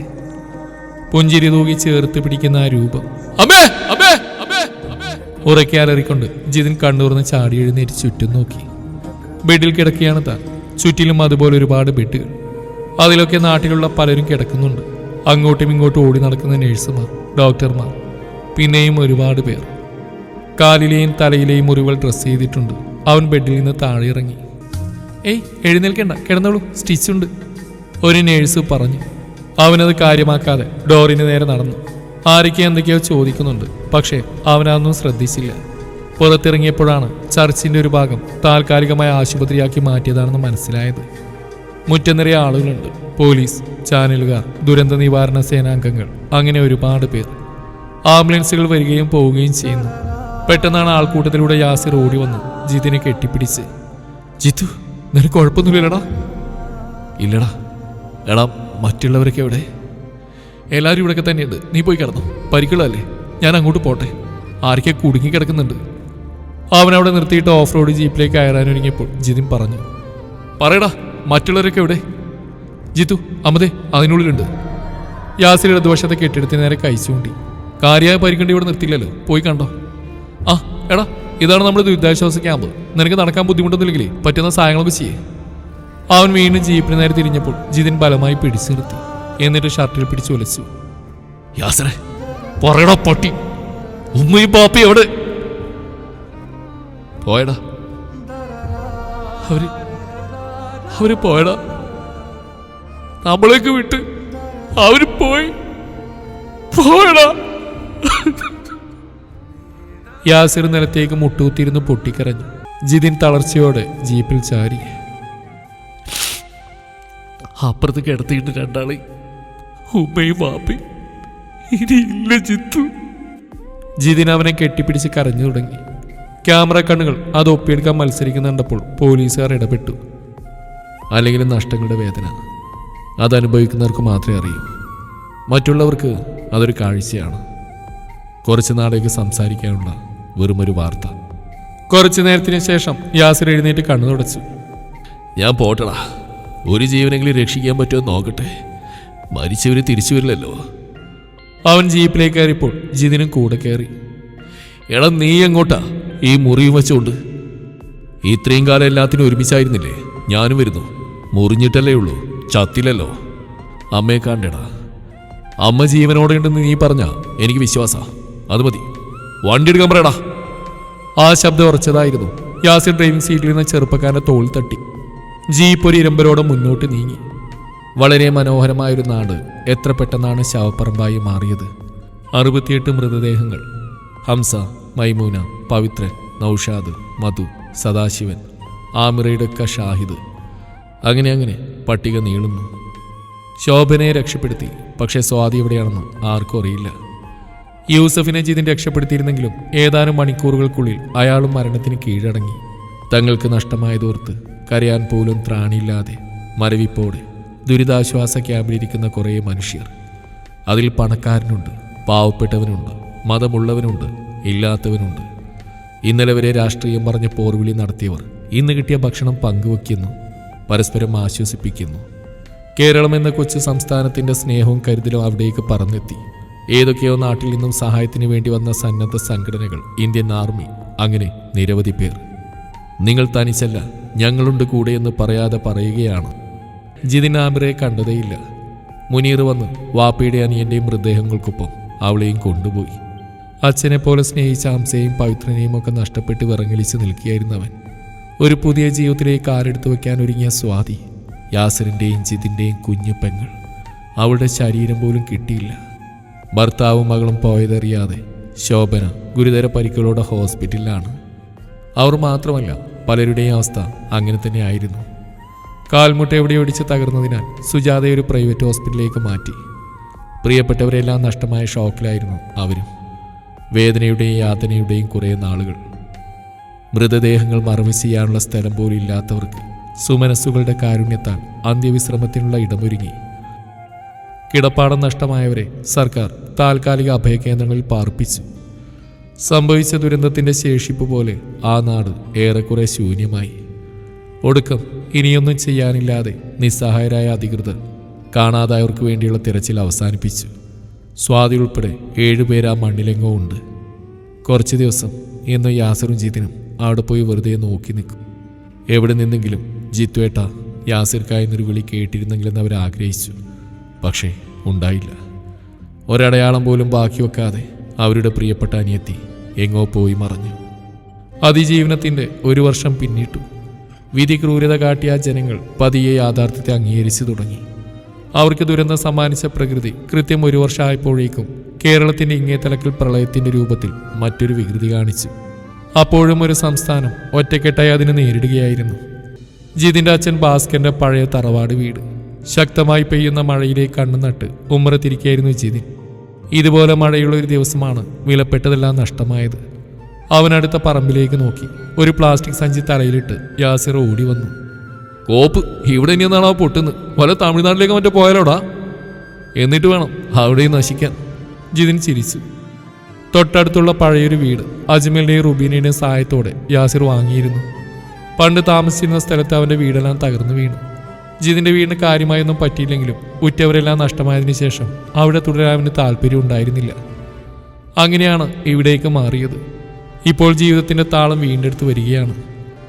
പുഞ്ചിരി തൂകി ചേർത്ത് പിടിക്കുന്ന ആ രൂപം. അമ്മേ, അമ്മേ, അമ്മേ, അമ്മേ. ഉറക്കെ അലറിക്കൊണ്ട് ജിതിൻ കണ്ണൂർന്ന് ചാടി എഴുന്നേറ്റ് ചുറ്റും നോക്കി. ബെഡിൽ കിടക്കുകയാണ് താൻ. ചുറ്റിലും അതുപോലെ ഒരുപാട് ബെഡുകൾ. അതിലൊക്കെ നാട്ടിലുള്ള പലരും കിടക്കുന്നുണ്ട്. അങ്ങോട്ടും ഇങ്ങോട്ടും ഓടി നടക്കുന്ന നഴ്സുമാർ, ഡോക്ടർമാർ, പിന്നെയും ഒരുപാട് പേർ. കാലിലെയും തലയിലെയും മുറിവുകൾ ഡ്രസ്സ് ചെയ്തിട്ടുണ്ട്. അവൻ ബെഡിൽ നിന്ന് താഴെ ഇറങ്ങി. ഏയ് എഴുന്നേൽക്കേണ്ട, കിടന്നോളൂ, സ്റ്റിച്ചുണ്ട്, ഒരു നേഴ്സ് പറഞ്ഞു. അവനത് കാര്യമാക്കാതെ ഡോറിന് നേരെ നടന്നു. ആരൊക്കെ എന്തൊക്കെയോ ചോദിക്കുന്നുണ്ട്. പക്ഷേ അവനതൊന്നും ശ്രദ്ധിച്ചില്ല. പുറത്തിറങ്ങിയപ്പോഴാണ് ചർച്ചിന്റെ ഒരു ഭാഗം താൽക്കാലികമായ ആശുപത്രിയാക്കി മാറ്റിയതാണെന്ന് മനസ്സിലായത്. മുറ്റം നിറയെ ആളുകളുണ്ട്. പോലീസ്, ചാനലുകാർ, ദുരന്ത നിവാരണ സേനാംഗങ്ങൾ, അങ്ങനെ ഒരുപാട് പേർ. ആംബുലൻസുകൾ വരികയും പോവുകയും ചെയ്യുന്നു. പെട്ടെന്നാണ് ആൾക്കൂട്ടത്തിലൂടെ യാസിർ ഓടി വന്നു ജിതിനെ കെട്ടിപ്പിടിച്ച്. ജിത്തു, നിനക്ക് കുഴപ്പമൊന്നുമില്ലടാ? ഇല്ലടാ. എടാ, മറ്റുള്ളവരൊക്കെ എവിടെ? എല്ലാവരും ഇവിടെയൊക്കെ തന്നെയുണ്ട്, നീ പോയി കിടന്നു. പരിക്കുള്ളതല്ലേ, ഞാൻ അങ്ങോട്ട് പോട്ടെ. ആരൊക്കെ കുടുങ്ങി കിടക്കുന്നുണ്ട്. അവനവിടെ നിർത്തിയിട്ട് ഓഫ് റോഡ് ജീപ്പിലേക്ക് കയറാനൊരുങ്ങിയപ്പോൾ ജിതിൻ പറഞ്ഞു. പറയടാ, മറ്റുള്ളവരൊക്കെ എവിടെ? ജിത്തു, അമ്മതേ അതിനുള്ളിലുണ്ട്. യാസിർ ഇടതുവശത്തെ കെട്ടിടത്തിന് നേരെ കൈ ചൂണ്ടി. കാര്യമായ പരിക്കണ്ടി ഇവിടെ നിർത്തിയില്ലല്ലോ, പോയി കണ്ടോ? ആ എടാ, ഇതാണ് നമ്മുടെ ദുരിതാശ്വാസ ക്യാമ്പ്. നിനക്ക് നടക്കാൻ ബുദ്ധിമുട്ടൊന്നുമില്ലെങ്കിലേ പറ്റുന്ന സഹായങ്ങളൊക്കെ ചെയ്യേ. അവൻ വീണ്ടും ജീപ്പിന് നേരെ തിരിഞ്ഞപ്പോൾ ജിതിൻ ബലമായി പിടിച്ചു നിർത്തി. എന്നിട്ട് ഷർട്ടിൽ പിടിച്ച് ഒലച്ചു. യാസറെ, പറയടാ പട്ടി, ഉമ്മയും പാപ്പയും എവിടെ? പോയടാ, അവര് പോയടാ. നമ്മളൊക്കെ വിട്ട് അവര് പോയടാ. യാസിർ നിലത്തേക്ക് മുട്ടുകുത്തിയിരുന്ന് പൊട്ടിക്കരഞ്ഞു. ജിതിൻ തളർച്ചയോടെ ജീപ്പിൽ ചാരി. അപ്പുറത്ത് കിടത്തിയിട്ട് രണ്ടാളെ ഉമ്മയും വാപ്പയും ഇനിയില്ല ജിത്തു. ജിതിൻ അവനെ കെട്ടിപ്പിടിച്ച് കരഞ്ഞു തുടങ്ങി. ക്യാമറ കണ്ണുകൾ അത് ഒപ്പിയെടുക്കാൻ മത്സരിക്കുന്നുണ്ടപ്പോൾ പോലീസുകാർ ഇടപെട്ടു. അല്ലെങ്കിൽ നഷ്ടങ്ങളുടെ വേദന അതനുഭവിക്കുന്നവർക്ക് മാത്രമേ അറിയൂ. മറ്റുള്ളവർക്ക് അതൊരു കാഴ്ചയാണ്. കുറച്ചു നാളേക്ക് സംസാരിക്കാനുള്ള വെറുമൊരു വാർത്ത. കുറച്ചു നേരത്തിന് ശേഷം യാസിർ എഴുന്നേറ്റ് കണ്ണു തുടച്ചു. ഞാൻ പോട്ടടാ, ഒരു ജീവനെങ്കിലും രക്ഷിക്കാൻ പറ്റുമോ നോക്കട്ടെ. മരിച്ചവര് തിരിച്ചു വരില്ലല്ലോ. അവൻ ജീപ്പിലേക്ക് കയറിയപ്പോൾ ജിതിനും കൂടെ കയറി. എടാ, നീ എങ്ങോട്ടാ ഈ മുറിയും വെച്ചോണ്ട്? ഇത്രയും കാലം എല്ലാത്തിനും ഒരുമിച്ചായിരുന്നില്ലേ? ഞാനും വരുന്നു. മുറിഞ്ഞിട്ടല്ലേ ഉള്ളൂ, ചത്തില്ലല്ലോ. അമ്മയെ കാണണ്ടേടാ. അമ്മ ജീവനോടെ ഉണ്ടെന്ന് നീ പറഞ്ഞാ എനിക്ക് വിശ്വാസാ. അത് മതി, വണ്ടി എടുക്കാൻ പറയടാ. ആ ശബ്ദം ഉറച്ചതായിരുന്നു. യാസിർ ഡ്രൈവിംഗ് സീറ്റിൽ നിന്ന് ചെറുപ്പക്കാരന്റെ തോളിൽ തട്ടി. ജീപ്പ് ഒരു ഇരമ്പലോടെ മുന്നോട്ട് നീങ്ങി. വളരെ മനോഹരമായൊരു നാട് എത്ര പെട്ടെന്നാണ് ശവപ്പറമ്പായി മാറിയത്. 68 മൃതദേഹങ്ങൾ. ഹംസ, മൈമൂന, പവിത്രൻ, നൌഷാദ്, മധു, സദാശിവൻ, ആമിറയുടെയൊക്കെ ഷാഹിദ്. അങ്ങനെ അങ്ങനെ പട്ടിക നീളുന്നു. ശോഭനയെ രക്ഷപ്പെടുത്തി. പക്ഷേ സ്വാതി എവിടെയാണെന്ന് ആർക്കും അറിയില്ല. യൂസഫിനെ ജിതിൻ രക്ഷപ്പെടുത്തിയിരുന്നെങ്കിലും ഏതാനും മണിക്കൂറുകൾക്കുള്ളിൽ അയാളും മരണത്തിന് കീഴടങ്ങി. തങ്ങൾക്ക് നഷ്ടമായതോർത്ത് കരയാൻ പോലും ത്രാണിയില്ലാതെ മരവിപ്പോടെ ദുരിതാശ്വാസ ക്യാമ്പിലിരിക്കുന്ന കുറേ മനുഷ്യർ. അതിൽ പണക്കാരനുണ്ട്, പാവപ്പെട്ടവനുണ്ട്, മതമുള്ളവനുണ്ട്, ഇല്ലാത്തവനുണ്ട്. ഇന്നലെ വരെ രാഷ്ട്രീയം പറഞ്ഞ് പോർവിളി നടത്തിയവർ ഇന്ന് കിട്ടിയ ഭക്ഷണം പങ്കുവയ്ക്കുന്നു, പരസ്പരം ആശ്വസിപ്പിക്കുന്നു. കേരളം എന്ന കൊച്ചു സംസ്ഥാനത്തിന്റെ സ്നേഹവും കരുതലും അവിടേക്ക് പറന്നെത്തി. ഏതൊക്കെയോ നാട്ടിൽ നിന്നും സഹായത്തിന് വേണ്ടി വന്ന സന്നദ്ധ സംഘടനകൾ, ഇന്ത്യൻ ആർമി, അങ്ങനെ നിരവധി പേർ. നിങ്ങൾ തനിച്ചല്ല, ഞങ്ങളുണ്ട് കൂടെ എന്ന് പറയാതെ പറയുകയാണ്. ജിതിൻ ആമിറയെ കണ്ടതേയില്ല. മുനീർ വന്ന് വാപ്പയുടെ അനിയന്റെയും മൃതദേഹങ്ങൾക്കൊപ്പം അവളെയും കൊണ്ടുപോയി. അച്ഛനെ പോലെ സ്നേഹിച്ച ഹംസയെയും പവിത്രനെയും ഒക്കെ നഷ്ടപ്പെട്ട് വിറങ്ങലിച്ച് നിൽക്കുകയായിരുന്നവൻ. ഒരു പുതിയ ജീവിതത്തിലേക്ക് കാലെടുത്തു വയ്ക്കാൻ ഒരുങ്ങിയ സ്വാതി, യാസിറിന്റെയും ജിതിന്റെയും കുഞ്ഞു പെങ്ങൾ. അവളുടെ ശരീരം പോലും കിട്ടിയില്ല. ഭർത്താവും മകളും പോയതറിയാതെ ശോഭന ഗുരുതര പരിക്കുകളോടെ ഹോസ്പിറ്റലിലാണ്. അവർ മാത്രമല്ല, പലരുടെയും അവസ്ഥ അങ്ങനെ തന്നെ ആയിരുന്നു. കാൽമുട്ട എവിടെ ഒടിച്ച് തകർന്നതിനാൽ സുജാതയെ ഒരു പ്രൈവറ്റ് ഹോസ്പിറ്റലിലേക്ക് മാറ്റി. പ്രിയപ്പെട്ടവരെല്ലാം നഷ്ടമായ ഷോക്കിലായിരുന്നു അവരും. വേദനയുടെയും യാതനയുടെയും കുറേ നാളുകൾ. മൃതദേഹങ്ങൾ മറവ് ചെയ്യാനുള്ള സ്ഥലം പോലും ഇല്ലാത്തവർക്ക് സുമനസ്സുകളുടെ കാരുണ്യത്താൽ അന്ത്യവിശ്രമത്തിനുള്ള ഇടമൊരുങ്ങി. കിടപ്പാടം നഷ്ടമായവരെ സർക്കാർ താൽക്കാലിക അഭയകേന്ദ്രങ്ങളിൽ പാർപ്പിച്ചു. സംഭവിച്ച ദുരന്തത്തിന്റെ ശേഷിപ്പ് പോലെ ആ നാട് ഏറെക്കുറെ ശൂന്യമായി. ഒടുക്കം ഇനിയൊന്നും ചെയ്യാനില്ലാതെ നിസ്സഹായരായ അധികൃതർ കാണാതായവർക്ക് വേണ്ടിയുള്ള തിരച്ചിൽ അവസാനിപ്പിച്ചു. സ്വാതി ഉൾപ്പെടെ 7 പേര് ആ മണ്ണിലെങ്ങോ ഉണ്ട്. കുറച്ച് ദിവസം ഇന്ന് യാസിറും ജിതിനും അവിടെ പോയി വെറുതെ നോക്കി നിൽക്കും. എവിടെ നിന്നെങ്കിലും ജിത്വേട്ട, യാസിർക്കായെന്നൊരു വിളി കേട്ടിരുന്നെങ്കിലെന്ന് അവർ ആഗ്രഹിച്ചു. പക്ഷേ ഉണ്ടായില്ല. ഒരടയാളം പോലും ബാക്കി വെക്കാതെ അവരുടെ പ്രിയപ്പെട്ട അനിയത്തി എങ്ങോ പോയി മറഞ്ഞു. അതിജീവനത്തിന്റെ 1 വർഷം പിന്നിട്ടു. വിധി ക്രൂരത കാട്ടിയ ജനങ്ങൾ പതിയെ യാഥാർത്ഥ്യത്തെ അംഗീകരിച്ചു തുടങ്ങി. അവർക്ക് ദുരന്തം സമ്മാനിച്ച പ്രകൃതി കൃത്യം 1 വർഷമായപ്പോഴേക്കും കേരളത്തിന്റെ ഇങ്ങേതലക്കൽ പ്രളയത്തിന്റെ രൂപത്തിൽ മറ്റൊരു വികൃതി കാണിച്ചു. അപ്പോഴും ഒരു സംസ്ഥാനം ഒറ്റക്കെട്ടായി അതിനെ നേരിടുകയായിരുന്നു. ജിതിന്റെ അച്ഛൻ ഭാസ്കറിന്റെ പഴയ തറവാട് വീട്. ശക്തമായി പെയ്യുന്ന മഴയിലേക്ക് കണ്ണു നട്ട് ഉമ്മറത്തിരിക്കുകയായിരുന്നു ജിതിൻ. ഇതുപോലെ മഴയുള്ള ഒരു ദിവസമാണ് വിലപ്പെട്ടതെല്ലാം നഷ്ടമായത്. അവനടുത്ത പറമ്പിലേക്ക് നോക്കി. ഒരു പ്ലാസ്റ്റിക് സഞ്ചി തലയിലിട്ട് യാസിർ ഓടി വന്നു. കോപ്പ്, ഇവിടെ ഇനിയെന്നാണോ പൊട്ടുന്നത്? വല്ല തമിഴ്നാട്ടിലേക്ക് മറ്റോ പോയാലോടാ? എന്നിട്ട് വേണം അവിടെയും നശിക്കാൻ. ജിതിൻ ചിരിച്ചു. തൊട്ടടുത്തുള്ള പഴയൊരു വീട് അജ്മലിന്റെയും റുബീനയുടെയും സഹായത്തോടെ യാസിർ വാങ്ങിയിരുന്നു. പണ്ട് താമസിച്ചിരുന്ന സ്ഥലത്ത് അവന്റെ വീടെല്ലാം തകർന്നു വീണു. ജിതിന്റെ വീടിന് കാര്യമായൊന്നും പറ്റിയില്ലെങ്കിലും ഉറ്റവരെല്ലാം നഷ്ടമായതിനു ശേഷം അവിടെ തുടരാൻ അവന് താല്പര്യം ഉണ്ടായിരുന്നില്ല. അങ്ങനെയാണ് ഇവിടേക്ക് മാറിയത്. ഇപ്പോൾ ജീവിതത്തിന്റെ താളം വീണ്ടെടുത്ത് വരികയാണ്.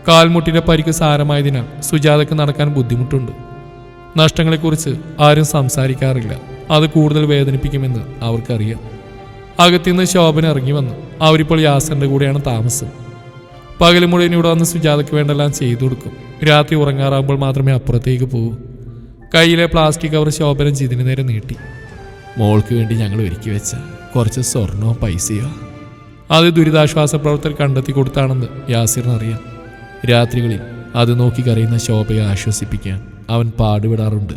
കാൽമുട്ടിന്റെ പരിക്ക് സാരമായതിനാൽ സുജാതയ്ക്ക് നടക്കാൻ ബുദ്ധിമുട്ടുണ്ട്. നഷ്ടങ്ങളെക്കുറിച്ച് ആരും സംസാരിക്കാറില്ല. അത് കൂടുതൽ വേദനിപ്പിക്കുമെന്ന് അവർക്കറിയാം. അകത്തുനിന്ന് ശോഭന ഇറങ്ങി വന്നു. അവരിപ്പോൾ യാസറിന്റെ കൂടെയാണ് താമസം. പകൽ മുഴുവൻ ഇവിടെ വന്ന് സുജാതയ്ക്ക് വേണ്ടെല്ലാം ചെയ്തു കൊടുക്കും. രാത്രി ഉറങ്ങാറാകുമ്പോൾ മാത്രമേ അപ്പുറത്തേക്ക് പോകൂ. കയ്യിലെ പ്ലാസ്റ്റിക് കവർ ശോഭന ജിതിന് നേരെ നീട്ടി. മോൾക്ക് വേണ്ടി ഞങ്ങൾ ഒരുക്കി വെച്ച കുറച്ച് സ്വർണവും പൈസയോ. അത് ദുരിതാശ്വാസ പ്രവർത്തകർ കണ്ടെത്തി കൊടുത്താണെന്ന് യാസിറിനറിയാം. രാത്രികളിൽ അത് നോക്കി കരയുന്ന ശോഭയെ ആശ്വസിപ്പിക്കാൻ അവൻ പാടുപെടാറുണ്ട്.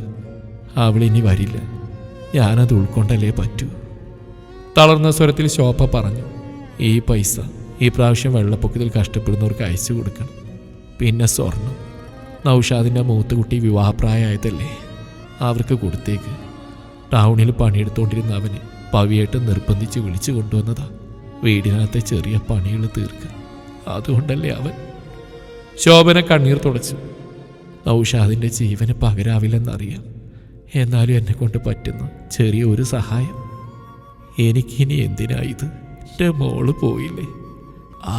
അവളിനി വരില്ല, ഞാനത് ഉൾക്കൊണ്ടല്ലേ പറ്റൂ. തളർന്ന സ്വരത്തിൽ ശോഭ പറഞ്ഞു. ഈ പൈസ ഈ പ്രാവശ്യം വെള്ളപ്പൊക്കത്തിൽ കഷ്ടപ്പെടുന്നവർക്ക് അയച്ചു കൊടുക്കണം. പിന്നെ സ്വർണം, നൗഷാദിൻ്റെ മൂത്തുകുട്ടി വിവാഹപ്രായമായതല്ലേ, അവർക്ക് കൊടുത്തേക്ക്. ടൗണിൽ പണിയെടുത്തുകൊണ്ടിരുന്ന അവന് പവിയായിട്ട് നിർബന്ധിച്ച് വിളിച്ചു കൊണ്ടുവന്നതാ വീടിനകത്തെ ചെറിയ പണികൾ തീർക്കാൻ. അതുകൊണ്ടല്ലേ അവൻ. ശോഭന കണ്ണീർ തുടച്ചു. നൗഷാദിൻ്റെ ജീവന് പകരാവില്ലെന്നറിയാം, എന്നാലും എന്നെ കൊണ്ട് പറ്റുന്ന ചെറിയ ഒരു സഹായം. എനിക്കിനി എന്തിനാ ഇത്? എൻ്റെ മോള് പോയില്ലേ,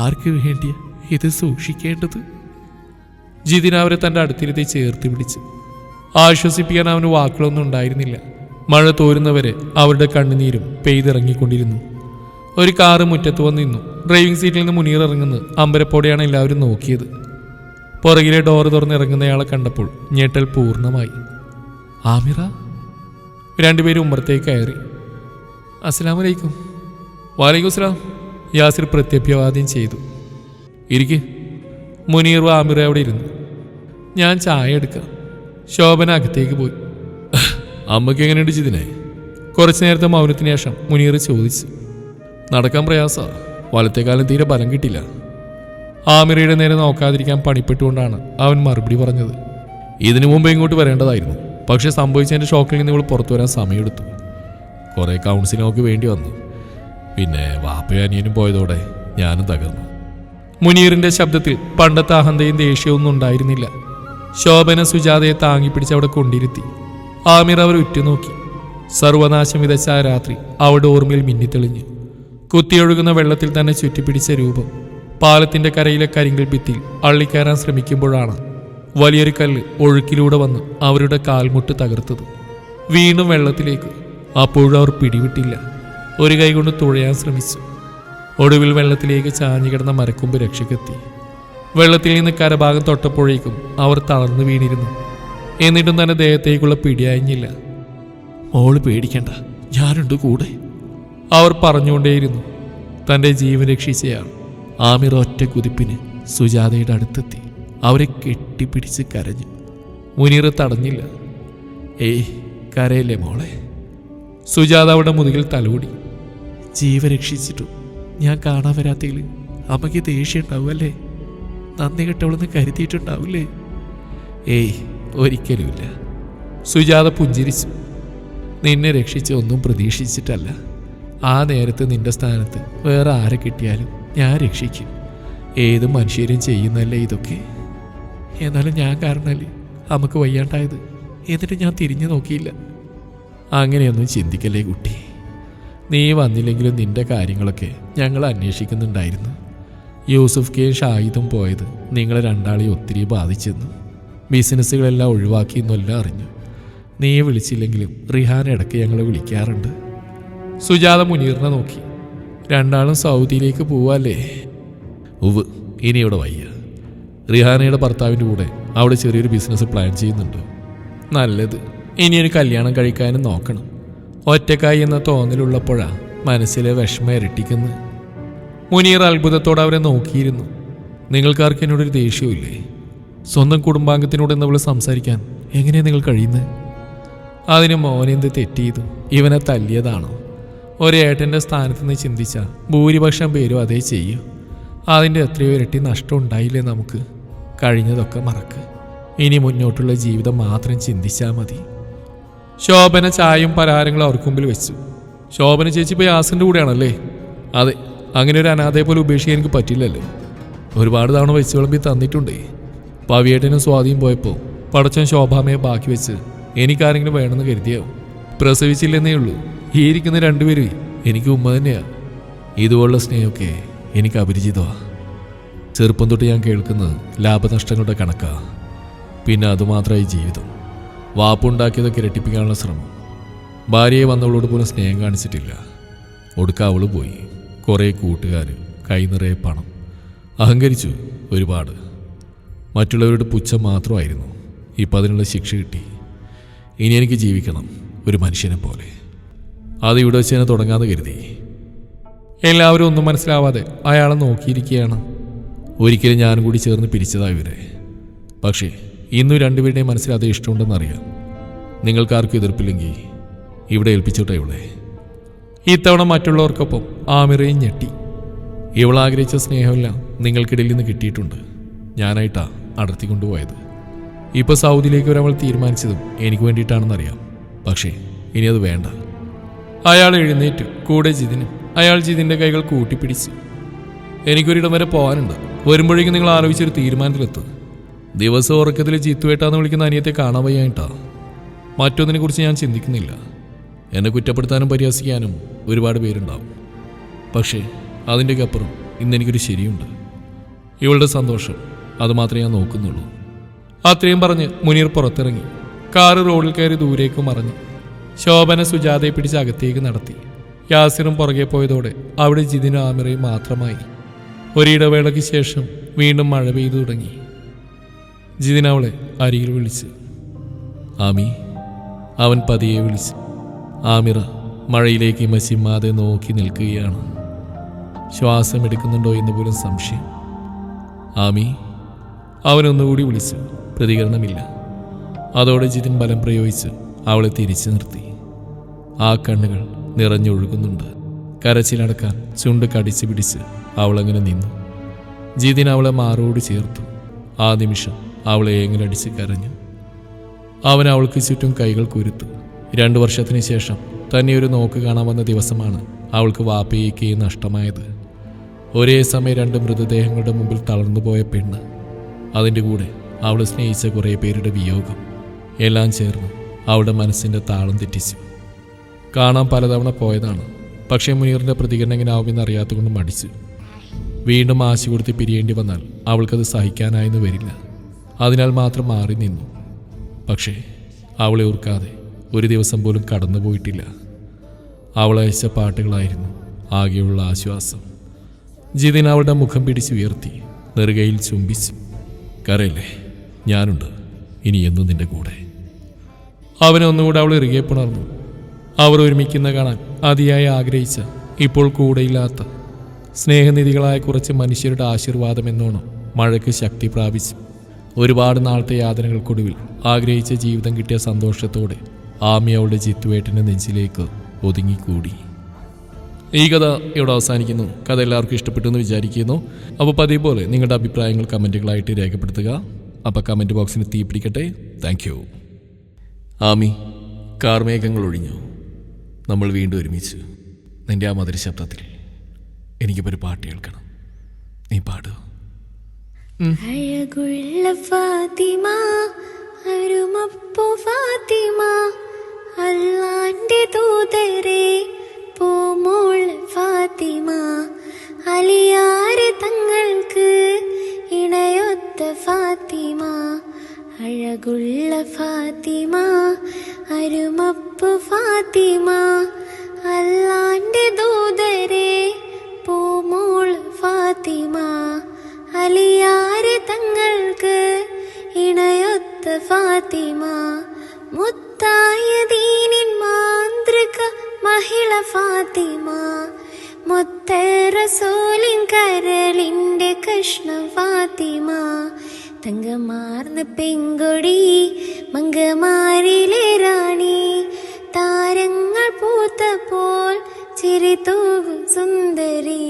ആർക്ക് വേണ്ടിയാ ഇത് സൂക്ഷിക്കേണ്ടത്? ജിതിൻ അവരെ തൻ്റെ അടുത്തിരുത്തി ചേർത്ത് പിടിച്ചു. ആശ്വസിപ്പിക്കാൻ അവന് വാക്കുകളൊന്നും ഉണ്ടായിരുന്നില്ല. മഴ തോരുന്നവരെ അവരുടെ കണ്ണുനീരും പെയ്തിറങ്ങിക്കൊണ്ടിരുന്നു. ഒരു കാറ് മുറ്റത്ത് വന്ന് നിന്നു. ഡ്രൈവിംഗ് സീറ്റിൽ നിന്ന് മുനീർ ഇറങ്ങുന്നത് അമ്പരപ്പോടെയാണ് എല്ലാവരും നോക്കിയത്. പുറകിലെ ഡോറ് തുറന്നിറങ്ങുന്നയാളെ കണ്ടപ്പോൾ ഞെട്ടൽ പൂർണ്ണമായി. ആമിറ? രണ്ടുപേരും ഉമ്മറത്തേക്ക് കയറി. അസ്സലാമലൈക്കും. വാലൈക്കും സ്ലാം. യാസിർ പ്രത്യഭ്യവാദ്യം ചെയ്തു. ഇരിക്ക്. മുനീർ ആമിറ അവിടെ ഇരുന്നു. ഞാൻ ചായ എടുക്കാം. ശോഭന അകത്തേക്ക് പോയി. അമ്മയ്ക്ക് എങ്ങനെയുണ്ട് ജിതിനെ? കുറച്ചു നേരത്തെ മൗനത്തിന് ശേഷം മുനീർ ചോദിച്ചു. നടക്കാൻ പ്രയാസ, വലത്തേക്കാലം തീരെ ബലം കിട്ടില്ല. ആമിറയുടെ നേരെ നോക്കാതിരിക്കാൻ പണിപ്പെട്ടുകൊണ്ടാണ് അവൻ മറുപടി പറഞ്ഞത്. ഇതിനു മുമ്പ് ഇങ്ങോട്ട് വരേണ്ടതായിരുന്നു, പക്ഷെ സംഭവിച്ചതിൻ്റെ ഷോക്കിൽ നിന്ന് ഇവൾ പുറത്തു വരാൻ സമയമെടുത്തു. കുറേ കൗൺസിലിംഗ് വേണ്ടി വന്നു. പിന്നെ വാപ്പയും അനിയനും പോയതോടെ ഞാനും തകർന്നു. മുനീറിന്റെ ശബ്ദത്തിൽ പണ്ടത്തെ അഹന്തയും ദേഷ്യവും ഉണ്ടായിരുന്നില്ല. ശോഭന സുജാതയെ താങ്ങിപ്പിടിച്ച് അവിടെ കൊണ്ടിരുത്തി. ആമിർ അവർ ഉറ്റുനോക്കി. സർവനാശം വിതച്ച ആ രാത്രി അവളുടെ ഓർമ്മയിൽ മിന്നിത്തെളിഞ്ഞു. കുത്തിയൊഴുകുന്ന വെള്ളത്തിൽ തന്നെ ചുറ്റിപ്പിടിച്ച രൂപം. പാലത്തിന്റെ കരയിലെ കരിങ്കൽ ഭിത്തിയിൽ അള്ളിക്കയറാൻ ശ്രമിക്കുമ്പോഴാണ് വലിയൊരു കല്ല് ഒഴുക്കിലൂടെ വന്ന് അവരുടെ കാൽമുട്ട് തകർത്തത്. വീണ്ടും വെള്ളത്തിലേക്ക്. അപ്പോഴും അവർ പിടിവിട്ടില്ല. ഒരു കൈ കൊണ്ട് തുഴയാൻ ശ്രമിച്ചു. ഒടുവിൽ വെള്ളത്തിലേക്ക് ചാഞ്ഞു കിടന്ന മരക്കൊമ്പ് രക്ഷക്കെത്തി. വെള്ളത്തിൽ നിന്ന് കരഭാഗം തൊട്ടപ്പോഴേക്കും അവർ തളർന്നു വീണിരുന്നു. എന്നിട്ടും തന്നെ ദേഹത്തേക്കുള്ള പിടിയായിഞ്ഞില്ല. മോള് പേടിക്കണ്ട, ഞാനുണ്ട് കൂടെ, അവർ പറഞ്ഞുകൊണ്ടേയിരുന്നു. തൻ്റെ ജീവൻ രക്ഷിച്ചയാൾ. ആമിർ ഒറ്റ കുതിപ്പിന് സുജാതയുടെ അടുത്തെത്തി അവരെ കെട്ടിപ്പിടിച്ച് കരഞ്ഞു. മുനീർ തടഞ്ഞില്ല. ഏയ് കരയല്ലേ മോളെ. സുജാത അവിടെ മുതുകിൽ തലോടി. ജീവൻ രക്ഷിച്ചിട്ടും ഞാൻ കാണാൻ വരാത്തതിൽ അമ്മയ്ക്ക് ദേഷ്യം ഉണ്ടാവുമല്ലേ? നന്ദി കെട്ടവളെന്ന് കരുതിയിട്ടുണ്ടാവില്ലേ? ഏയ് ഒരിക്കലുമില്ല. സുജാത പുഞ്ചിരിച്ചു. നിന്നെ രക്ഷിച്ച ഒന്നും പ്രതീക്ഷിച്ചിട്ടല്ല. ആ നേരത്ത് നിന്റെ സ്ഥാനത്ത് വേറെ ആരെ കിട്ടിയാലും ഞാൻ രക്ഷിക്കും. ഏത് മനുഷ്യരും ചെയ്യുന്നല്ലേ ഇതൊക്കെ. എന്നാലും ഞാൻ കാരണമല്ലേ അമ്മക്ക് വയ്യാണ്ടായത്. എന്നിട്ട് ഞാൻ തിരിഞ്ഞു നോക്കിയില്ല. അങ്ങനെയൊന്നും ചിന്തിക്കല്ലേ കുട്ടി. നീ വന്നില്ലെങ്കിലും നിന്റെ കാര്യങ്ങളൊക്കെ ഞങ്ങൾ അന്വേഷിക്കുന്നുണ്ടായിരുന്നു. യൂസുഫ് കെ ഷാഹിദും പോയത് നിങ്ങളെ രണ്ടാളെയും ഒത്തിരി ബാധിച്ചെന്നു. ബിസിനസ്സുകളെല്ലാം ഒഴിവാക്കിയെന്നെല്ലാം അറിഞ്ഞു. നീ വിളിച്ചില്ലെങ്കിലും റിഹാൻ ഇടയ്ക്ക് ഞങ്ങളെ വിളിക്കാറുണ്ട്. സുജാത മുനീറിനെ നോക്കി. രണ്ടാളും സൗദിയിലേക്ക് പോവാല്ലേ? ഉവ്, ഇനി ഇവിടെ വയ്യ. റിഹാനയുടെ ഭർത്താവിൻ്റെ കൂടെ അവിടെ ചെറിയൊരു ബിസിനസ് പ്ലാൻ ചെയ്യുന്നുണ്ട്. നല്ലത്. ഇനിയൊരു കല്യാണം കഴിക്കാനും നോക്കണം. ഒറ്റക്കായി എന്ന തോന്നലുള്ളപ്പോഴാണ് മനസ്സിലെ വിഷമം ഇരട്ടിക്കുന്നത്. മുനീർ അത്ഭുതത്തോടെ അവരെ നോക്കിയിരുന്നു. നിങ്ങൾക്കാർക്ക് എന്നോടൊരു ദേഷ്യമില്ലേ? സ്വന്തം കുടുംബാംഗത്തിനോട് എന്നവൾ സംസാരിക്കാൻ എങ്ങനെയാണ് നിങ്ങൾ കഴിയുന്നത്? അതിന് മോനെന്ത് തെറ്റ് ചെയ്തു? ഇവനെ തല്ലിയതാണോ? ഒരേട്ടൻ്റെ സ്ഥാനത്ത് നിന്ന് ചിന്തിച്ചാൽ ഭൂരിപക്ഷം പേരും അതേ ചെയ്യൂ. അതിൻ്റെ എത്രയോ ഇരട്ടി നഷ്ടം ഉണ്ടായില്ലേ നമുക്ക്? കഴിഞ്ഞതൊക്കെ മറക്ക്. ഇനി മുന്നോട്ടുള്ള ജീവിതം മാത്രം ചിന്തിച്ചാൽ മതി. ശോഭന ചായയും പലഹാരങ്ങളും അവർക്ക് മുമ്പിൽ വെച്ചു. ശോഭന ചേച്ചി ഇപ്പോൾ യാസിൻ്റെ കൂടെയാണല്ലേ? അതെ. അങ്ങനെ ഒരു അനാഥയെ പോലെ ഉപേക്ഷിക്കാൻ എനിക്ക് പറ്റില്ലല്ലോ. ഒരുപാട് തവണ വെച്ച് വിളമ്പി തന്നിട്ടുണ്ടേ. പവിയേട്ടനും സ്വാധീനം പോയപ്പോൾ പടച്ചൻ ശോഭാമയെ ബാക്കി വെച്ച് എനിക്കാരെങ്കിലും വേണമെന്ന് കരുതിയാവും. പ്രസവിച്ചില്ലെന്നേ ഉള്ളൂ. ഈ ഇരിക്കുന്ന രണ്ടുപേരും എനിക്ക് ഉമ്മ തന്നെയാണ്. ഇതുപോലുള്ള സ്നേഹമൊക്കെ എനിക്ക് അപരിചിതമാണ്. ചെറുപ്പം തൊട്ട് ഞാൻ കേൾക്കുന്നത് ലാഭനഷ്ടങ്ങളുടെ കണക്കാ. പിന്നെ അതുമാത്രമായി ജീവിതം. വാപ്പുണ്ടാക്കിയതൊക്കെ ഇരട്ടിപ്പിക്കാനുള്ള ശ്രമം. ഭാര്യയെ വന്നവളോട് പോലും സ്നേഹം കാണിച്ചിട്ടില്ല. ഒടുക്ക അവൾ പോയി. കുറേ കൂട്ടുകാർ, കൈ നിറയെ പണം. അഹങ്കരിച്ചു ഒരുപാട്. മറ്റുള്ളവരുടെ പുച്ഛം മാത്രമായിരുന്നു. ഇപ്പം അതിനുള്ള ശിക്ഷ കിട്ടി. ഇനി എനിക്ക് ജീവിക്കണം ഒരു മനുഷ്യനെ പോലെ. അത് ഇവിടെ വെച്ച് തന്നെ തുടങ്ങാമെന്ന് കരുതി. എല്ലാവരും ഒന്നും മനസ്സിലാവാതെ അയാളെ നോക്കിയിരിക്കുകയാണ്. ഒരിക്കലും ഞാനും കൂടി ചേർന്ന് പിരിച്ചതാ ഇവരെ. പക്ഷേ ഇന്നും രണ്ടുപേരുടെയും മനസ്സിൽ അതേ ഇഷ്ടമുണ്ടെന്നറിയാം. നിങ്ങൾക്കാർക്കും എതിർപ്പില്ലെങ്കിൽ ഇവിടെ ഏൽപ്പിച്ചോട്ടെ ഇവളെ. ഇത്തവണ മറ്റുള്ളവർക്കൊപ്പം ആമിറയും ഞെട്ടി. ഇവളാഗ്രഹിച്ച സ്നേഹമെല്ലാം നിങ്ങൾക്കിടയിൽ നിന്ന് കിട്ടിയിട്ടുണ്ട്. ഞാനായിട്ടാ അടർത്തിക്കൊണ്ടുപോയത്. ഇപ്പോൾ സൗദിയിലേക്ക് വരാൻ തീരുമാനിച്ചതും എനിക്ക് വേണ്ടിയിട്ടാണെന്നറിയാം. പക്ഷേ ഇനി അത് വേണ്ട. അയാൾ എഴുന്നേറ്റു. കൂടെ ജിതിനും. അയാൾ ജിതിൻ്റെ കൈകൾ കൂട്ടിപ്പിടിച്ചു. എനിക്കൊരിടം വരെ പോകാനുണ്ട്. വരുമ്പോഴേക്കും നിങ്ങൾ ആലോചിച്ചൊരു തീരുമാനത്തിലെത്തും. ദിവസം ഉറക്കത്തിൽ ജിത്തുവേട്ടാന്ന് വിളിക്കുന്ന അനിയത്തെ കാണാൻ വയ്യായിട്ടാ. മറ്റൊന്നിനെക്കുറിച്ച് ഞാൻ ചിന്തിക്കുന്നില്ല. എന്നെ കുറ്റപ്പെടുത്താനും പരിഹസിക്കാനും ഒരുപാട് പേരുണ്ടാവും. പക്ഷേ അതിൻ്റെയൊക്കെ അപ്പുറം ഇന്നെനിക്കൊരു ശരിയുണ്ട്. ഇവളുടെ സന്തോഷം, അത് മാത്രമേ ഞാൻ നോക്കുന്നുള്ളൂ. അത്രയും പറഞ്ഞ് മുനീർ പുറത്തിറങ്ങി. കാറ് റോഡിൽ കയറി ദൂരേക്ക് മറഞ്ഞു. ശോഭന സുജാതയെ പിടിച്ച് അകത്തേക്ക് നടത്തി. യാസിറും പുറകെ പോയതോടെ അവിടെ ജിതിനും ആമിറയും മാത്രമായി. ഒരിടവേളയ്ക്ക് ശേഷം വീണ്ടും മഴ പെയ്തു തുടങ്ങി. ജിതിൻ അവളെ അരികിൽ വിളിച്ചു. ആമി. അവൻ പതിയെ വിളിച്ചു. ആമിറ മഴയിലേക്ക് മസിമാതെ നോക്കി നിൽക്കുകയാണ്. ശ്വാസം എടുക്കുന്നുണ്ടോ എന്ന് പോലും സംശയം. ആമി. അവനൊന്നുകൂടി വിളിച്ചു. പ്രതികരണമില്ല. അതോടെ ജിതിൻ ബലം പ്രയോഗിച്ച് അവളെ തിരിച്ചു നിർത്തി. ആ കണ്ണുകൾ നിറഞ്ഞൊഴുകുന്നുണ്ട്. കരച്ചിലടക്കാൻ ചുണ്ട് കടിച്ചു പിടിച്ച് അവളങ്ങനെ നിന്നു. ജിതിൻ അവളെ മാറോട് ചേർത്തു. ആ നിമിഷം അവളെ ഏങ്ങലടിച്ച് കരഞ്ഞു. അവൻ അവൾക്ക് ചുറ്റും കൈകൾ കുരുത്തു. 2 വർഷത്തിന് ശേഷം തന്നെ ഒരു നോക്ക് കാണാൻ വന്ന ദിവസമാണ് അവൾക്ക് വാപ്പയേക്ക് നഷ്ടമായത്. ഒരേ സമയം 2 മൃതദേഹങ്ങളുടെ മുമ്പിൽ തളർന്നുപോയ പെണ്ണ്. അതിൻ്റെ കൂടെ അവൾ സ്നേഹിച്ച കുറേ പേരുടെ വിയോഗം എല്ലാം ചേർന്ന് അവളുടെ മനസ്സിൻ്റെ താളം തെറ്റിച്ചു. കാണാൻ പലതവണ പോയതാണ്. പക്ഷേ മുനീറിൻ്റെ പ്രതികരണം എങ്ങനെ ആവുമെന്ന് അറിയാത്തതുകൊണ്ട് മടിച്ചു. വീണ്ടും ആശ കൊടുത്ത് പിരിയേണ്ടി വന്നാൽ അവൾക്കത് സഹിക്കാനായെന്ന് വരില്ല. അതിനാൽ മാത്രം മാറി നിന്നു. പക്ഷേ അവളെ ഓർക്കാതെ ഒരു ദിവസം പോലും കടന്നുപോയിട്ടില്ല. അവളയച്ച പാട്ടുകളായിരുന്നു ആകെയുള്ള ആശ്വാസം. ജിതിൻ അവളുടെ മുഖം പിടിച്ചുയർത്തി നെറുകയിൽ ചുംബിച്ചു. കരയല്ലേ, ഞാനുണ്ട് ഇനി എന്നും നിന്റെ കൂടെ. അവനൊന്നുകൂടെ അവൾ ഇറുകെ പുണർന്നു. അവർ ഒരുമിക്കുന്ന കാണാൻ അതിയായി ആഗ്രഹിച്ച, ഇപ്പോൾ കൂടെയില്ലാത്ത സ്നേഹനിധികളായ കുറച്ച് മനുഷ്യരുടെ ആശീർവാദം എന്നോണം മഴയ്ക്ക് ശക്തി പ്രാപിച്ചു. ഒരുപാട് നാളത്തെ യാതനകൾക്കൊടുവിൽ ആഗ്രഹിച്ച ജീവിതം കിട്ടിയ സന്തോഷത്തോടെ ആമി അവളുടെ ജിത്തുവേട്ടൻ്റെ നെഞ്ചിലേക്ക് ഒതുങ്ങിക്കൂടി. ഈ കഥ ഇവിടെ അവസാനിക്കുന്നു. കഥ എല്ലാവർക്കും ഇഷ്ടപ്പെട്ടു എന്ന് വിചാരിക്കുന്നു. അപ്പോൾ പതിവ് പോലെ നിങ്ങളുടെ അഭിപ്രായങ്ങൾ കമൻറ്റുകളായിട്ട് രേഖപ്പെടുത്തുക. അപ്പോൾ കമൻറ്റ് ബോക്സിന് തീ പിടിക്കട്ടെ. Thank you. ആമി. കാർമേഘങ്ങൾ ഒഴിഞ്ഞു. നമ്മൾ വീണ്ടും ഒരുമിച്ചു. നിൻ്റെ ആ മധുര ശബ്ദത്തിൽ എനിക്കിപ്പോൾ ഒരു പാട്ട് കേൾക്കണം. നീ പാടുക. അഴകുള്ള ഫാത്തിമ, അരുമപ്പു ഫാത്തിമ, അല്ലാന്റെ ദൂതരെ പൂമോൾ ഫാത്തിമ, അലിയാരെ തങ്ങൾക്ക് ഇണയൊത്ത ഫാത്തിമ, അഴകുള്ള ഫാത്തിമ, അരുമപ്പു ഫാത്തിമ, അല്ലാന്റെ ദൂതരെ പൂമോൾ ഫാത്തിമ, അലിയാരെ തങ്ങൾക്ക് ഇണയൊത്ത ഫാത്തിമ, മുത്തായ ദീനിൻ മാന്ത്രിക മഹിള ഫാത്തിമ, മുത്ത റസൂലിൻ കരളിൻ്റെ കഷ്ണം ഫാത്തിമ, തങ്കമാർന്ന പെങ്കൊടി മങ്കമാരിലെ റാണി, താരങ്ങൾ പൂത്തപ്പോൾ ചിരി തൂകും സുന്ദരി.